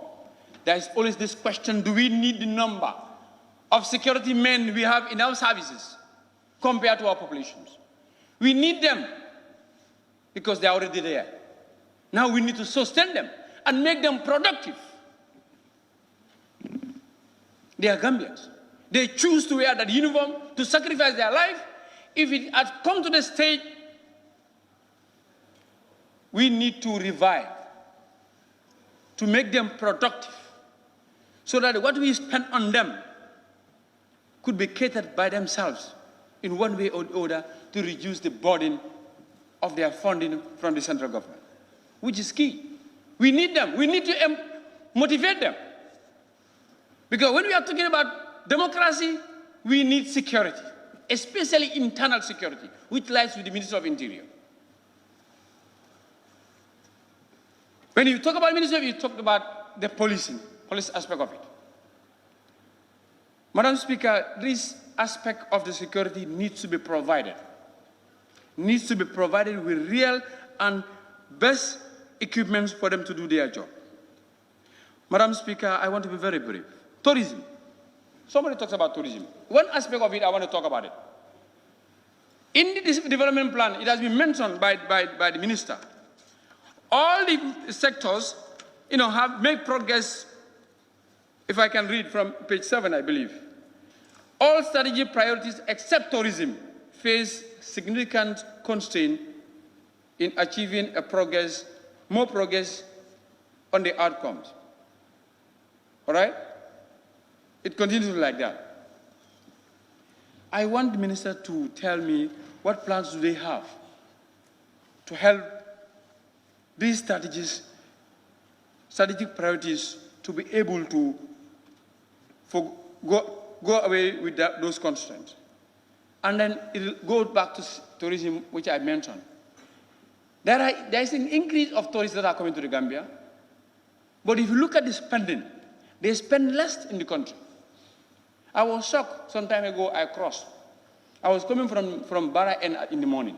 There is always this question, do we need the number of security men we have in our services compared to our populations? We need them because they are already there. Now we need to sustain them and make them productive. They are Gambians. They choose to wear that uniform, to sacrifice their life. If it has come to the stage, we need to revive, to make them productive, so that what we spend on them could be catered by themselves in one way or the other to reduce the burden of their funding from the central government, which is key. We need them. We need to motivate them. Because when we are talking about democracy, we need security, especially internal security, which lies with the Ministry of Interior. When you talk about Ministry, you talk about the police aspect of it. Madam Speaker, this aspect of the security needs to be provided. Needs to be provided with real and best equipment for them to do their job. Madam Speaker, I want to be very brief. Tourism. Somebody talks about tourism. One aspect of it, I want to talk about it. In the development plan, it has been mentioned by the minister. All the sectors, have made progress. If I can read from page 7, I believe. All strategy priorities except tourism face significant constraint in achieving more progress on the outcomes. All right? It continues like that. I want the minister to tell me what plans do they have to help these strategic priorities to be able to go away with those constraints. And then it goes back to tourism, which I mentioned. There is an increase of tourists that are coming to the Gambia. But if you look at the spending, they spend less in the country. I was shocked some time ago. I was coming from Barra in the morning.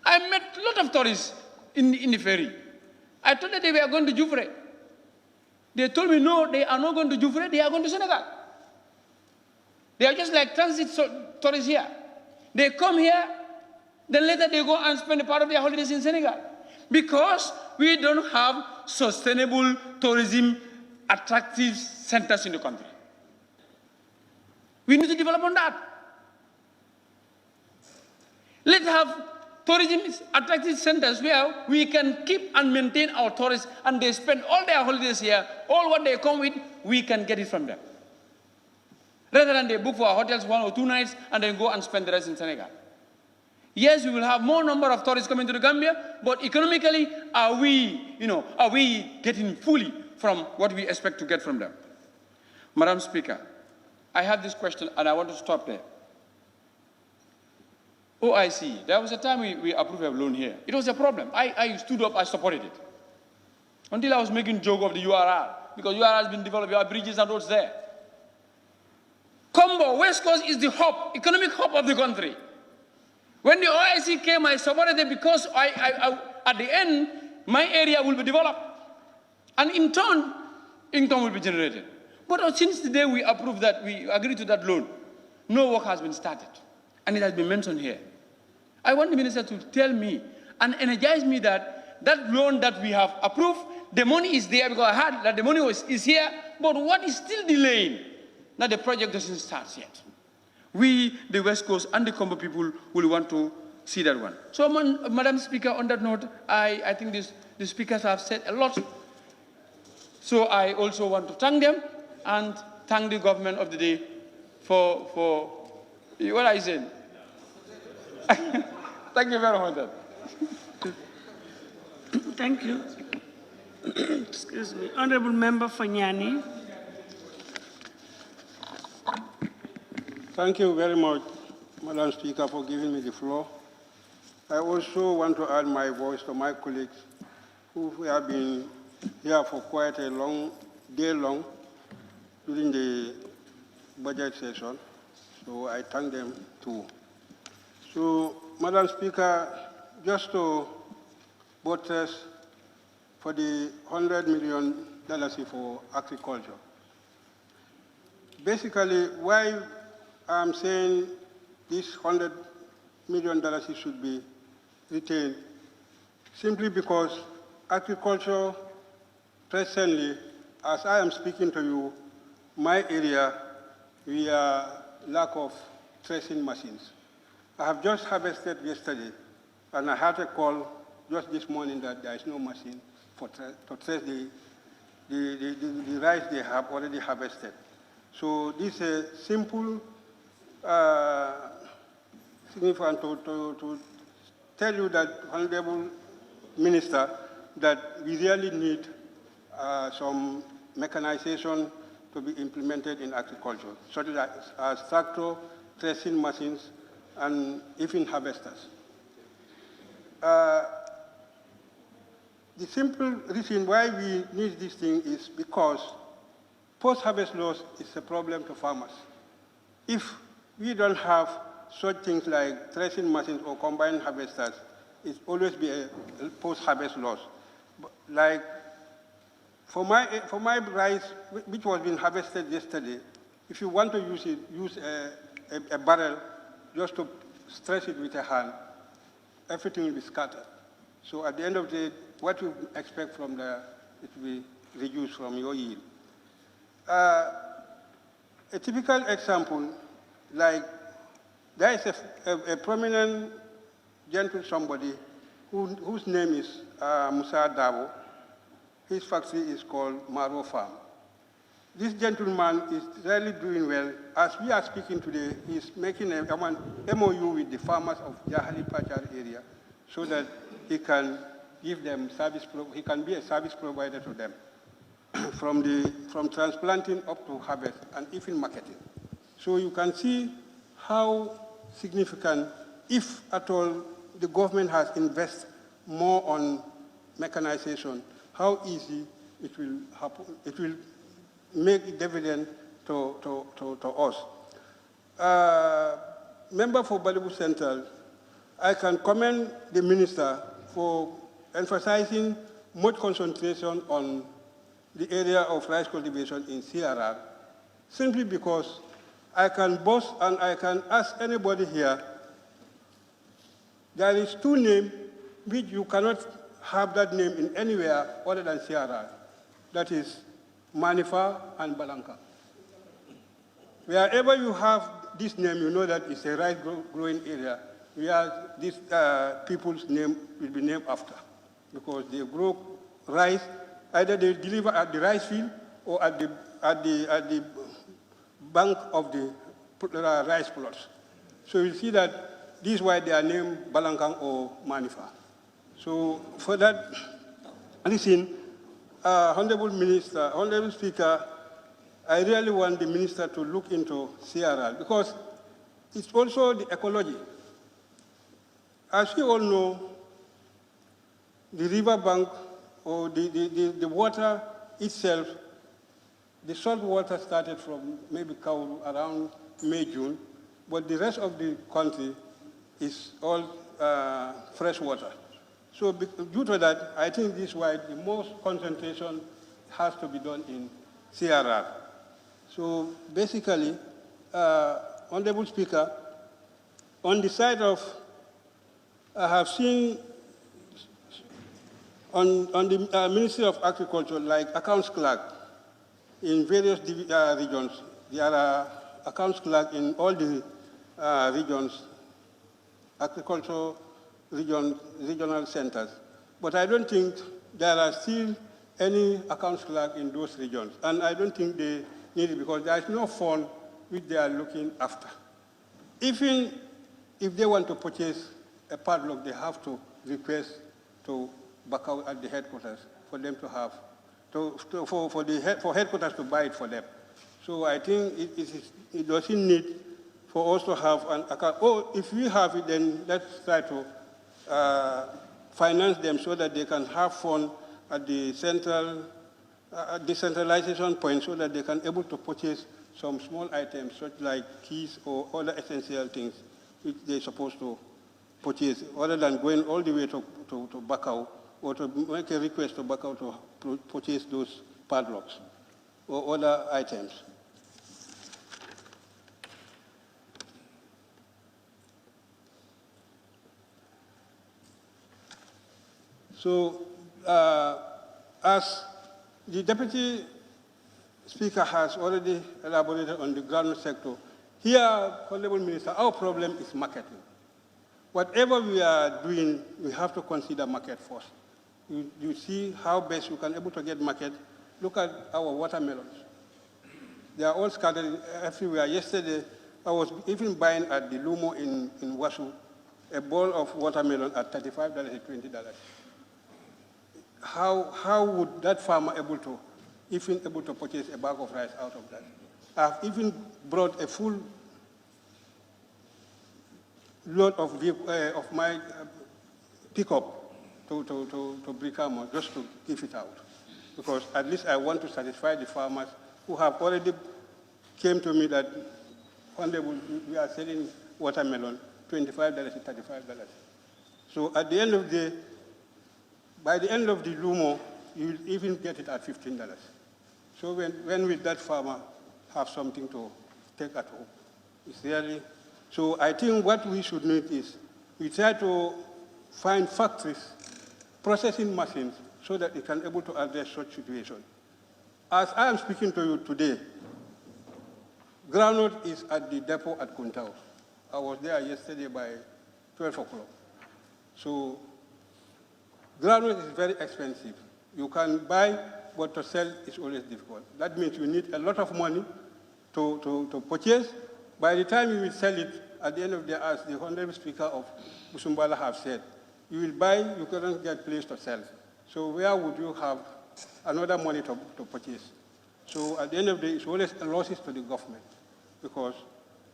I met a lot of tourists in the ferry. I thought that they were going to Jufre. They told me, no, they are not going to Jufre, they are going to Senegal. They are just like transit tourists here. They come here, then later they go and spend a part of their holidays in Senegal. Because we don't have sustainable tourism attractive centers in the country. We need to develop on that. Let's have tourism attractive centers where we can keep and maintain our tourists, and they spend all their holidays here. All what they come with, we can get it from them. Rather than they book for our hotels 1 or 2 nights and then go and spend the rest in Senegal. Yes, we will have more number of tourists coming to the Gambia, but economically, are we getting fully from what we expect to get from them? Madam Speaker, I have this question, and I want to stop there. OIC, there was a time we approved a loan here. It was a problem. I stood up, I supported it. Until I was making joke of the URR, because URR has been developed, our bridges and roads there. Combo, West Coast is the hub, economic hub of the country. When the OIC came, I supported it because at the end, my area will be developed. And in turn, income will be generated. But since the day we approved that, we agreed to that loan, no work has been started. And it has been mentioned here. I want the minister to tell me and energize me that that loan that we have approved, the money is there, because I heard that the money is here, but what is still delaying? That the project doesn't start yet. We, the West Coast and the Combo people, will want to see that one. So, Madam Speaker, on that note, I think the speakers have said a lot. So I also want to thank them and thank the government of the day for what I said. Thank you very much. Thank you. Excuse me. Honorable Member Fanyani. Thank you very much, Madam Speaker, for giving me the floor. I also want to add my voice to my colleagues who have been here for quite a day long during the budget session. So I thank them too. So, Madam Speaker, just to buttress for the $100 million for agriculture. Basically, why I'm saying this $100 million should be retained, simply because agriculture presently, as I am speaking to you, my area, we are lack of threshing machines. I have just harvested yesterday, and I had a call just this morning that there is no machine to thresh the rice they have already harvested. So this is a simple significant to tell you that, Honorable Minister, that we really need some mechanization to be implemented in agriculture, such as tractor, threshing machines, and even harvesters. The simple reason why we need this thing is because post-harvest loss is a problem to farmers. If we don't have such things like threshing machines or combined harvesters, it's always be a post-harvest loss. Like for my rice, which was being harvested yesterday, if you want to use it, use a barrel just to stress it with a hand, everything will be scattered. So at the end of the day, what you expect from there, it will be reduced from your yield. A typical example, like there is a prominent gentle somebody whose name is Musa Dabo. His factory is called Maro Farm. This gentleman is really doing well. As we are speaking today, he's making a MOU with the farmers of Jahali Pachar area so that he can give them service, he can be a service provider to them from transplanting up to harvest and even marketing. So you can see how significant, if at all, the government has invested more on mechanization, how easy it will happen. It will make it evident to us. Member for Balibu Central, I can commend the minister for emphasizing much concentration on the area of rice cultivation in CRR, simply because I can boast and I can ask anybody here, there is two names which you cannot have that name in anywhere other than CRR. That is Manifa and Balanka. Wherever you have this name, you know that it's a rice growing area where these people's name will be named after, because they grow rice, either they deliver at the rice field or at the bank of the rice plots. So you see that this is why they are named Balankang or Manifa. So for that reason, Honorable Minister, Honorable Speaker, I really want the minister to look into CRR because it's also the ecology. As we all know, the riverbank or the water itself, the salt water started from maybe Kauru around May, June, but the rest of the country is all fresh water. So due to that, I think this is why the most concentration has to be done in CRR. So basically, Honorable Speaker, on the side of, I have seen on the Ministry of Agriculture, like accounts clerk in various regions. There are accounts clerk in all the regions, agricultural regional centers. But I don't think there are still any accounts clerk in those regions. And I don't think they need it because there is no fund which they are looking after. Even if they want to purchase a padlock, they have to request to back out at the headquarters for them to have, for headquarters to buy it for them. So I think it doesn't need for us to have an account. Oh, if we have it, then let's try to finance them so that they can have fund at the central decentralization point so that they can able to purchase some small items such like keys or other essential things which they're supposed to purchase, other than going all the way to Bakau or to make a request to Bakau to purchase those padlocks or other items. So, as the Deputy Speaker has already elaborated on the groundnut sector, here, Honorable Minister, our problem is marketing. Whatever we are doing, we have to consider market first. You see how best you can able to get market. Look at our watermelons. They are all scattered everywhere. Yesterday, I was even buying at the Lumo in Wasu a bowl of watermelon at $35 to $20. How would that farmer able to purchase a bag of rice out of that? I've even brought a full load of my pickup to Brikama just to give it out. Because at least I want to satisfy the farmers who have already came to me that one day we are selling watermelon, $25 to $35. So at the end of the day, by the end of the Lumo, you'll even get it at $15. So when will that farmer have something to take at home? It's really, so I think what we should need is we try to find factories, processing machines, so that they can able to address such situation. As I am speaking to you today, groundnut is at the depot at Kuntao. I was there yesterday by 12 o'clock. So groundnut is very expensive. You can buy, but to sell is always difficult. That means you need a lot of money to purchase. By the time you will sell it, at the end of the day, as the Honorable Speaker of Busumbala have said, you will buy, you couldn't get place to sell. So where would you have another money to purchase? So at the end of the day, it's always losses to the government. Because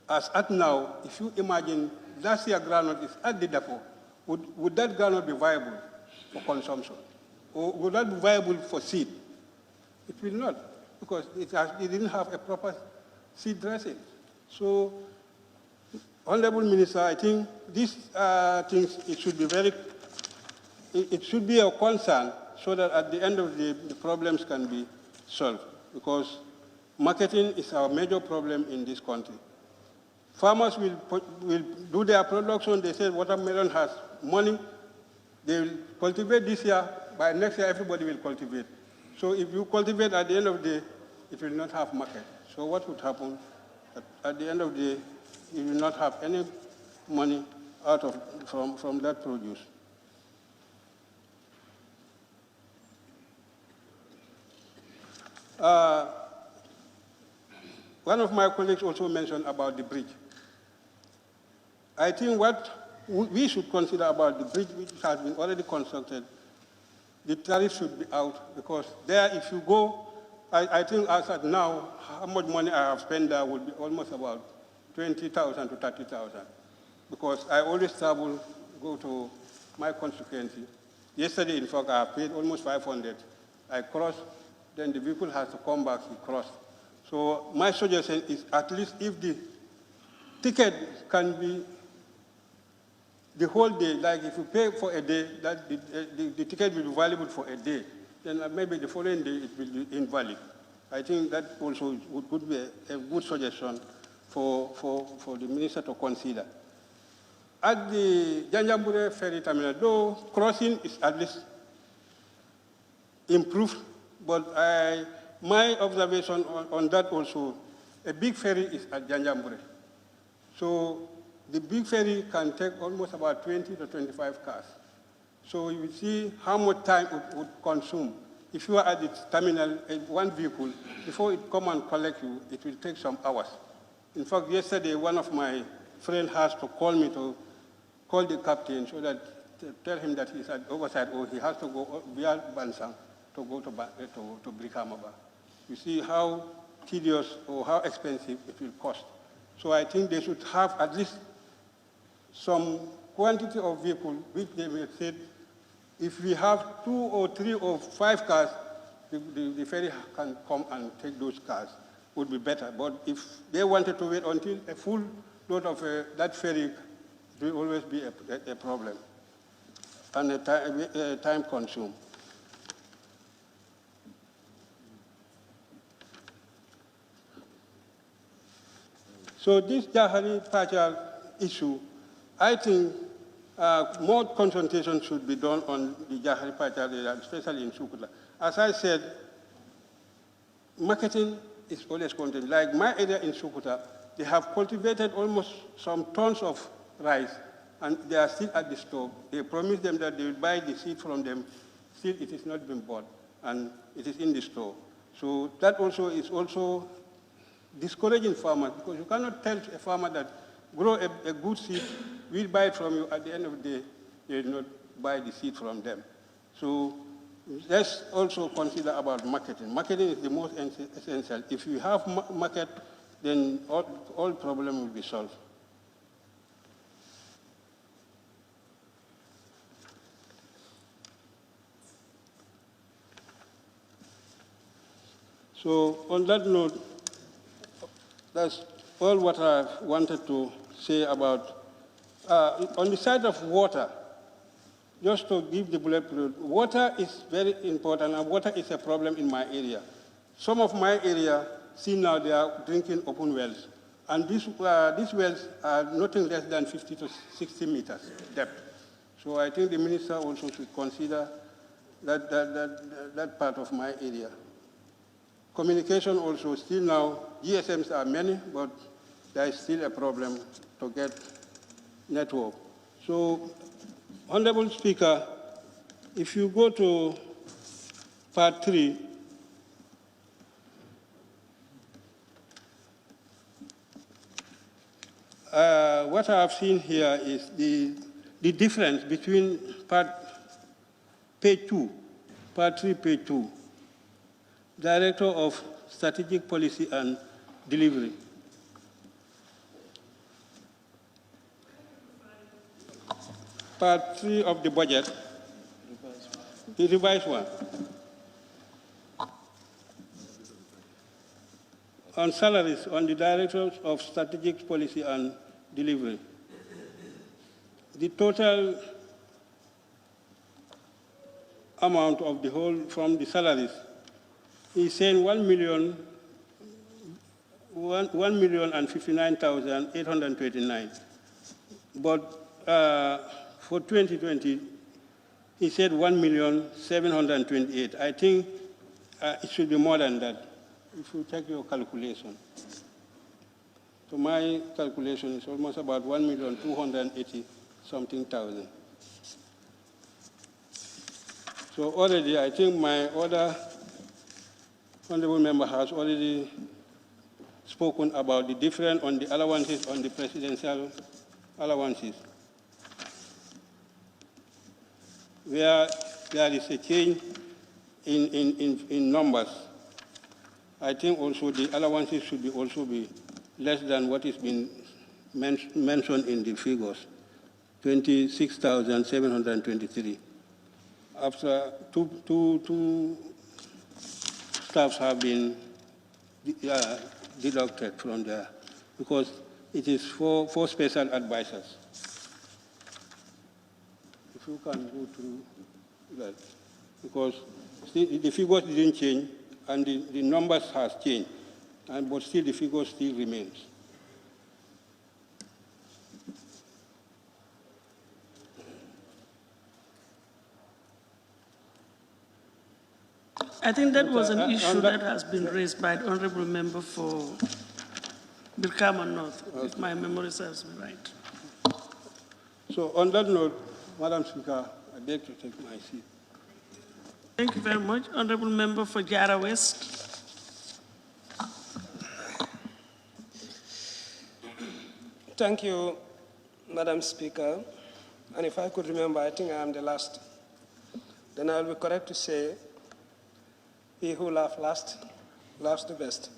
as at now, if you imagine last year groundnut is at the depot, would that groundnut be viable for consumption? Or would that be viable for seed? It will not, because it didn't have a proper seed dressing. So, Honorable Minister, I think these things, it should be a concern so that at the end of the problems can be solved, because marketing is our major problem in this country. Farmers will do their production. They say watermelon has money. They will cultivate this year. By next year, everybody will cultivate. So if you cultivate at the end of the day, it will not have market. So what would happen? At the end of the day, you will not have any money from that produce. One of my colleagues also mentioned about the bridge. I think what we should consider about the bridge, which has been already constructed, the tariff should be out, because there, if you go I think as at now, how much money I have spent there would be almost about 20,000 to 30,000, because I always travel, go to my constituency. Yesterday, in fact, I paid almost 500. I crossed, then the vehicle has to come back, he crossed. So my suggestion is at least if the ticket can be the whole day, like if you pay for a day, that the ticket will be valuable for a day, then maybe the following day it will be invalid. I think that also would be a good suggestion for the minister to consider. At the Janjambure ferry terminal, though crossing is at least improved, but my observation on that also, a big ferry is at Janjambure. So the big ferry can take almost about 20 to 25 cars. So you see how much time it would consume. If you are at the terminal, one vehicle, before it come and collect you, it will take some hours. In fact, yesterday, one of my friends has to call me to call the captain so that to tell him that he's at oversight or he has to go via Bansang to go to Brikamaba. You see how tedious or how expensive it will cost. So I think they should have at least some quantity of vehicles which they will say, if we have 2 or 3 or 5 cars, the ferry can come and take those cars, would be better. But if they wanted to wait until a full load of that ferry, it will always be a problem and a time consumed. So this Jahari Pachal issue, I think more concentration should be done on the Jahari Pachal area, especially in Sukuta. As I said, marketing is always content. Like my area in Sukuta, they have cultivated almost some tons of rice, and they are still at the store. They promised them that they will buy the seed from them. Still, it is not been bought, and it is in the store. So that also is also discouraging farmers, because you cannot tell a farmer that grow a good seed, we'll buy it from you. At the end of the day, they will not buy the seed from them. So let's also consider about marketing. Marketing is the most essential. If you have market, then all problems will be solved. So on that note, that's all what I wanted to say about. On the side of water, just to give the bullet point, water is very important, and water is a problem in my area. Some of my area, see now they are drinking open wells, and these wells are nothing less than 50 to 60 meters depth. So I think the minister also should consider that part of my area. Communication also, still now, GSMs are many, but there is still a problem to get network. So, Honorable Speaker, if you go to part 3, what I have seen here is the difference between page 2, part 3, page 2. Director of Strategic Policy and Delivery. Part 3 of the budget, the revised one. On salaries, on the Director of Strategic Policy and Delivery. The total amount of the whole from the salaries, he's saying 1,059,829. But for 2020, he said 1,728,000. I think it should be more than that, if you check your calculation. So my calculation is almost about 1,280,000-something. So already, I think my other honorable member has already spoken about the difference on the allowances, on the presidential allowances, where there is a change in numbers. I think also the allowances should also be less than what is been mentioned in the figures, 26,723. After two staffs have been deducted from there, because it is four special advisors. If you can go through that, because the figures didn't change and the numbers has changed, but still the figure still remains. I think that was an issue that has been raised by the honorable member for Birkama North, if my memory serves me right. So on that note, Madam Speaker, I beg to take my seat. Thank you very much. Honorable member for Jara West. Thank you, Madam Speaker. And if I could remember, I think I am the last. Then I will be correct to say, he who laughs last, laughs the best.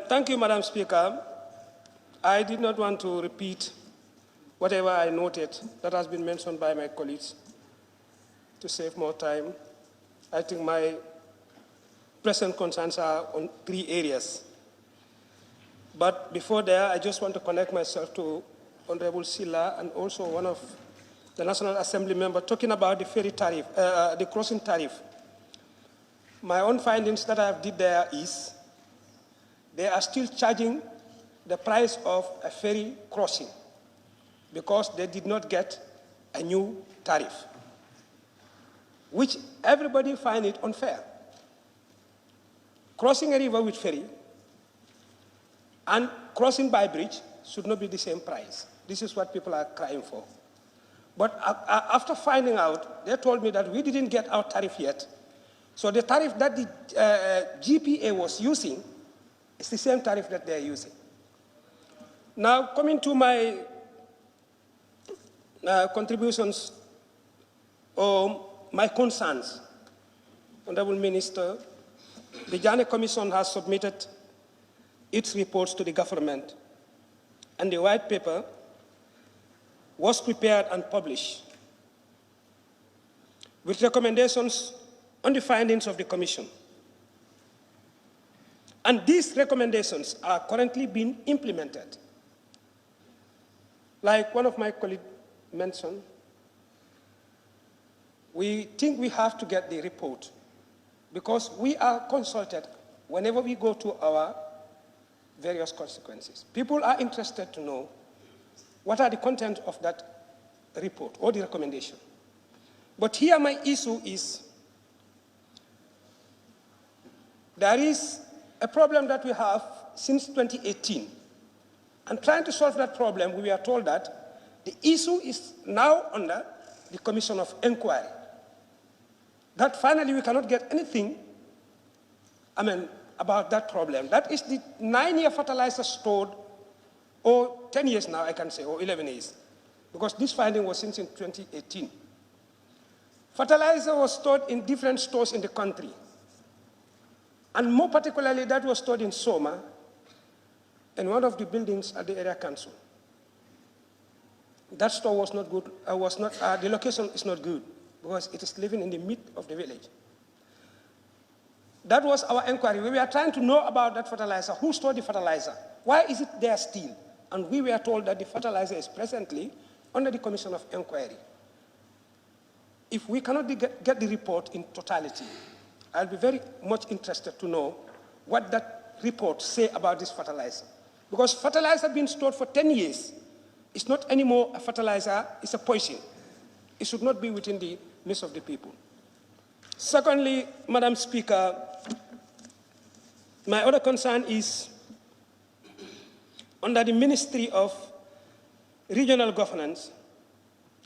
Thank you, Madam Speaker. I did not want to repeat whatever I noted that has been mentioned by my colleagues to save more time. I think my present concerns are on 3 areas. But before there, I just want to connect myself to Honorable Silla and also one of the National Assembly members talking about the ferry tariff, the crossing tariff. My own findings that I have did there is they are still charging the price of a ferry crossing because they did not get a new tariff, which everybody find it unfair. Crossing a river with ferry and crossing by bridge should not be the same price. This is what people are crying for. But after finding out, they told me that we didn't get our tariff yet. So the tariff that the GPA was using is the same tariff that they're using. Now, coming to my contributions or my concerns, Honorable Minister, the Janneh Commission has submitted its reports to the government, and the white paper was prepared and published with recommendations on the findings of the Commission. And these recommendations are currently being implemented. Like one of my colleagues mentioned, we think we have to get the report because we are consulted whenever we go to our various consequences. People are interested to know what are the content of that report or the recommendation. But here my issue is there is a problem that we have since 2018. And trying to solve that problem, we are told that the issue is now under the Commission of Inquiry. That finally we cannot get anything, about that problem. That is the 9-year fertilizer stored, or 10 years now, I can say, or 11 years, because this finding was since in 2018. Fertilizer was stored in different stores in the country, and more particularly that was stored in Soma, in one of the buildings at the area council. That store was not good, the location is not good, because it is living in the midst of the village. That was our inquiry. We were trying to know about that fertilizer. Who stored the fertilizer? Why is it there still? And we were told that the fertilizer is presently under the Commission of Inquiry. If we cannot get the report in totality, I'll be very much interested to know what that report say about this fertilizer. Because fertilizer being stored for 10 years is not anymore a fertilizer, it's a poison. It should not be within the midst of the people. Secondly, Madam Speaker, my other concern is under the Ministry of Regional Governance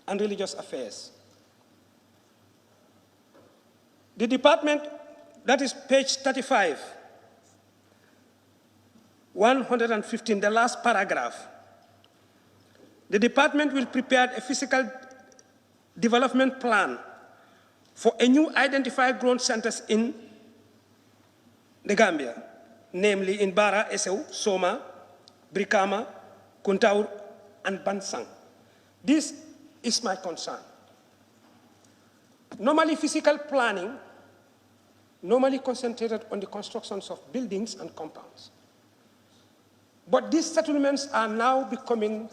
and Religious Affairs. The department, that is page 35, 115, the last paragraph. The department will prepare a physical development plan for a new identified growth centers in the Gambia, namely in Bara, Esau, Soma, Brikama, Kuntaur, and Bansang. This is my concern. Normally, physical planning normally concentrated on the constructions of buildings and compounds. But these settlements are now becoming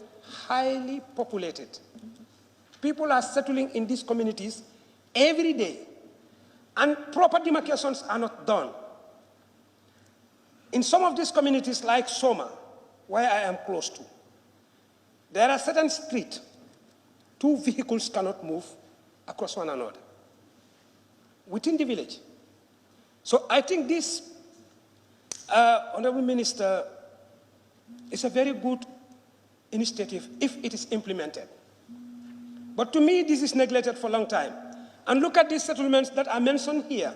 highly populated. People are settling in these communities every day, and proper demarcations are not done. In some of these communities, like Soma, where I am close to, there are certain streets, 2 vehicles cannot move across one another within the village. So I think this, Honorable Minister, is a very good initiative if it is implemented. But to me, this is neglected for a long time. And look at these settlements that are mentioned here.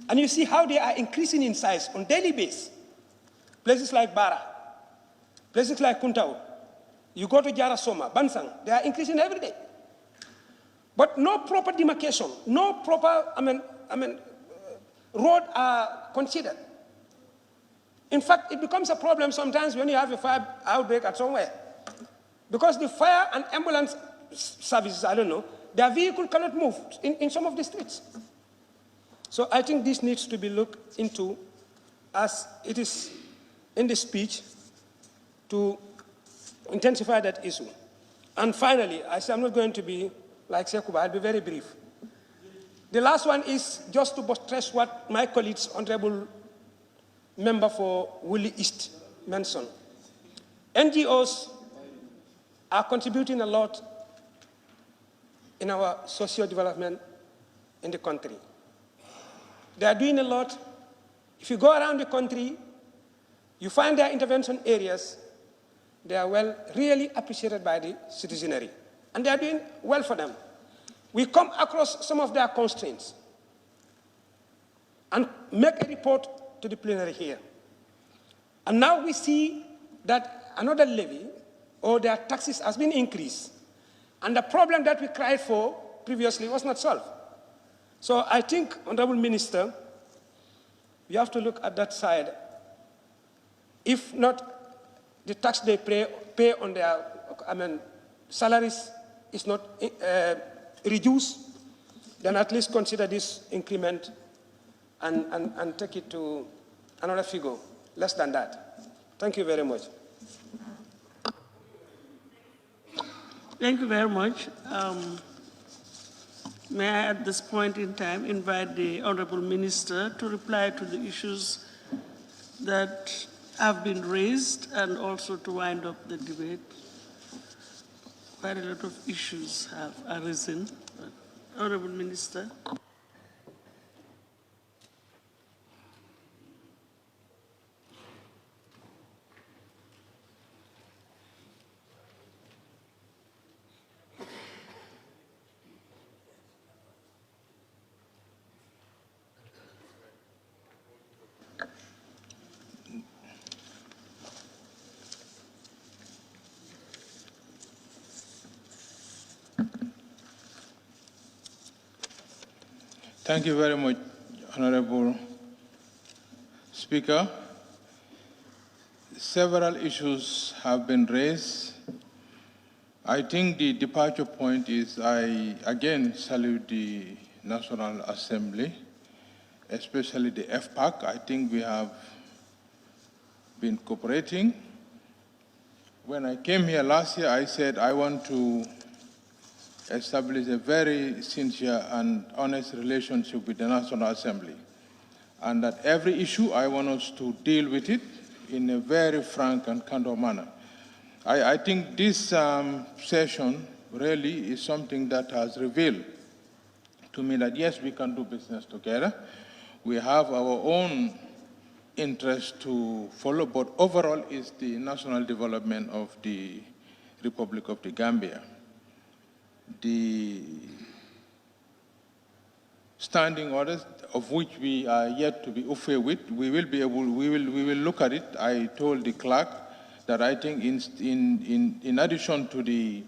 And you see how they are increasing in size on a daily basis. Places like Bara, places like Kuntau, you go to Jara Soma, Bansang, they are increasing every day. But no proper demarcation, no proper, road are considered. In fact, it becomes a problem sometimes when you have a fire outbreak at somewhere. Because the fire and ambulance services, I don't know, their vehicle cannot move in some of the streets. So I think this needs to be looked into, as it is in the speech, to intensify that issue. And finally, I'm not going to be like Sekuba, I'll be very brief. The last one is just to buttress what my colleagues, Honorable Member for Woolly East, mentioned. NGOs are contributing a lot in our socio-development in the country. They are doing a lot. If you go around the country, you find their intervention areas, they are really appreciated by the citizenry. And they are doing well for them. We come across some of their constraints and make a report to the plenary here. And now we see that another levy or their taxes has been increased. And the problem that we cried for previously was not solved. So I think, Honorable Minister, we have to look at that side. If not, the tax they pay on their salaries is not reduced, then at least consider this increment and take it to another figure, less than that. Thank you very much. Thank you very much. May I, at this point in time, invite the Honorable Minister to reply to the issues that have been raised and also to wind up the debate. Quite a lot of issues have arisen. Honorable Minister. Thank you very much, Honorable Speaker. Several issues have been raised. I think the departure point is I again salute the National Assembly, especially the FPAC. I think we have been cooperating. When I came here last year, I said I want to establish a very sincere and honest relationship with the National Assembly. And that every issue, I want us to deal with it in a very frank and candid manner. I think this session really is something that has revealed to me that yes, we can do business together. We have our own interest to follow, but overall is the national development of the Republic of the Gambia. The standing orders, of which we are yet to be okay with, we will look at it. I told the clerk that I think in addition to the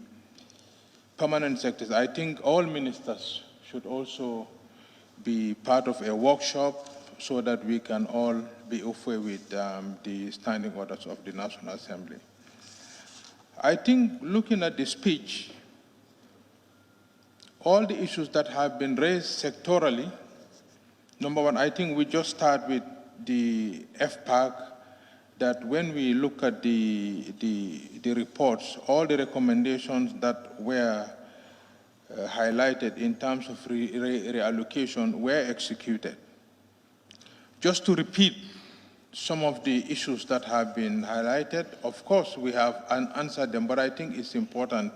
permanent sectors, I think all ministers should also be part of a workshop so that we can all be aware with the standing orders of the National Assembly. I think looking at the speech, all the issues that have been raised sectorally, number one, I think we just start with the FPAC, that when we look at the reports, all the recommendations that were highlighted in terms of reallocation were executed. Just to repeat some of the issues that have been highlighted, of course we have answered them, but I think it's important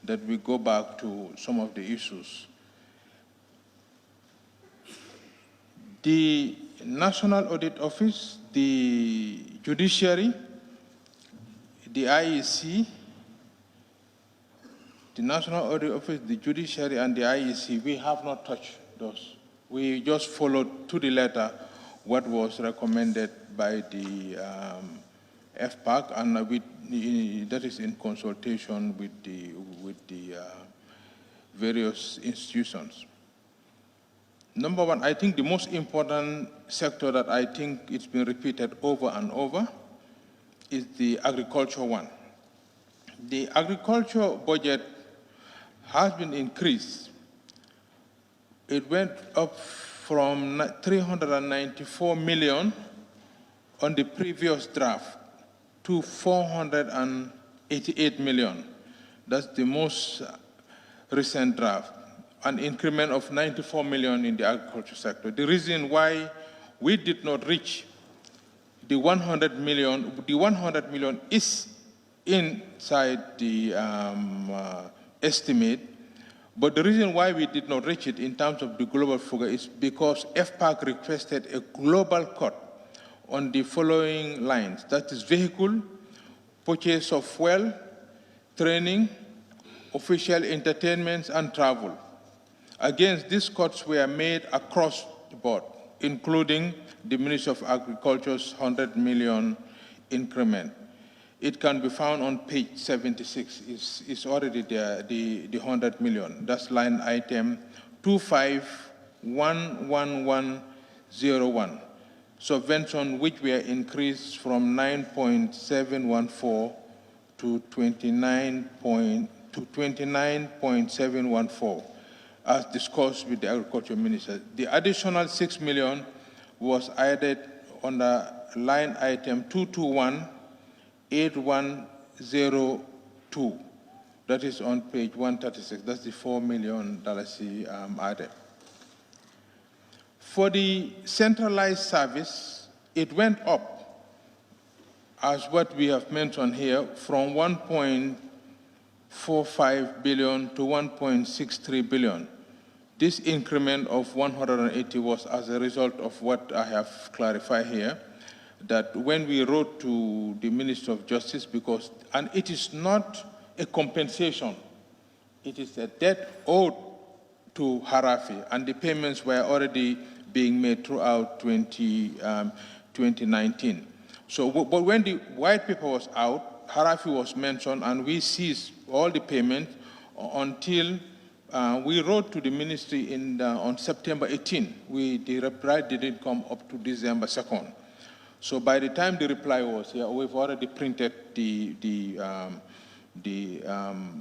that we go back to some of the issues. The National Audit Office, the Judiciary, the IEC, the National Audit Office, the Judiciary, and the IEC, we have not touched those. We just followed to the letter what was recommended by the FPAC, and that is in consultation with the various institutions. Number one, I think the most important sector that I think it's been repeated over and over is the agriculture one. The agriculture budget has been increased. It went up from 394 million on the previous draft to 488 million. That's the most recent draft, an increment of 94 million in the agriculture sector. The reason why we did not reach the 100 million is inside the estimate, but the reason why we did not reach it in terms of the global figure is because FPAC requested a global cut on the following lines. That is vehicle, purchase of fuel, training, official entertainments, and travel. Again, these cuts were made across the board, including the Ministry of Agriculture's 100 million increment. It can be found on page 76. It's already there, the 100 million. That's line item 251101. Subvention which were increased from 9.714 to 29.714, as discussed with the Agriculture Minister. The additional 6 million was added on the line item 2218102. That is on page 136. That's the $4 million added. For the centralized service, it went up, as what we have mentioned here, from 1.45 billion to 1.63 billion. This increment of 180 was as a result of what I have clarified here, that when we wrote to the Ministry of Justice, and it is not a compensation, it is a debt owed to Harafi, and the payments were already being made throughout 2019. So, but when the white paper was out, Harafi was mentioned, and we ceased all the payments until we wrote to the ministry on September 18. The reply didn't come up to December 2nd. So by the time the reply was here, we've already printed the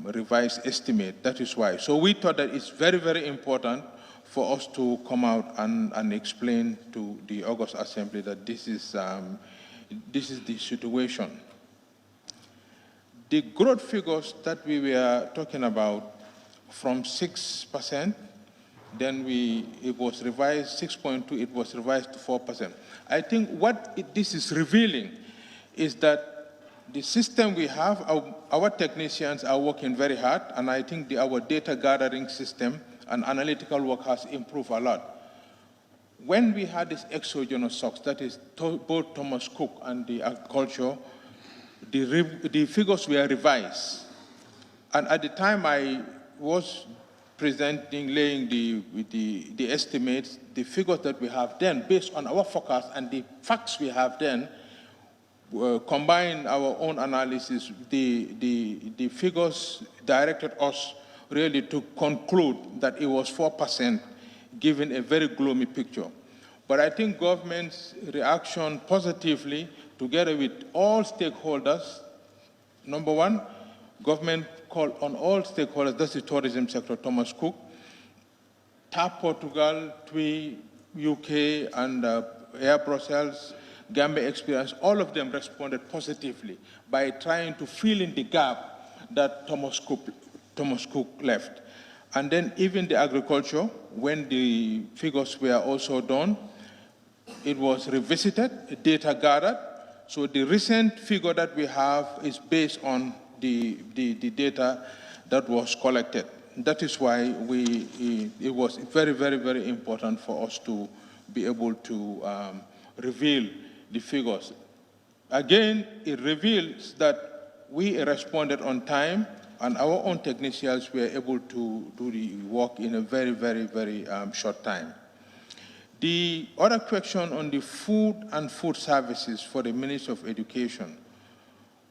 revised estimate. That is why. So we thought that it's very, very important for us to come out and explain to the August Assembly that this is the situation. The growth figures that we were talking about, from 6%, then it was revised 6.2, it was revised to 4%. I think what this is revealing is that the system we have, our technicians are working very hard, and I think our data gathering system and analytical work has improved a lot. When we had this exogenous shocks, that is both Thomas Cook and the agriculture, the figures were revised. And at the time I was presenting, laying the estimates, the figures that we have then, based on our forecast and the facts we have then, combine our own analysis, the figures directed us really to conclude that it was 4%, giving a very gloomy picture. But I think government's reaction positively, together with all stakeholders, number one, government called on all stakeholders, that's the tourism sector, Thomas Cook, TAP Portugal, TWI, UK, and Air Brussels, Gambia Experience, all of them responded positively by trying to fill in the gap that Thomas Cook left. And then even the agriculture, when the figures were also done, it was revisited, data gathered. So the recent figure that we have is based on the data that was collected. That is why it was very, very, very important for us to be able to reveal the figures. Again, it reveals that we responded on time, and our own technicians were able to do the work in a very, very, very short time. The other question on the food and food services for the Ministry of Education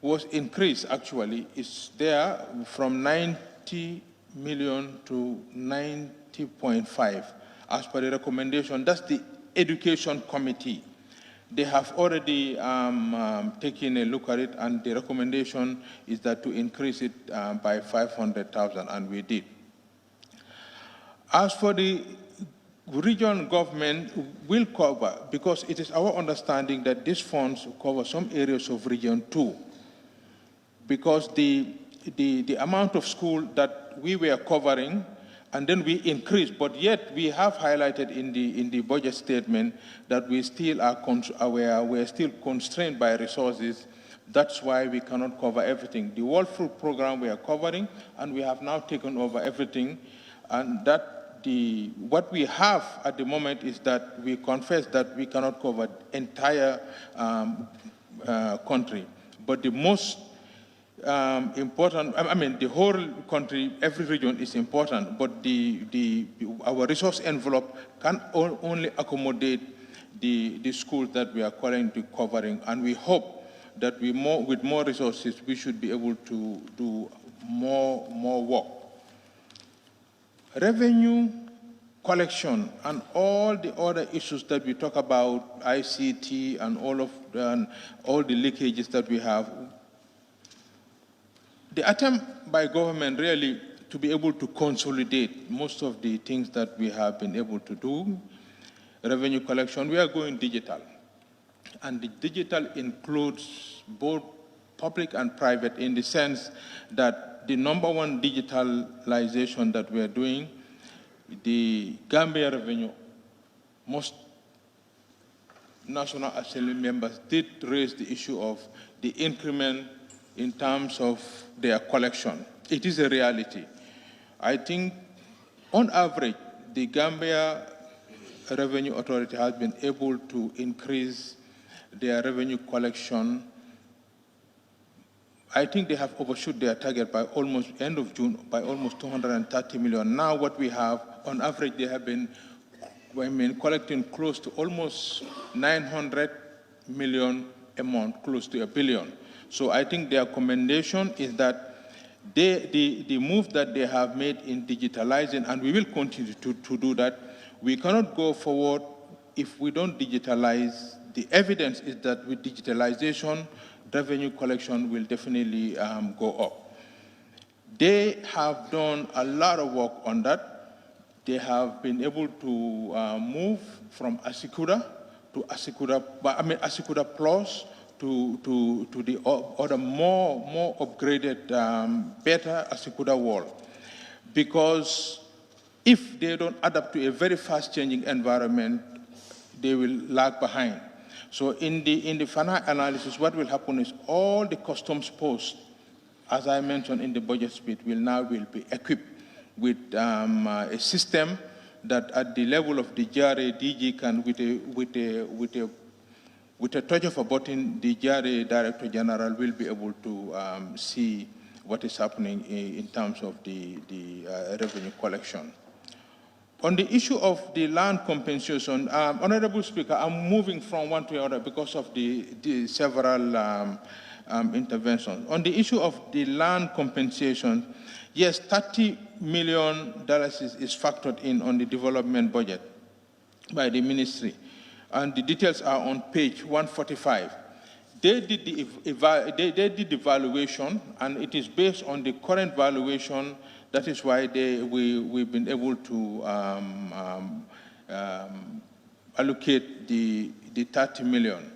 was increased, actually. It's there from 90 million to 90.5 as per the recommendation. That's the Education Committee. They have already taken a look at it, and the recommendation is that to increase it by 500,000, and we did. As for the regional government will cover, because it is our understanding that these funds cover some areas of Region 2, because the amount of school that we were covering, and then we increased, but yet we have highlighted in the budget statement that we still we're still constrained by resources. That's why we cannot cover everything. The World Food Program we are covering, and we have now taken over everything, and what we have at the moment is that we confess that we cannot cover entire country, but the most important, I mean, the whole country, every region is important, but our resource envelope can only accommodate the schools that we are currently covering, and we hope that with more resources, we should be able to do more work. Revenue collection and all the other issues that we talk about, ICT and all the leakages that we have. The attempt by government really to be able to consolidate most of the things that we have been able to do, revenue collection, we are going digital. And the digital includes both public and private in the sense that the number one digitalization that we are doing, the Gambia revenue, most National Assembly members did raise the issue of the increment in terms of their collection. It is a reality. I think, on average, the Gambia Revenue Authority has been able to increase their revenue collection. I think they have overshot their target by almost end of June by almost 230 million. Now what we have, on average, they have been collecting close to almost 900 million a month, close to $1 billion. So I think their commendation is that the move that they have made in digitalizing, and we will continue to do that. We cannot go forward if we don't digitalize. The evidence is that with digitalization, revenue collection will definitely go up. They have done a lot of work on that. They have been able to move from Asikuda to Asikuda Plus to the other more upgraded, better Asikuda World. Because if they don't adapt to a very fast-changing environment, they will lag behind. So in the final analysis, what will happen is all the customs posts, as I mentioned in the budget speech, will be equipped with a system that at the level of the GRA DG can, with a touch of a button, the GRA Director General will be able to see what is happening in terms of the revenue collection. On the issue of the land compensation, Honorable Speaker, I'm moving from one to the other because of the several interventions. On the issue of the land compensation, yes, $30 million is factored in on the development budget by the ministry, and the details are on page 145. They did the valuation, and it is based on the current valuation. That is why we've been able to allocate the 30 million.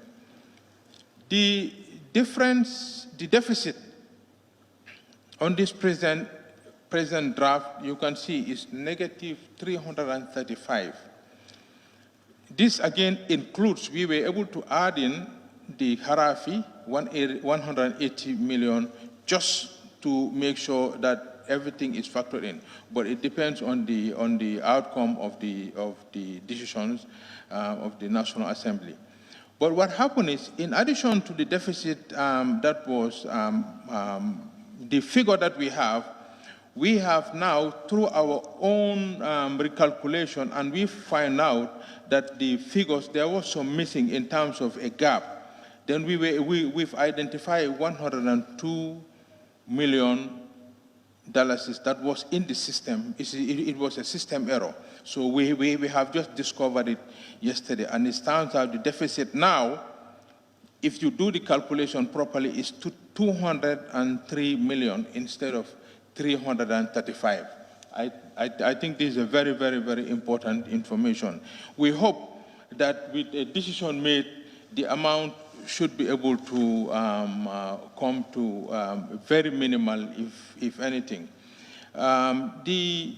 The deficit on this present draft, you can see, is negative 335. This again includes, we were able to add in the Harafi, 180 million, just to make sure that everything is factored in. But it depends on the outcome of the decisions of the National Assembly. But what happened is, in addition to the deficit that was the figure that we have now, through our own recalculation, and we find out that the figures, there was some missing in terms of a gap. Then we've identified $102 million that was in the system. It was a system error. So we have just discovered it yesterday, and it turns out the deficit now, if you do the calculation properly, is 203 million instead of 335. I think this is a very, very, very important information. We hope that with a decision made, the amount should be able to come to very minimal, if anything. The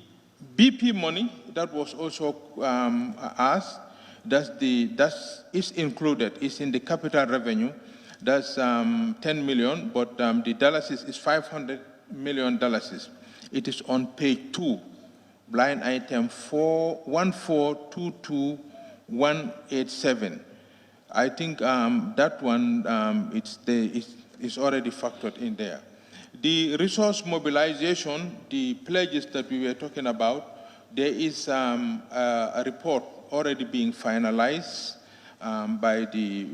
BP money that was also asked, that is included, is in the capital revenue. That's 10 million, but the dollars is $500 million. It is on page 2, line item 1422187. I think that one it's already factored in there. The resource mobilization, the pledges that we were talking about, there is a report already being finalized by the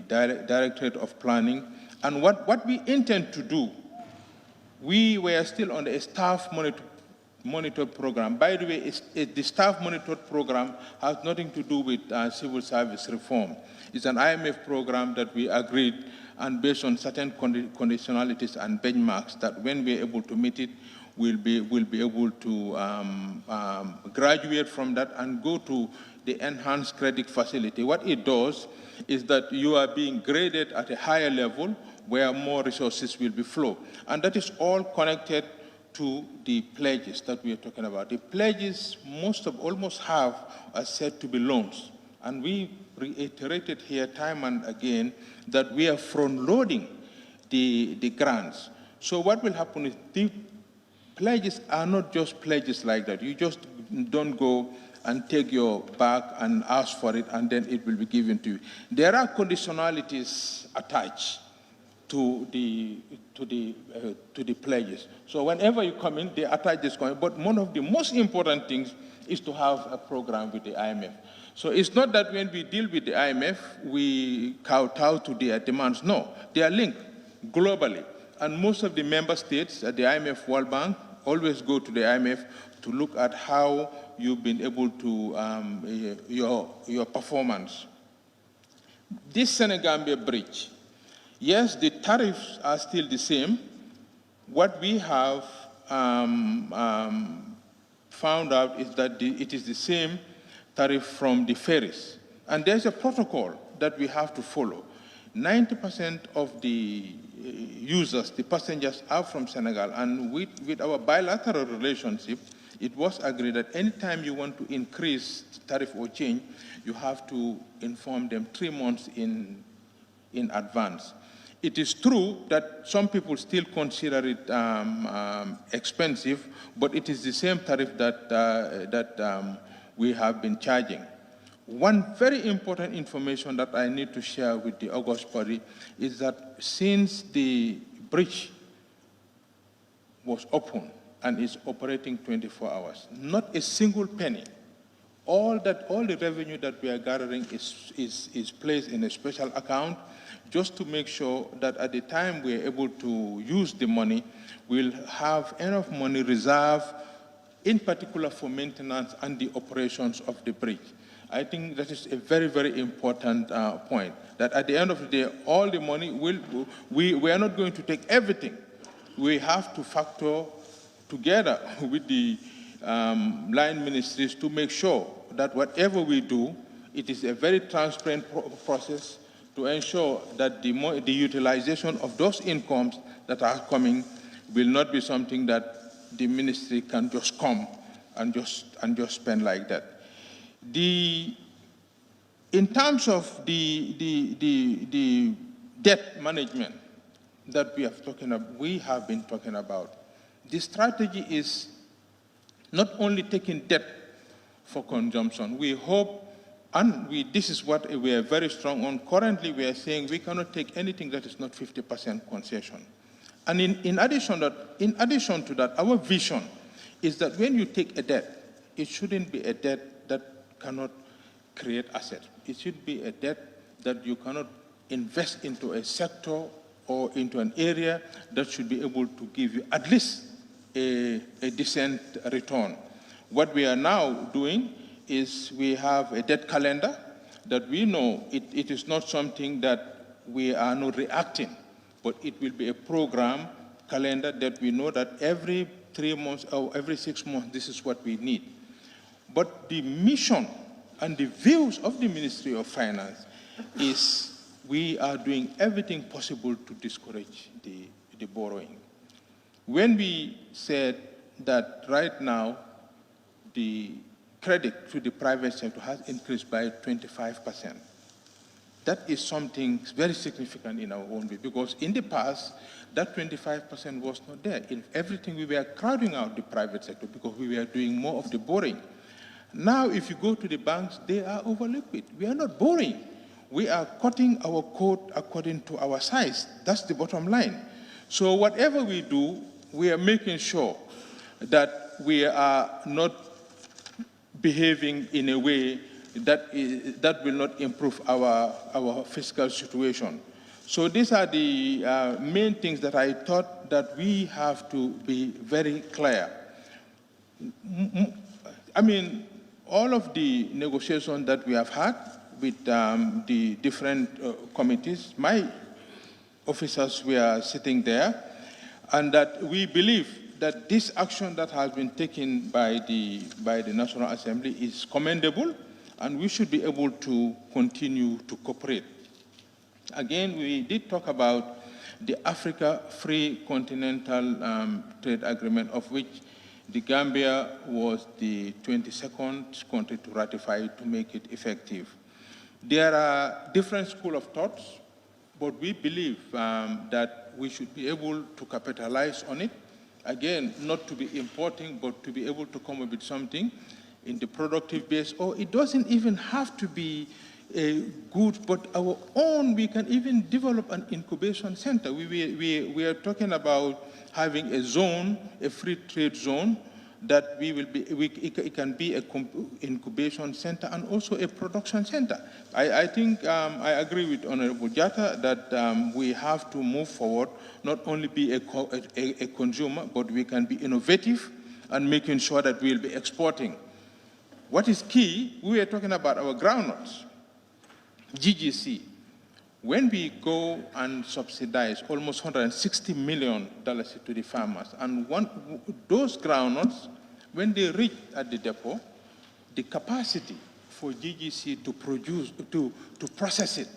Directorate of Planning. And what we intend to do, we were still on the staff monitored program. By the way, the staff monitored program has nothing to do with civil service reform. It's an IMF program that we agreed, and based on certain conditionalities and benchmarks, that when we're able to meet it, we'll be able to graduate from that and go to the enhanced credit facility. What it does is that you are being graded at a higher level where more resources will be flow. And that is all connected to the pledges that we are talking about. The pledges, almost half are said to be loans. And we reiterated here time and again that we are front-loading the grants. So what will happen is the pledges are not just pledges like that. You just don't go and take your bag and ask for it, and then it will be given to you. There are conditionalities attached to the pledges. So whenever you come in, they attach this coin. But one of the most important things is to have a program with the IMF. So it's not that when we deal with the IMF, we kowtow to their demands. No, they are linked globally. And most of the member states at the IMF World Bank always go to the IMF to look at how you've been able to, your performance. This Senegambia bridge, yes, the tariffs are still the same. What we have found out is that it is the same tariff from the ferries. And there's a protocol that we have to follow. 90% of the users, the passengers, are from Senegal. And with our bilateral relationship, it was agreed that anytime you want to increase tariff or change, you have to inform them 3 months in advance. It is true that some people still consider it expensive, but it is the same tariff that we have been charging. One very important information that I need to share with the August body is that since the bridge was open and is operating 24 hours, not a single penny all the revenue that we are gathering is placed in a special account just to make sure that at the time we are able to use the money, we'll have enough money reserved, in particular for maintenance and the operations of the bridge. I think that is a very, very important point, that at the end of the day, all the money we are not going to take everything. We have to factor together with the line ministries to make sure that whatever we do, it is a very transparent process to ensure that the utilization of those incomes that are coming will not be something that the ministry can just come and just spend like that. In terms of the debt management that we have been talking about, the strategy is not only taking debt for consumption. We hope, and this is what we are very strong on. Currently, we are saying we cannot take anything that is not 50% concession. And in addition to that, our vision is that when you take a debt, it shouldn't be a debt that cannot create assets. It should be a debt that you cannot invest into a sector or into an area that should be able to give you at least a decent return. What we are now doing is we have a debt calendar that we know it is not something that we are not reacting, but it will be a program calendar that we know that every 3 months or every 6 months, this is what we need. But the mission and the views of the Ministry of Finance is we are doing everything possible to discourage the borrowing. When we said that right now the credit to the private sector has increased by 25%, that is something very significant in our own way, because in the past, that 25% was not there. In everything, we were crowding out the private sector because we were doing more of the borrowing. Now, if you go to the banks, they are over-liquid. We are not borrowing. We are cutting our coat according to our size. That's the bottom line. So whatever we do, we are making sure that we are not behaving in a way that will not improve our fiscal situation. So these are the main things that I thought that we have to be very clear. I mean, all of the negotiations that we have had with the different committees, my officers were sitting there, and that we believe that this action that has been taken by the National Assembly is commendable, and we should be able to continue to cooperate. Again, we did talk about the Africa Free Continental Trade Agreement, of which the Gambia was the 22nd country to ratify to make it effective. There are different schools of thoughts, but we believe that we should be able to capitalize on it. Again, not to be importing, but to be able to come up with something in the productive base, or it doesn't even have to be good, but our own. We can even develop an incubation center. We are talking about having a zone, a free trade zone, that it can be an incubation center and also a production center. I think I agree with Honorable Jatta that we have to move forward, not only be a consumer, but we can be innovative and making sure that we'll be exporting. What is key, we are talking about our groundnuts, GGC. When we go and subsidize almost $160 million to the farmers, and those groundnuts, when they reach at the depot, the capacity for GGC to produce, to process it,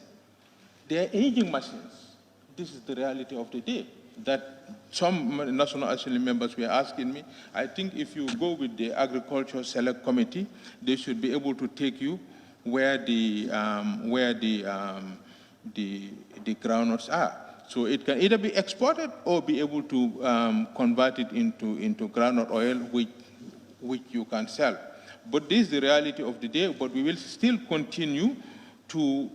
they are aging machines. This is the reality of the day. That some National Assembly members were asking me, I think if you go with the Agriculture Select Committee, they should be able to take you where the groundnuts are. So it can either be exported or be able to convert it into groundnut oil, which you can sell. But this is the reality of the day, but we will still continue to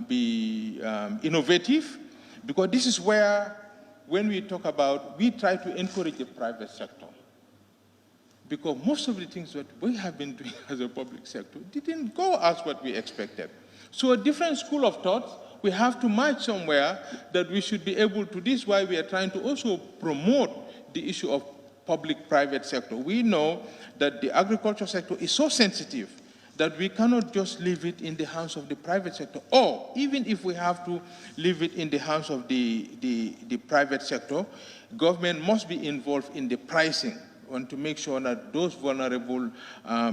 be innovative, because this is where, when we talk about, we try to encourage the private sector. because most of the things that we have been doing as a public sector didn't go as what we expected. So a different school of thought, we have to march somewhere that we should be able to. This is why we are trying to also promote the issue of public-private sector. We know that the agriculture sector is so sensitive that we cannot just leave it in the hands of the private sector, or even if we have to leave it in the hands of the private sector, government must be involved in the pricing and to make sure that those vulnerable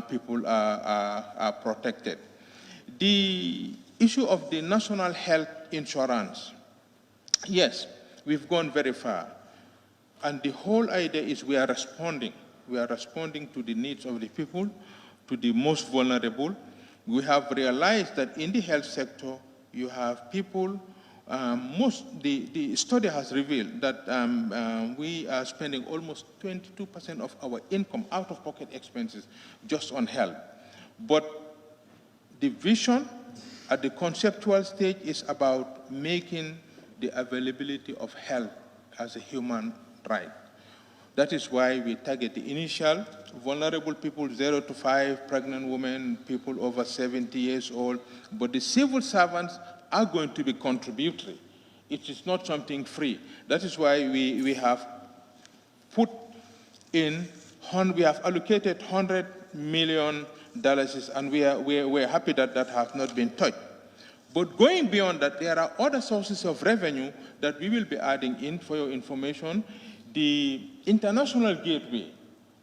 people are protected. The issue of the national health insurance, yes, we've gone very far. And the whole idea is we are responding. We are responding to the needs of the people, to the most vulnerable. We have realized that in the health sector, you have people, the study has revealed that we are spending almost 22% of our income, out-of-pocket expenses, just on health. But the vision at the conceptual stage is about making the availability of health as a human right. That is why we target the initial vulnerable people, 0 to 5, pregnant women, people over 70 years old. But the civil servants are going to be contributory. It is not something free. That is why we have put in, we have allocated $100 million, and we're happy that that has not been touched. But going beyond that, there are other sources of revenue that we will be adding in for your information. The international gateway,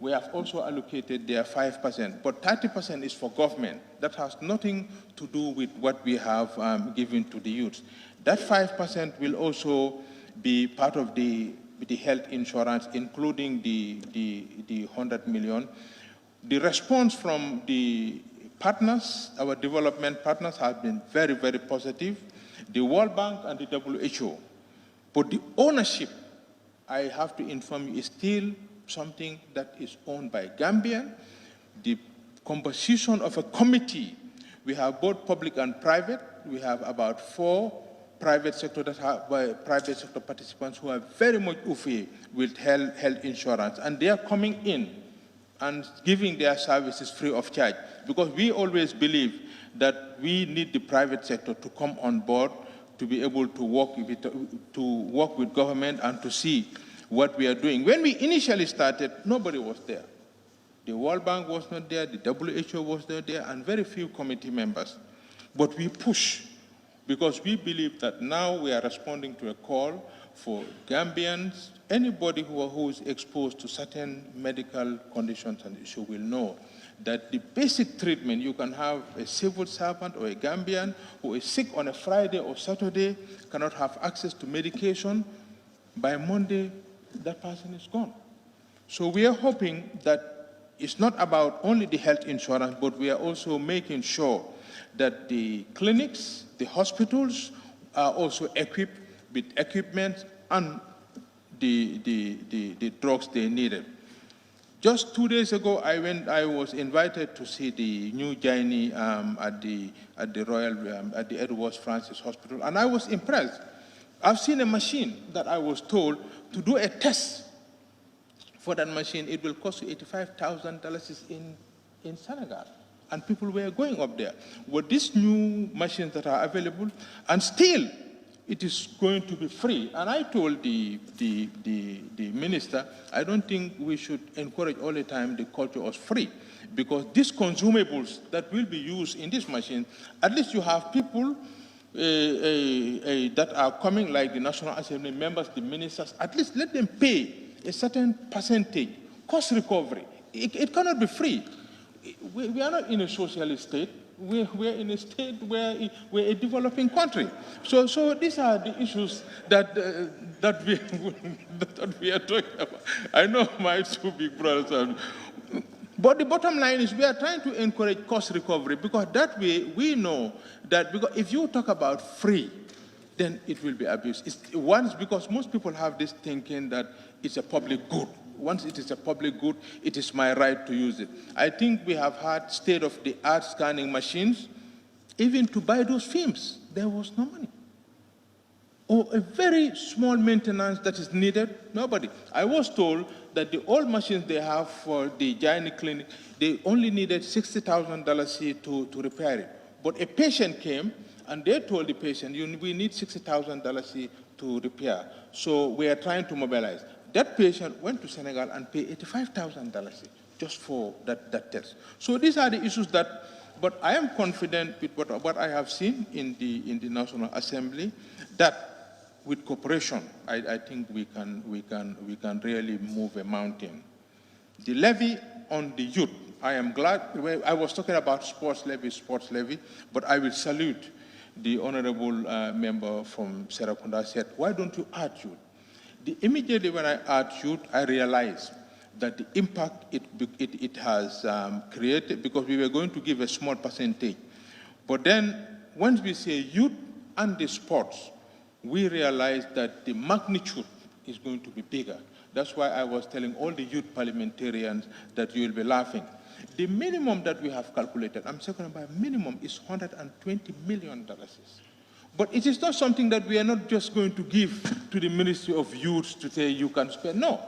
we have also allocated there 5%, but 30% is for government. That has nothing to do with what we have given to the youth. That 5% will also be part of the health insurance, including the 100 million. The response from the partners, our development partners, have been very, very positive. The World Bank and the WHO. But the ownership, I have to inform you, is still something that is owned by Gambian. The composition of a committee, we have both public and private. We have about 4 private sector private sector participants who are very much UFE with health insurance, and they are coming in and giving their services free of charge, because we always believe that we need the private sector to come on board to be able to work with government and to see what we are doing. When we initially started, nobody was there. The World Bank was not there, the WHO was not there, and very few committee members. But we push, because we believe that now we are responding to a call for Gambians. Anybody who is exposed to certain medical conditions and issues will know that the basic treatment, you can have a civil servant or a Gambian who is sick on a Friday or Saturday, cannot have access to medication. By Monday, that person is gone. So we are hoping that it's not about only the health insurance, but we are also making sure that the clinics, the hospitals are also equipped with equipment and the drugs they needed. Just 2 days ago, I was invited to see the new gynae at the Edwards Francis Hospital, and I was impressed. I've seen a machine that I was told to do a test for that machine. It will cost you $85,000 in Senegal, and people were going up there. With these new machines that are available, and still it is going to be free. And I told the minister, I don't think we should encourage all the time the culture of free, because these consumables that will be used in this machine, at least you have people that are coming, like the National Assembly members, the ministers, at least let them pay a certain percentage, cost recovery. It cannot be free. We are not in a socialist state. We're in a state where we're a developing country. So these are the issues that we are talking about. I know my 2 big brothers, but the bottom line is we are trying to encourage cost recovery, because that way we know that, because if you talk about free, then it will be abused. Because most people have this thinking that it's a public good. Once it is a public good, it is my right to use it. I think we have had state-of-the-art scanning machines. Even to buy those films, there was no money. or a very small maintenance that is needed? Nobody. I was told that the old machines they have for the gynae clinic, they only needed $60,000 to repair it. But a patient came and they told the patient, we need $60,000 to repair. So we are trying to mobilize. That patient went to Senegal and paid $85,000 just for that test. So these are the issues that, but I am confident with what I have seen in the National Assembly, that with cooperation, I think we can really move a mountain. The levy on the youth, I am glad. I was talking about sports levy, but I will salute the honorable member from Serakunda said, why don't you add youth? Immediately when I add youth, I realized that the impact it has created, because we were going to give a small percentage. But then once we say youth and the sports, we realized that the magnitude is going to be bigger. That's why I was telling all the youth parliamentarians that you will be laughing. The minimum that we have calculated, I'm talking about minimum, is $120 million. But it is not something that we are not just going to give to the Ministry of Youth to say you can spend. No.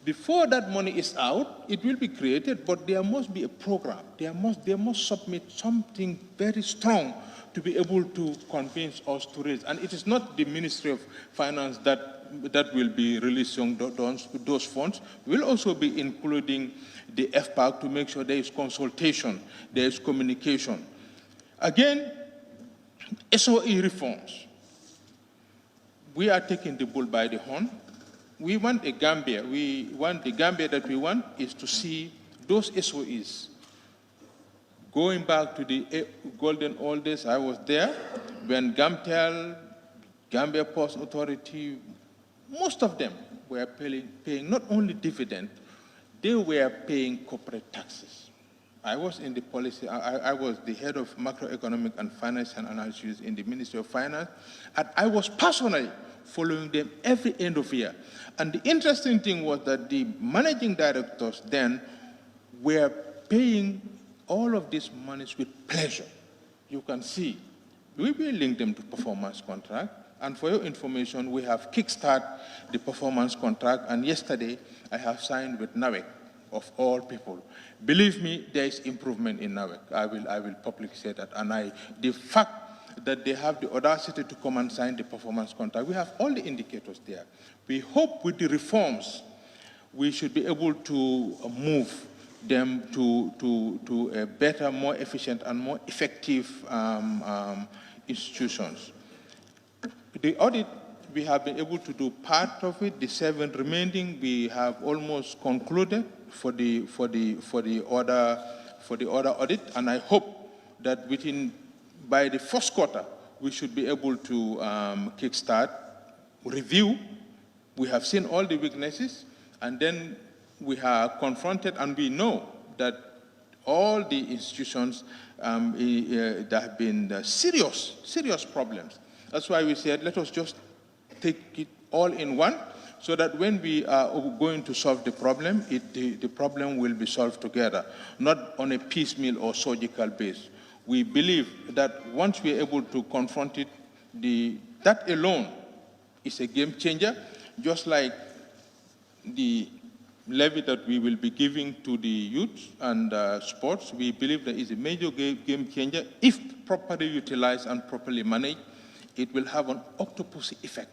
Before that money is out, it will be created, but there must be a program. They must submit something very strong to be able to convince us to raise. And it is not the Ministry of Finance that will be releasing those funds. We'll also be including the FPAC to make sure there is consultation, there is communication. Again, SOE reforms. We are taking the bull by the horn. We want a Gambia. The Gambia that we want is to see those SOEs going back to the golden old days. I was there when Gamtel, Gambia Post Authority, most of them were paying not only dividend, they were paying corporate taxes. I was in the policy, I was the head of macroeconomic and financial analysis in the Ministry of Finance, and I was personally following them every end of year. And the interesting thing was that the managing directors then were paying all of these monies with pleasure. You can see, we will link them to performance contract. And for your information, we have kickstarted the performance contract, and yesterday I have signed with NAWEC, of all people. Believe me, there is improvement in NAWEC. I will publicly say that. And the fact that they have the audacity to come and sign the performance contract, we have all the indicators there. We hope with the reforms, we should be able to move them to a better, more efficient, and more effective institutions. The audit, we have been able to do part of it. The 7 remaining, we have almost concluded for the other audit, and I hope that by the first quarter, we should be able to kickstart, review. We have seen all the weaknesses, and then we are confronted, and we know that all the institutions there have been serious problems. That's why we said, let us just take it all in one, so that when we are going to solve the problem, the problem will be solved together, not on a piecemeal or surgical base. We believe that once we are able to confront it, that alone is a game changer, just like the levy that we will be giving to the youth and sports. We believe that is a major game changer. If properly utilized and properly managed, it will have an octopus effect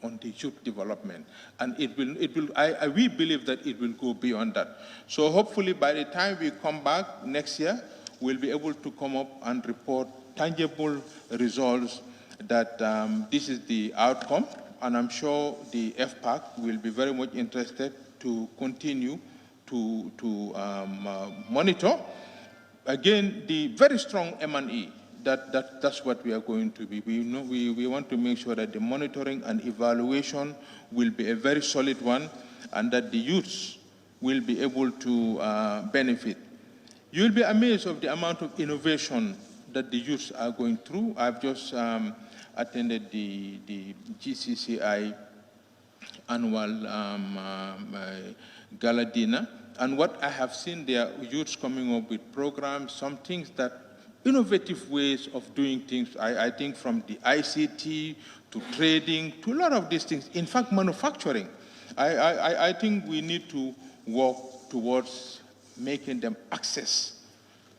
on the youth development. And we believe that it will go beyond that. So hopefully by the time we come back next year, we'll be able to come up and report tangible results that this is the outcome. And I'm sure the FPAC will be very much interested to continue to monitor. Again, the very strong M&E, that's what we are going to be. We want to make sure that the monitoring and evaluation will be a very solid one, and that the youths will be able to benefit. You'll be amazed of the amount of innovation that the youths are going through. I've just attended the GCCI annual gala dinner, and what I have seen there, youths coming up with programs, some things that innovative ways of doing things. I think from the ICT to trading, to a lot of these things. In fact, manufacturing. I think we need to work towards making them access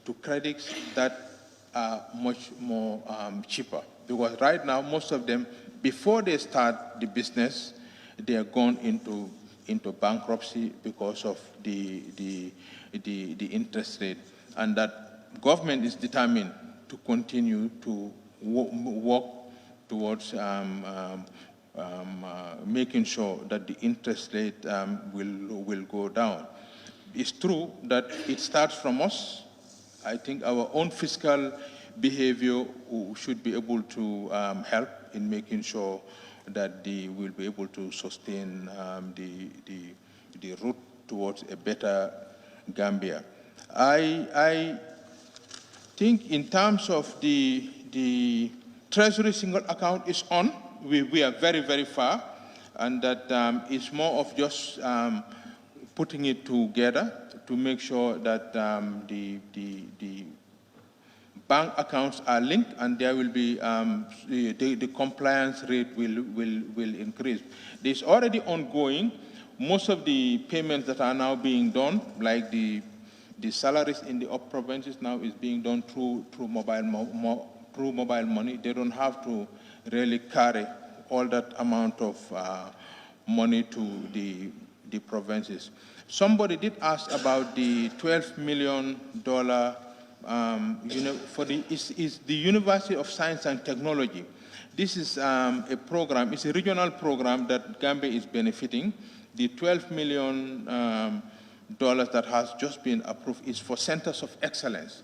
to credits that are much more cheaper. Because right now, most of them, before they start the business, they are gone into bankruptcy because of the interest rate. And that government is determined to continue to work towards making sure that the interest rate will go down. It's true that it starts from us. I think our own fiscal behavior should be able to help in making sure that we'll be able to sustain the route towards a better Gambia. I think in terms of the Treasury single account is on. We are very, very far, and that it's more of just putting it together to make sure that the bank accounts are linked, and there will be the compliance rate will increase. It's already ongoing. Most of the payments that are now being done, like the salaries in the up provinces now, is being done through mobile money. They don't have to really carry all that amount of money to the provinces. Somebody did ask about the $12 million, for is the University of Science and Technology. This is a program, it's a regional program that Gambia is benefiting. The $12 million that has just been approved is for centers of excellence.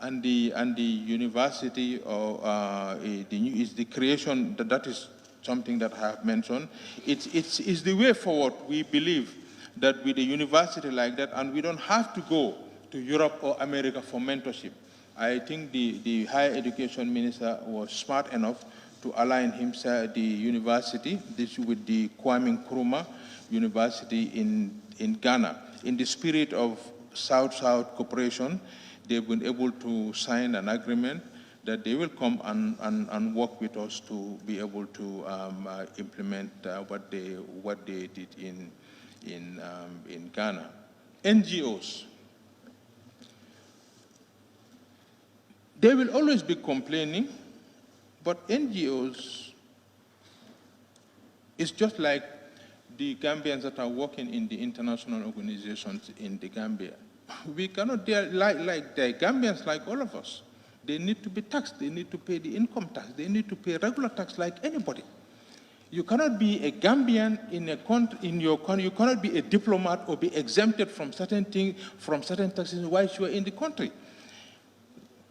And the university is the creation, that is something that I have mentioned. It's the way forward. We believe that with a university like that, and we don't have to go to Europe or America for mentorship. I think the higher education minister was smart enough to align himself, the university, this with the Kwame Nkrumah University in Ghana. In the spirit of South-South cooperation, they've been able to sign an agreement that they will come and work with us to be able to implement what they did in Ghana. NGOs, they will always be complaining, but NGOs is just like the Gambians that are working in the international organizations in the Gambia. We cannot, they are like the Gambians, like all of us. They need to be taxed. They need to pay the income tax. They need to pay regular tax like anybody. You cannot be a Gambian in a country, in your country. You cannot be a diplomat or be exempted from certain things, from certain taxes while you are in the country.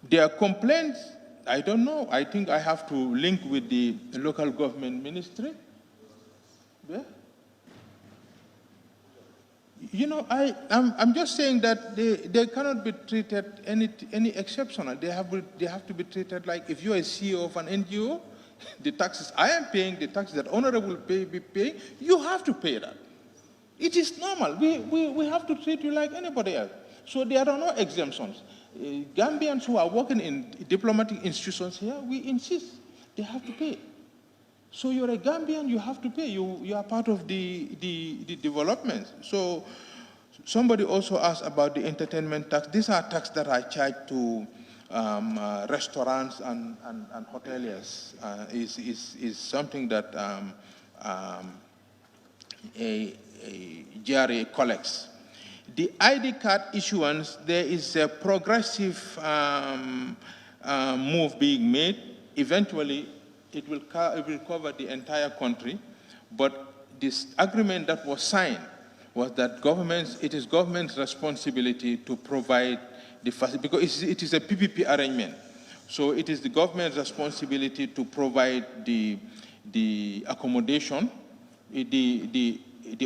There are complaints. I don't know. I think I have to link with the local government ministry. Yeah. You know, I'm just saying that they cannot be treated any exceptional. They have to be treated like if you're a CEO of an NGO, the taxes I am paying, the taxes that honorable be paying, you have to pay that. It is normal. We have to treat you like anybody else. So there are no exemptions. Gambians who are working in diplomatic institutions here, we insist they have to pay. So you're a Gambian, you have to pay. You are part of the development. So somebody also asked about the entertainment tax. These are taxes that are charged to restaurants and hoteliers. Is something that a GRA collects. The ID card issuance, there is a progressive move being made. Eventually, it will cover the entire country, but this agreement that was signed was that it is government's responsibility to provide the facility, because it is a PPP arrangement. So it is the government's responsibility to provide the accommodation, the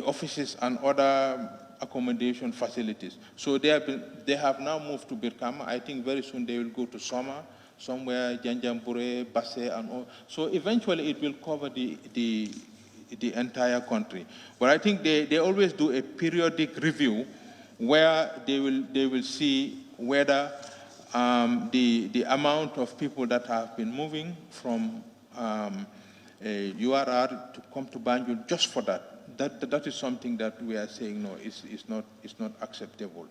offices and other accommodation facilities. So they have now moved to Birkama. I think very soon they will go to Soma, somewhere, Janjambure, Basse, and all. So eventually it will cover the entire country. But I think they always do a periodic review where they will see whether the amount of people that have been moving from URR to come to Banjul just for that. That is something that we are saying, no, it's not acceptable.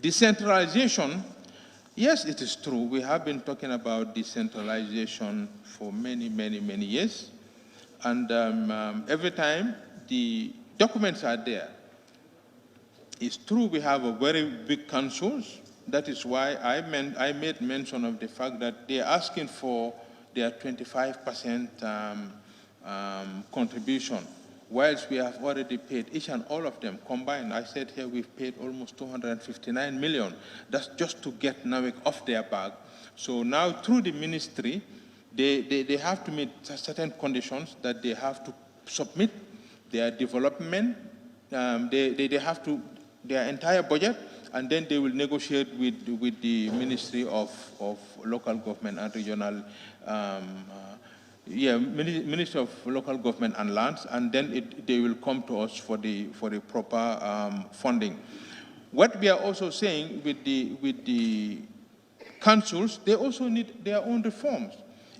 Decentralization, yes, it is true. We have been talking about decentralization for many, many, many years. And every time the documents are there. It's true we have a very big councils. That is why I made mention of the fact that they're asking for their 25% contribution, whilst we have already paid each and all of them combined. I said here we've paid almost 259 million. That's just to get NAWIC off their back. So now through the ministry, they have to meet certain conditions that they have to submit their development. They have to, their entire budget, and then they will negotiate with the Ministry of Local Government and Regional, Ministry of Local Government and Lands, and then they will come to us for the proper funding. What we are also saying with the councils, they also need their own reforms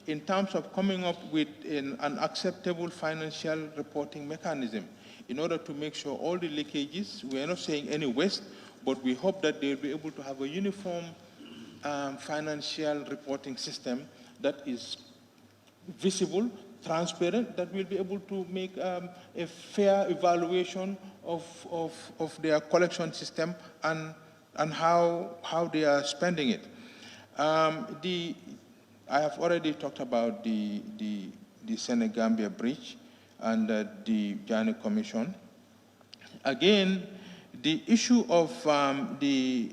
in terms of coming up with an acceptable financial reporting mechanism in order to make sure all the leakages, we are not saying any waste, but we hope that they will be able to have a uniform financial reporting system that is visible, transparent, that will be able to make a fair evaluation of their collection system and how they are spending it. I have already talked about the Senegambia Bridge and the Jani Commission. Again, the issue of the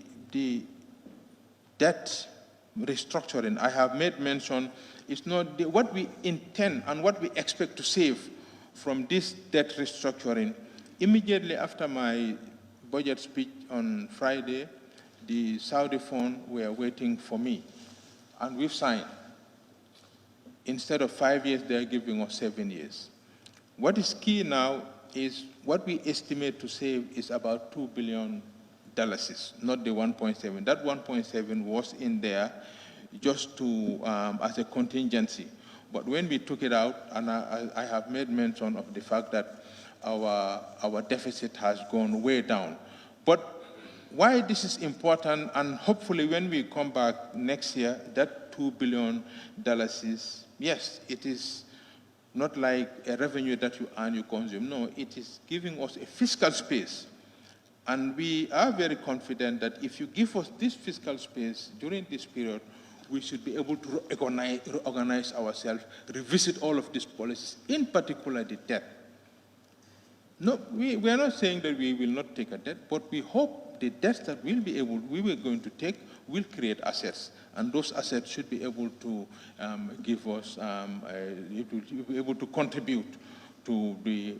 debt restructuring, I have made mention, is not what we intend and what we expect to save from this debt restructuring. Immediately after my budget speech on Friday, the Saudi fund were waiting for me, and we've signed. Instead of 5 years, they're giving us 7 years. What is key now is what we estimate to save is about $2 billion, not the 1.7. That 1.7 was in there just to as a contingency. But when we took it out, and I have made mention of the fact that our deficit has gone way down. But why this is important, and hopefully when we come back next year, that $2 billion is, yes, it is not like a revenue that you earn, you consume. No, it is giving us a fiscal space. And we are very confident that if you give us this fiscal space during this period, we should be able to reorganize ourselves, revisit all of these policies, in particular the debt. No, we are not saying that we will not take a debt, but we hope the debts that we were going to take will create assets, and those assets should be able to give us, be able to contribute to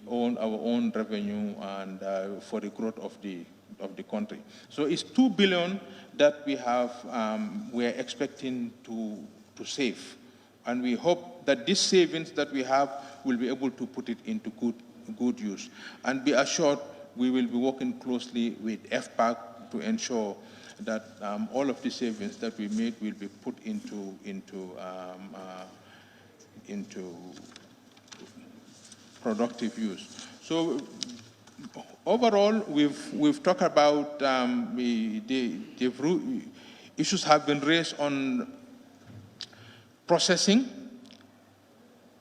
our own revenue and for the growth of the country. So it's $2 billion that we have, we're expecting to save, and we hope that these savings that we have will be able to put it into good use. And be assured, we will be working closely with FPAC to ensure that all of the savings that we made will be put into productive use. So overall, we've talked about the issues have been raised on processing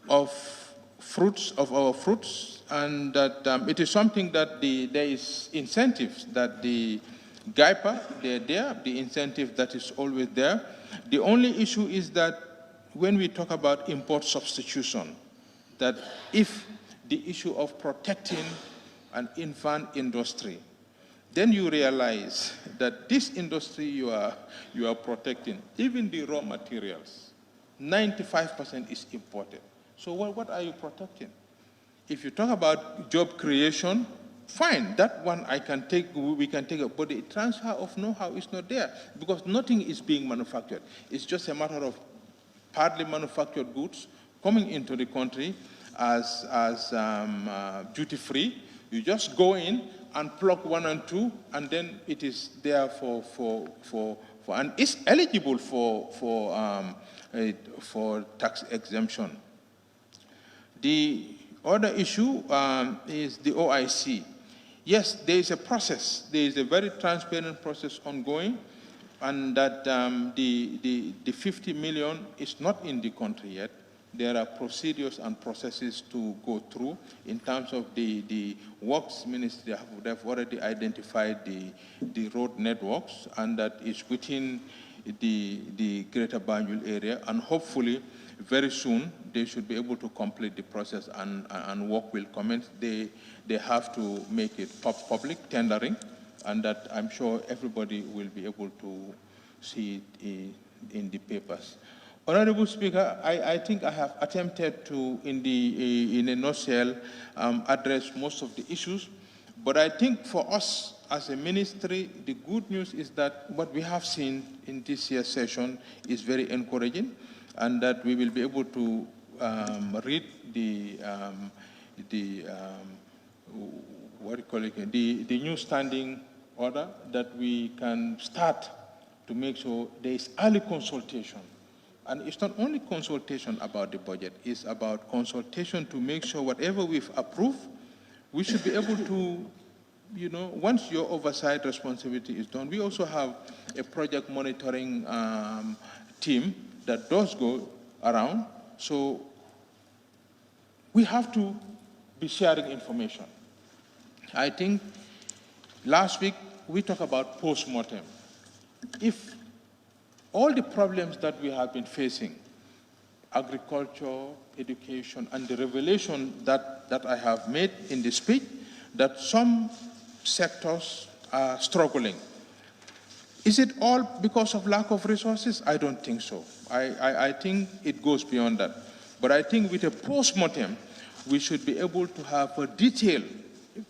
of our fruits, and that it is something that there is incentives that the GAIPA, they're there, the incentive that is always there. The only issue is that when we talk about import substitution, that if the issue of protecting an infant industry, then you realize that this industry you are protecting, even the raw materials, 95% is imported. So what are you protecting? If you talk about job creation, fine, that one we can take it, but the transfer of know-how is not there because nothing is being manufactured. It's just a matter of partly manufactured goods coming into the country as duty-free. You just go in and plug 1 and 2, and then it is there and it's eligible for tax exemption. The other issue is the OIC. Yes, there is a process. There is a very transparent process ongoing, and that the 50 million is not in the country yet. There are procedures and processes to go through in terms of the Works Ministry. They've already identified the road networks, and that is within the Greater Banjul area, and hopefully very soon they should be able to complete the process and work will commence. They have to make it public tendering, and that I'm sure everybody will be able to see it in the papers. Honorable Speaker, I think I have attempted to, in a nutshell, address most of the issues, but I think for us as a ministry, the good news is that what we have seen in this year's session is very encouraging, and that we will be able to read the new standing order, that we can start to make sure there is early consultation. And it's not only consultation about the budget, it's about consultation to make sure whatever we've approved, we should be able to, once your oversight responsibility is done, we also have a project monitoring team that does go around. So we have to be sharing information. I think last week we talked about post-mortem. If all the problems that we have been facing, agriculture, education, and the revelation that I have made in the speech, that some sectors are struggling. Is it all because of lack of resources? I don't think so. I think it goes beyond that. But I think with a post-mortem, we should be able to have a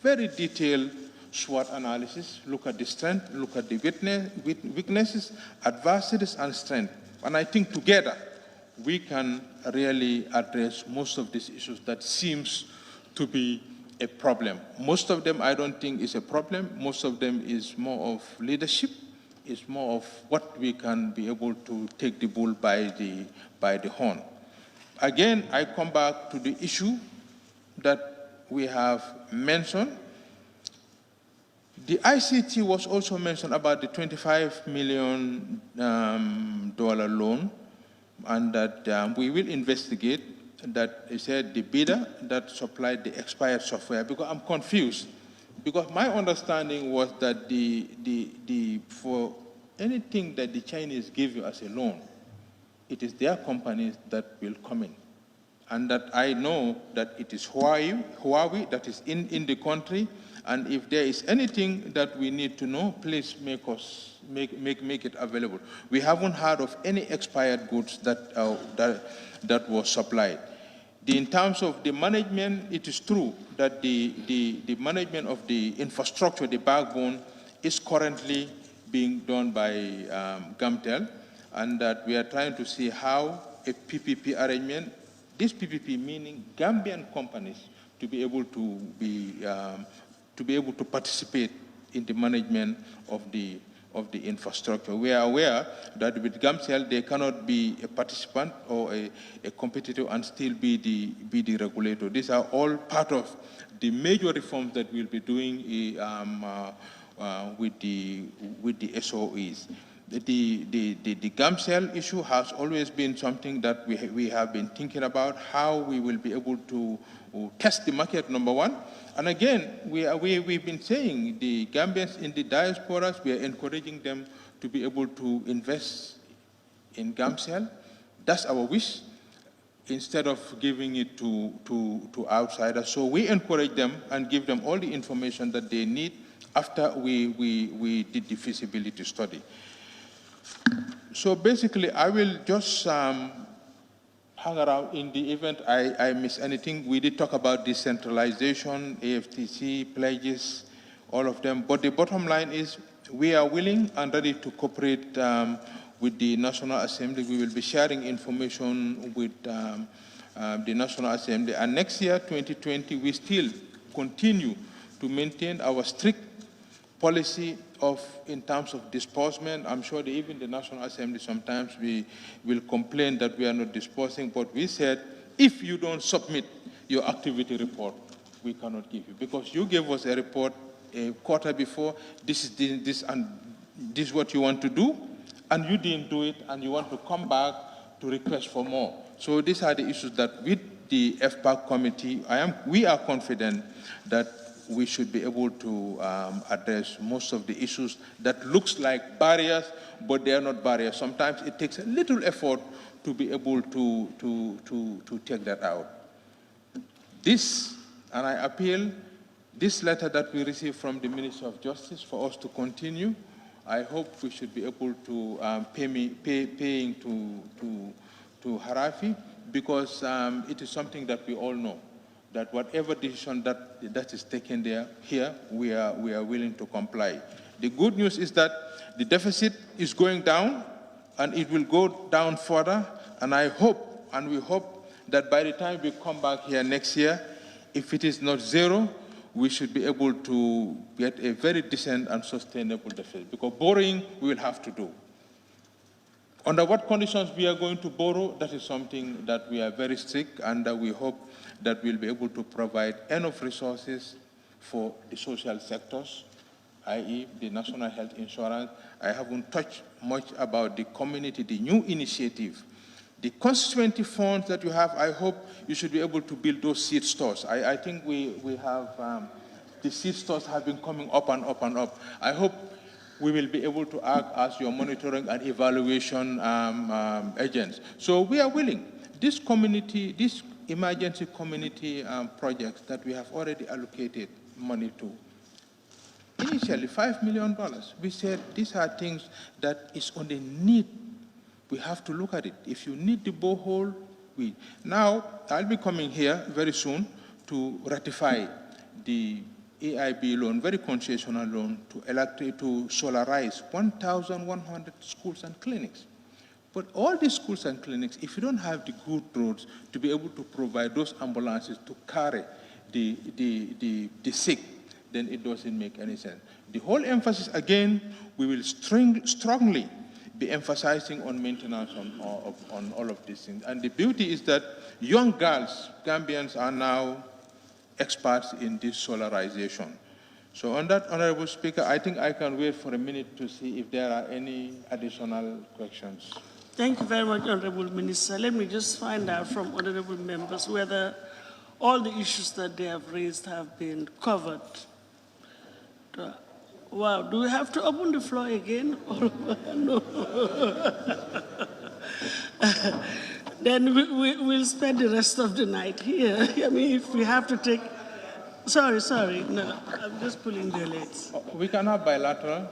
very detailed SWOT analysis, look at the strength, look at the weaknesses, adversities, and strength. And I think together, we can really address most of these issues that seems to be a problem. Most of them I don't think is a problem. Most of them is more of leadership. It's more of what we can be able to take the bull by the horn. Again, I come back to the issue that we have mentioned. The ICT was also mentioned about the $25 million loan, and that we will investigate that. They said the bidder that supplied the expired software, because I'm confused. Because my understanding was that for anything that the Chinese give you as a loan, it is their companies that will come in. And that I know that it is Huawei that is in the country. And if there is anything that we need to know, please make it available. We haven't heard of any expired goods that was supplied. In terms of the management, it is true that the management of the infrastructure, the backbone, is currently being done by Gamtel, and that we are trying to see how a PPP arrangement, this PPP meaning Gambian companies, to be able to participate in the management of the infrastructure. We are aware that with Gamcel, they cannot be a participant or a competitor and still be the regulator. These are all part of the major reforms that we'll be doing with the SOEs. The Gamcel issue has always been something that we have been thinking about, how we will be able to test the market, number one. And again, we've been saying the Gambians in the diasporas, we are encouraging them to be able to invest in Gamcel. That's our wish, instead of giving it to outsiders. So we encourage them and give them all the information that they need after we did the feasibility study. So basically, I will just hang around in the event I miss anything. We did talk about decentralization, AFTC, pledges, all of them. But the bottom line is we are willing and ready to cooperate with the National Assembly. We will be sharing information with the National Assembly. And next year, 2020, we still continue to maintain our strict policy in terms of disbursement. I'm sure that even the National Assembly sometimes we will complain that we are not disbursing, but we said, if you don't submit your activity report, we cannot give you, because you gave us a report a quarter before, this is what you want to do, and you didn't do it, and you want to come back to request for more. So these are the issues that with the FPAC committee, we are confident that we should be able to address most of the issues that looks like barriers, but they are not barriers. Sometimes it takes a little effort to be able to take that out. This, and I appeal, this letter that we received from the Minister of Justice for us to continue, I hope we should be able to paying to Harafi, because it is something that we all know, that whatever decision that is taken here, we are willing to comply. The good news is that the deficit is going down, and it will go down further, and I hope, and we hope, that by the time we come back here next year, if it is not zero, we should be able to get a very decent and sustainable deficit, because borrowing we will have to do. Under what conditions we are going to borrow, that is something that we are very strict, and we hope that we'll be able to provide enough resources for the social sectors, i.e. the national health insurance. I haven't touched much about the community, the new initiative. The constituency funds that you have, I hope you should be able to build those seed stores. I think we have, the seed stores have been coming up and up and up. I hope we will be able to act as your monitoring and evaluation agents. So we are willing. This community, this emergency community projects that we have already allocated money to, initially $5 million, we said these are things that is on the need. We have to look at it. If you need the borehole, now I'll be coming here very soon to ratify the AIB loan, very concessional loan, to solarize 1,100 schools and clinics. But all these schools and clinics, if you don't have the good roads to be able to provide those ambulances to carry the sick, then it doesn't make any sense. The whole emphasis, again, we will strongly be emphasizing on maintenance on all of these things. And the beauty is that young girls, Gambians, are now experts in this solarization. So on that, Honorable Speaker, I think I can wait for a minute to see if there are any additional questions. Thank you very much, Honorable Minister. Let me just find out from honorable members whether all the issues that they have raised have been covered. Wow, do we have to open the floor again? No. Then we'll spend the rest of the night here. I mean, if we have to take... Sorry, no, I'm just pulling the legs. We can have bilateral.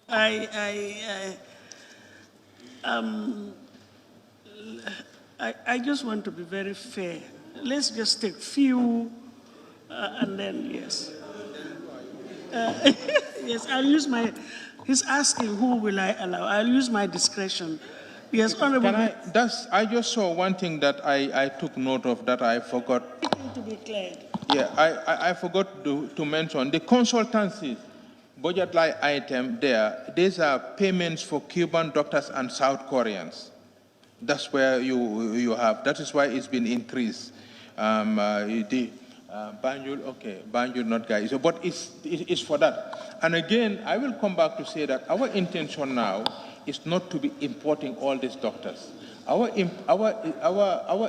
I just want to be very fair. Let's just take few, and then, yes. Yes, I'll use my, he's asking who will I allow. I'll use my discretion. Yes, Honorable. I just saw one thing that I took note of that I forgot. To be cleared. Yeah, I forgot to mention the consultancy budget line item there. These are payments for Cuban doctors and South Koreans. That's where you have, that is why it's been increased. Banjul, okay, Banjul not guys, but it's for that. And again, I will come back to say that our intention now is not to be importing all these doctors. Our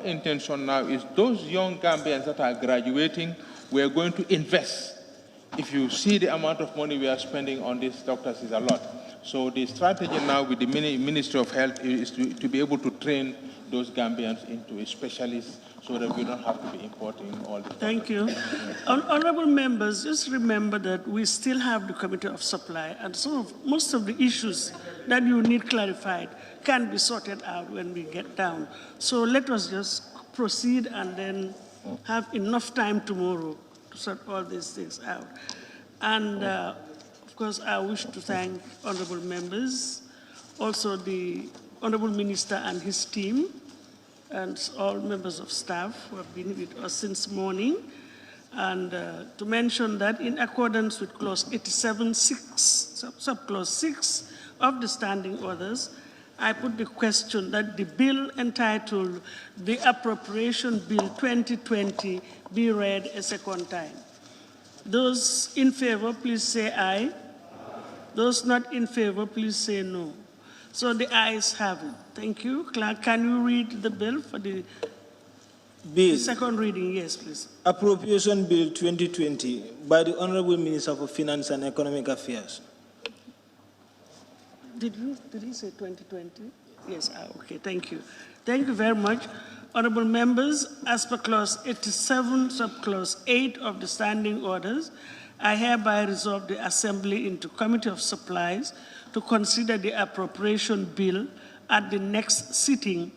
intention now is those young Gambians that are graduating, we are going to invest. If you see the amount of money we are spending on these doctors is a lot. So the strategy now with the Ministry of Health is to be able to train those Gambians into a specialist so that we don't have to be importing all this. Thank you. Honorable members, just remember that we still have the Committee of Supply, and most of the issues that you need clarified can be sorted out when we get down. So let us just proceed and then have enough time tomorrow to sort all these things out. And of course, I wish to thank honorable members, also the Honorable Minister and his team, and all members of staff who have been with us since morning. And to mention that in accordance with Clause 87(6), subclause 6 of the standing orders, I put the question that the bill entitled the Appropriation Bill 2020 be read a second time. Those in favor, please say aye. Those not in favor, please say no. So the ayes have it. Thank you. Clerk, can you read the bill for the second reading? Yes, please. Appropriation Bill 2020 by the Honorable Minister for Finance and Economic Affairs. Did he say 2020? Yes, okay, thank you. Thank you very much. Honorable members, as per clause 87, subclause 8 of the standing orders, I hereby resolve the Assembly into Committee of Supplies to consider the appropriation bill at the next sitting,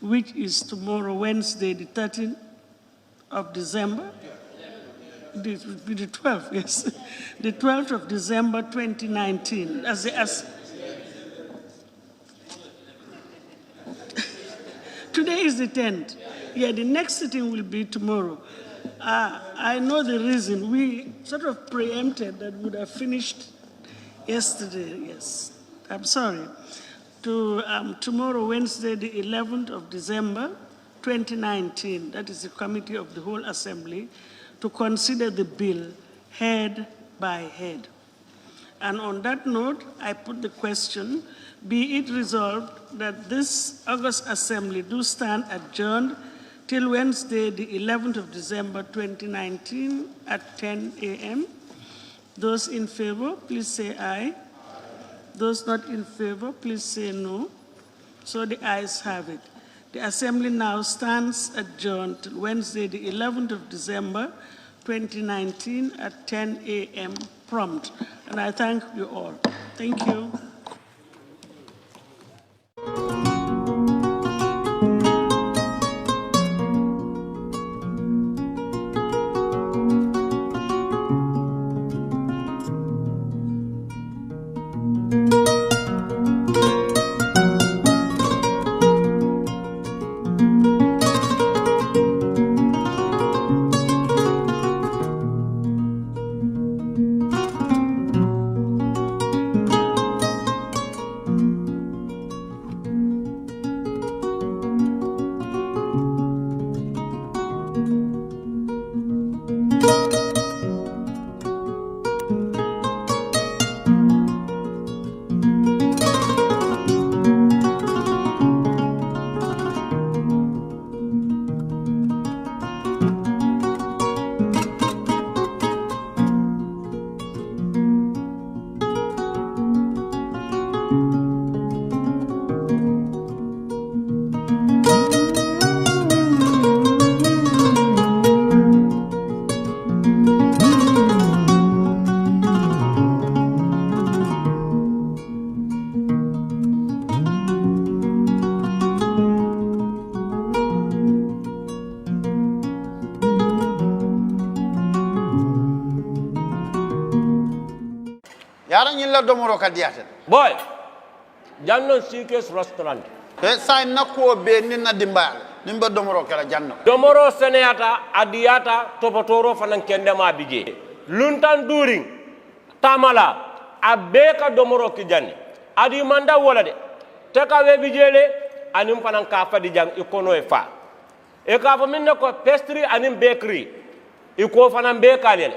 which is tomorrow, Wednesday, the 13th of December. The 12th, yes. The 12th of December, 2019. Today is the 10th. Yeah, the next sitting will be tomorrow. I know the reason. We sort of preempted that we would have finished yesterday, yes. I'm sorry. To tomorrow, Wednesday, the 11th of December, 2019, that is the Committee of the Whole Assembly, to consider the bill head by head. And on that note, I put the question, be it resolved that this August Assembly do stand adjourned till Wednesday, the 11th of December, 2019 at 10 a.m. Those in favor, please say aye. Those not in favor, please say no. So the ayes have it. The Assembly now stands adjourned till Wednesday, the 11th of December, 2019 at 10 a.m. prompt. And I thank you all. Thank you. Domoro kadiate boy janno sikes restaurant sa nakko be ninna dimbal nimba domoro kala janno domoro seneyata adiyata topotoro fanan kendema bije luntan during tamala abeka domoro ki janni adi manda wala de takawe bijele anim fanan ka fadi jang ikono e fa e ka fa minne ko pastry anim bakery iko fanan be kalele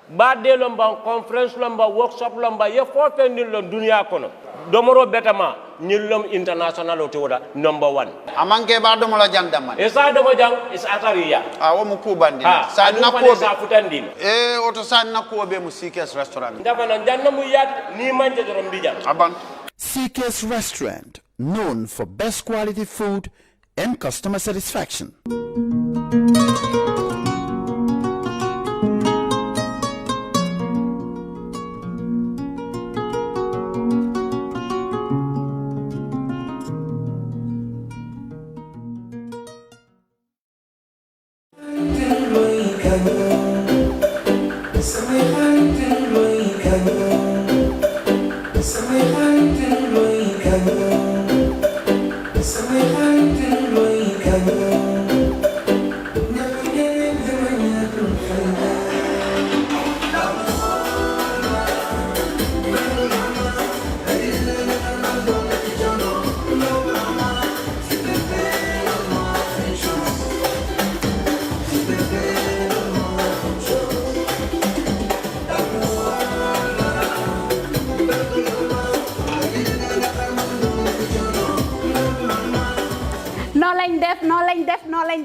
badde lomba conference lomba workshop lomba ye fo fendin lon dunia kono domoro betama nyillom international o toda number 1 amanke ba domola jandama e sa domo jang is atariya wo mu kubandi sa nakko sa futandi oto sa nakko be mu CK's restaurant ndaba nan janna mu yat ni manje dorom bijam aban CK's restaurant, known for best quality food and customer satisfaction.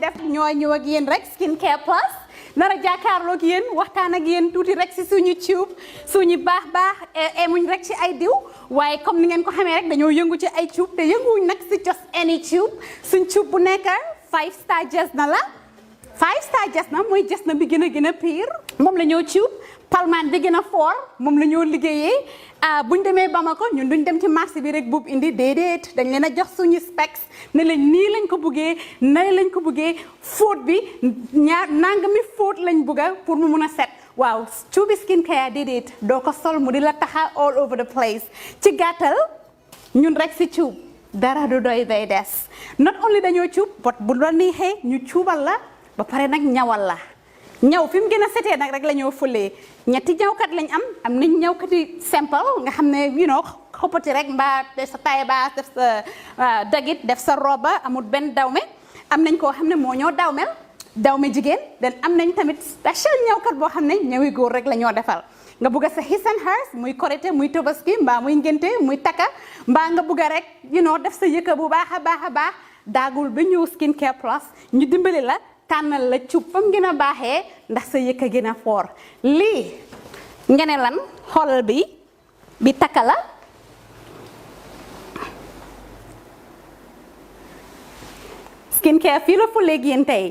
def ñooy ñëw ak yéen rek skincare plus nara jàkkaarloo ak yéen waxtaan ak yéen tuuti rek si suñu tube suñu baax emuñ rek ci ay diw waaye comme ni ngeen ko xamee rek dañoo yëngu ci ay tube te yënguwuñ nag si just any tube suñ tube bu nekk 5-star Jesna la 5-star Jesna mooy Jesna bi gën a pire moom la ñoo tube palmaan bi gën a fort moom la ñoo liggéeyee buñ demee Bamako ñun duñ dem ci marché bi rek buub indi déedéet dañ leen a jox suñu specs ne leen nii lañ ko buggee nay lañ ko buggee fóot bi nangami fóot lañ bugga pour mu mun a set waaw cuubi skincare déedéet doo ko sol mu di la taxa all over the place ci gàttal ñun rek si cuub dara du doy day des not only dañoo cuub but bu la neexee ñu cuubal la ba pare nag ñawal la ñaw fi mu gën a setee nag rek la ñoo fëlee ñetti ñawkat lañ am nañ ñawkati simple nga xam ne xoppati rek mbaa def sa taille basse def sa dagit def sa roba amul benn dawme am nañ koo xam ne moo ñoo dawme jigéen den am nañ tamit special ñawkat boo xam ne ñawi góor rek la ñoo defal nga bugg a sa his and hers muy korité muy tobaski mbaa muy ngénte muy takka mbaa nga bugg a rek def sa yëkka bu baax a baax daagul ba ñëw skincare plus ñu dimbali la tànnal la cuub fam gën a baaxee ndax sa yëkka gën a foor lii nga ne lan xoolal bi takka la skincare fii la fu léegi yéen tey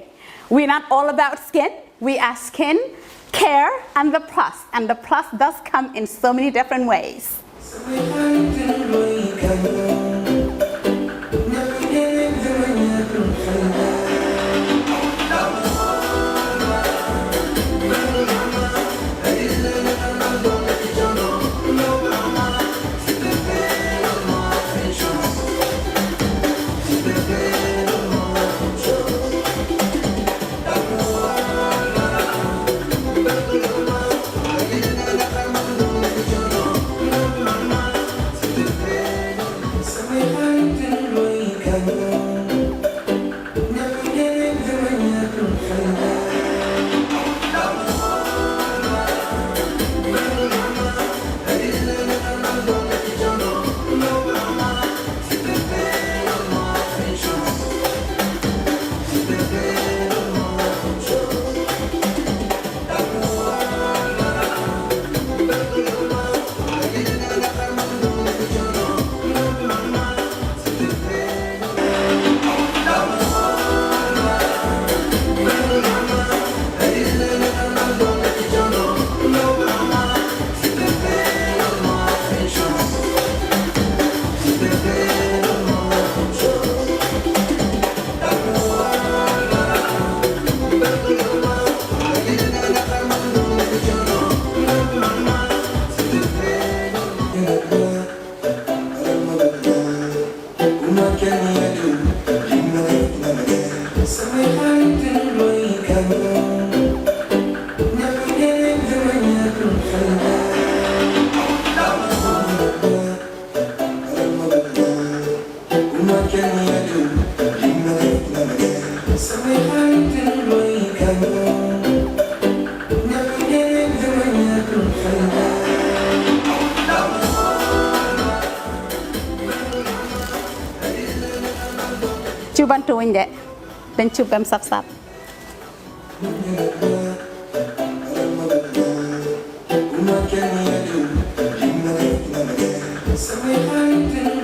we're not all about skin we are skin care and the plus does come in so many different ways. Cubantu wuñ de dañ cub bam saf-saf Somewhere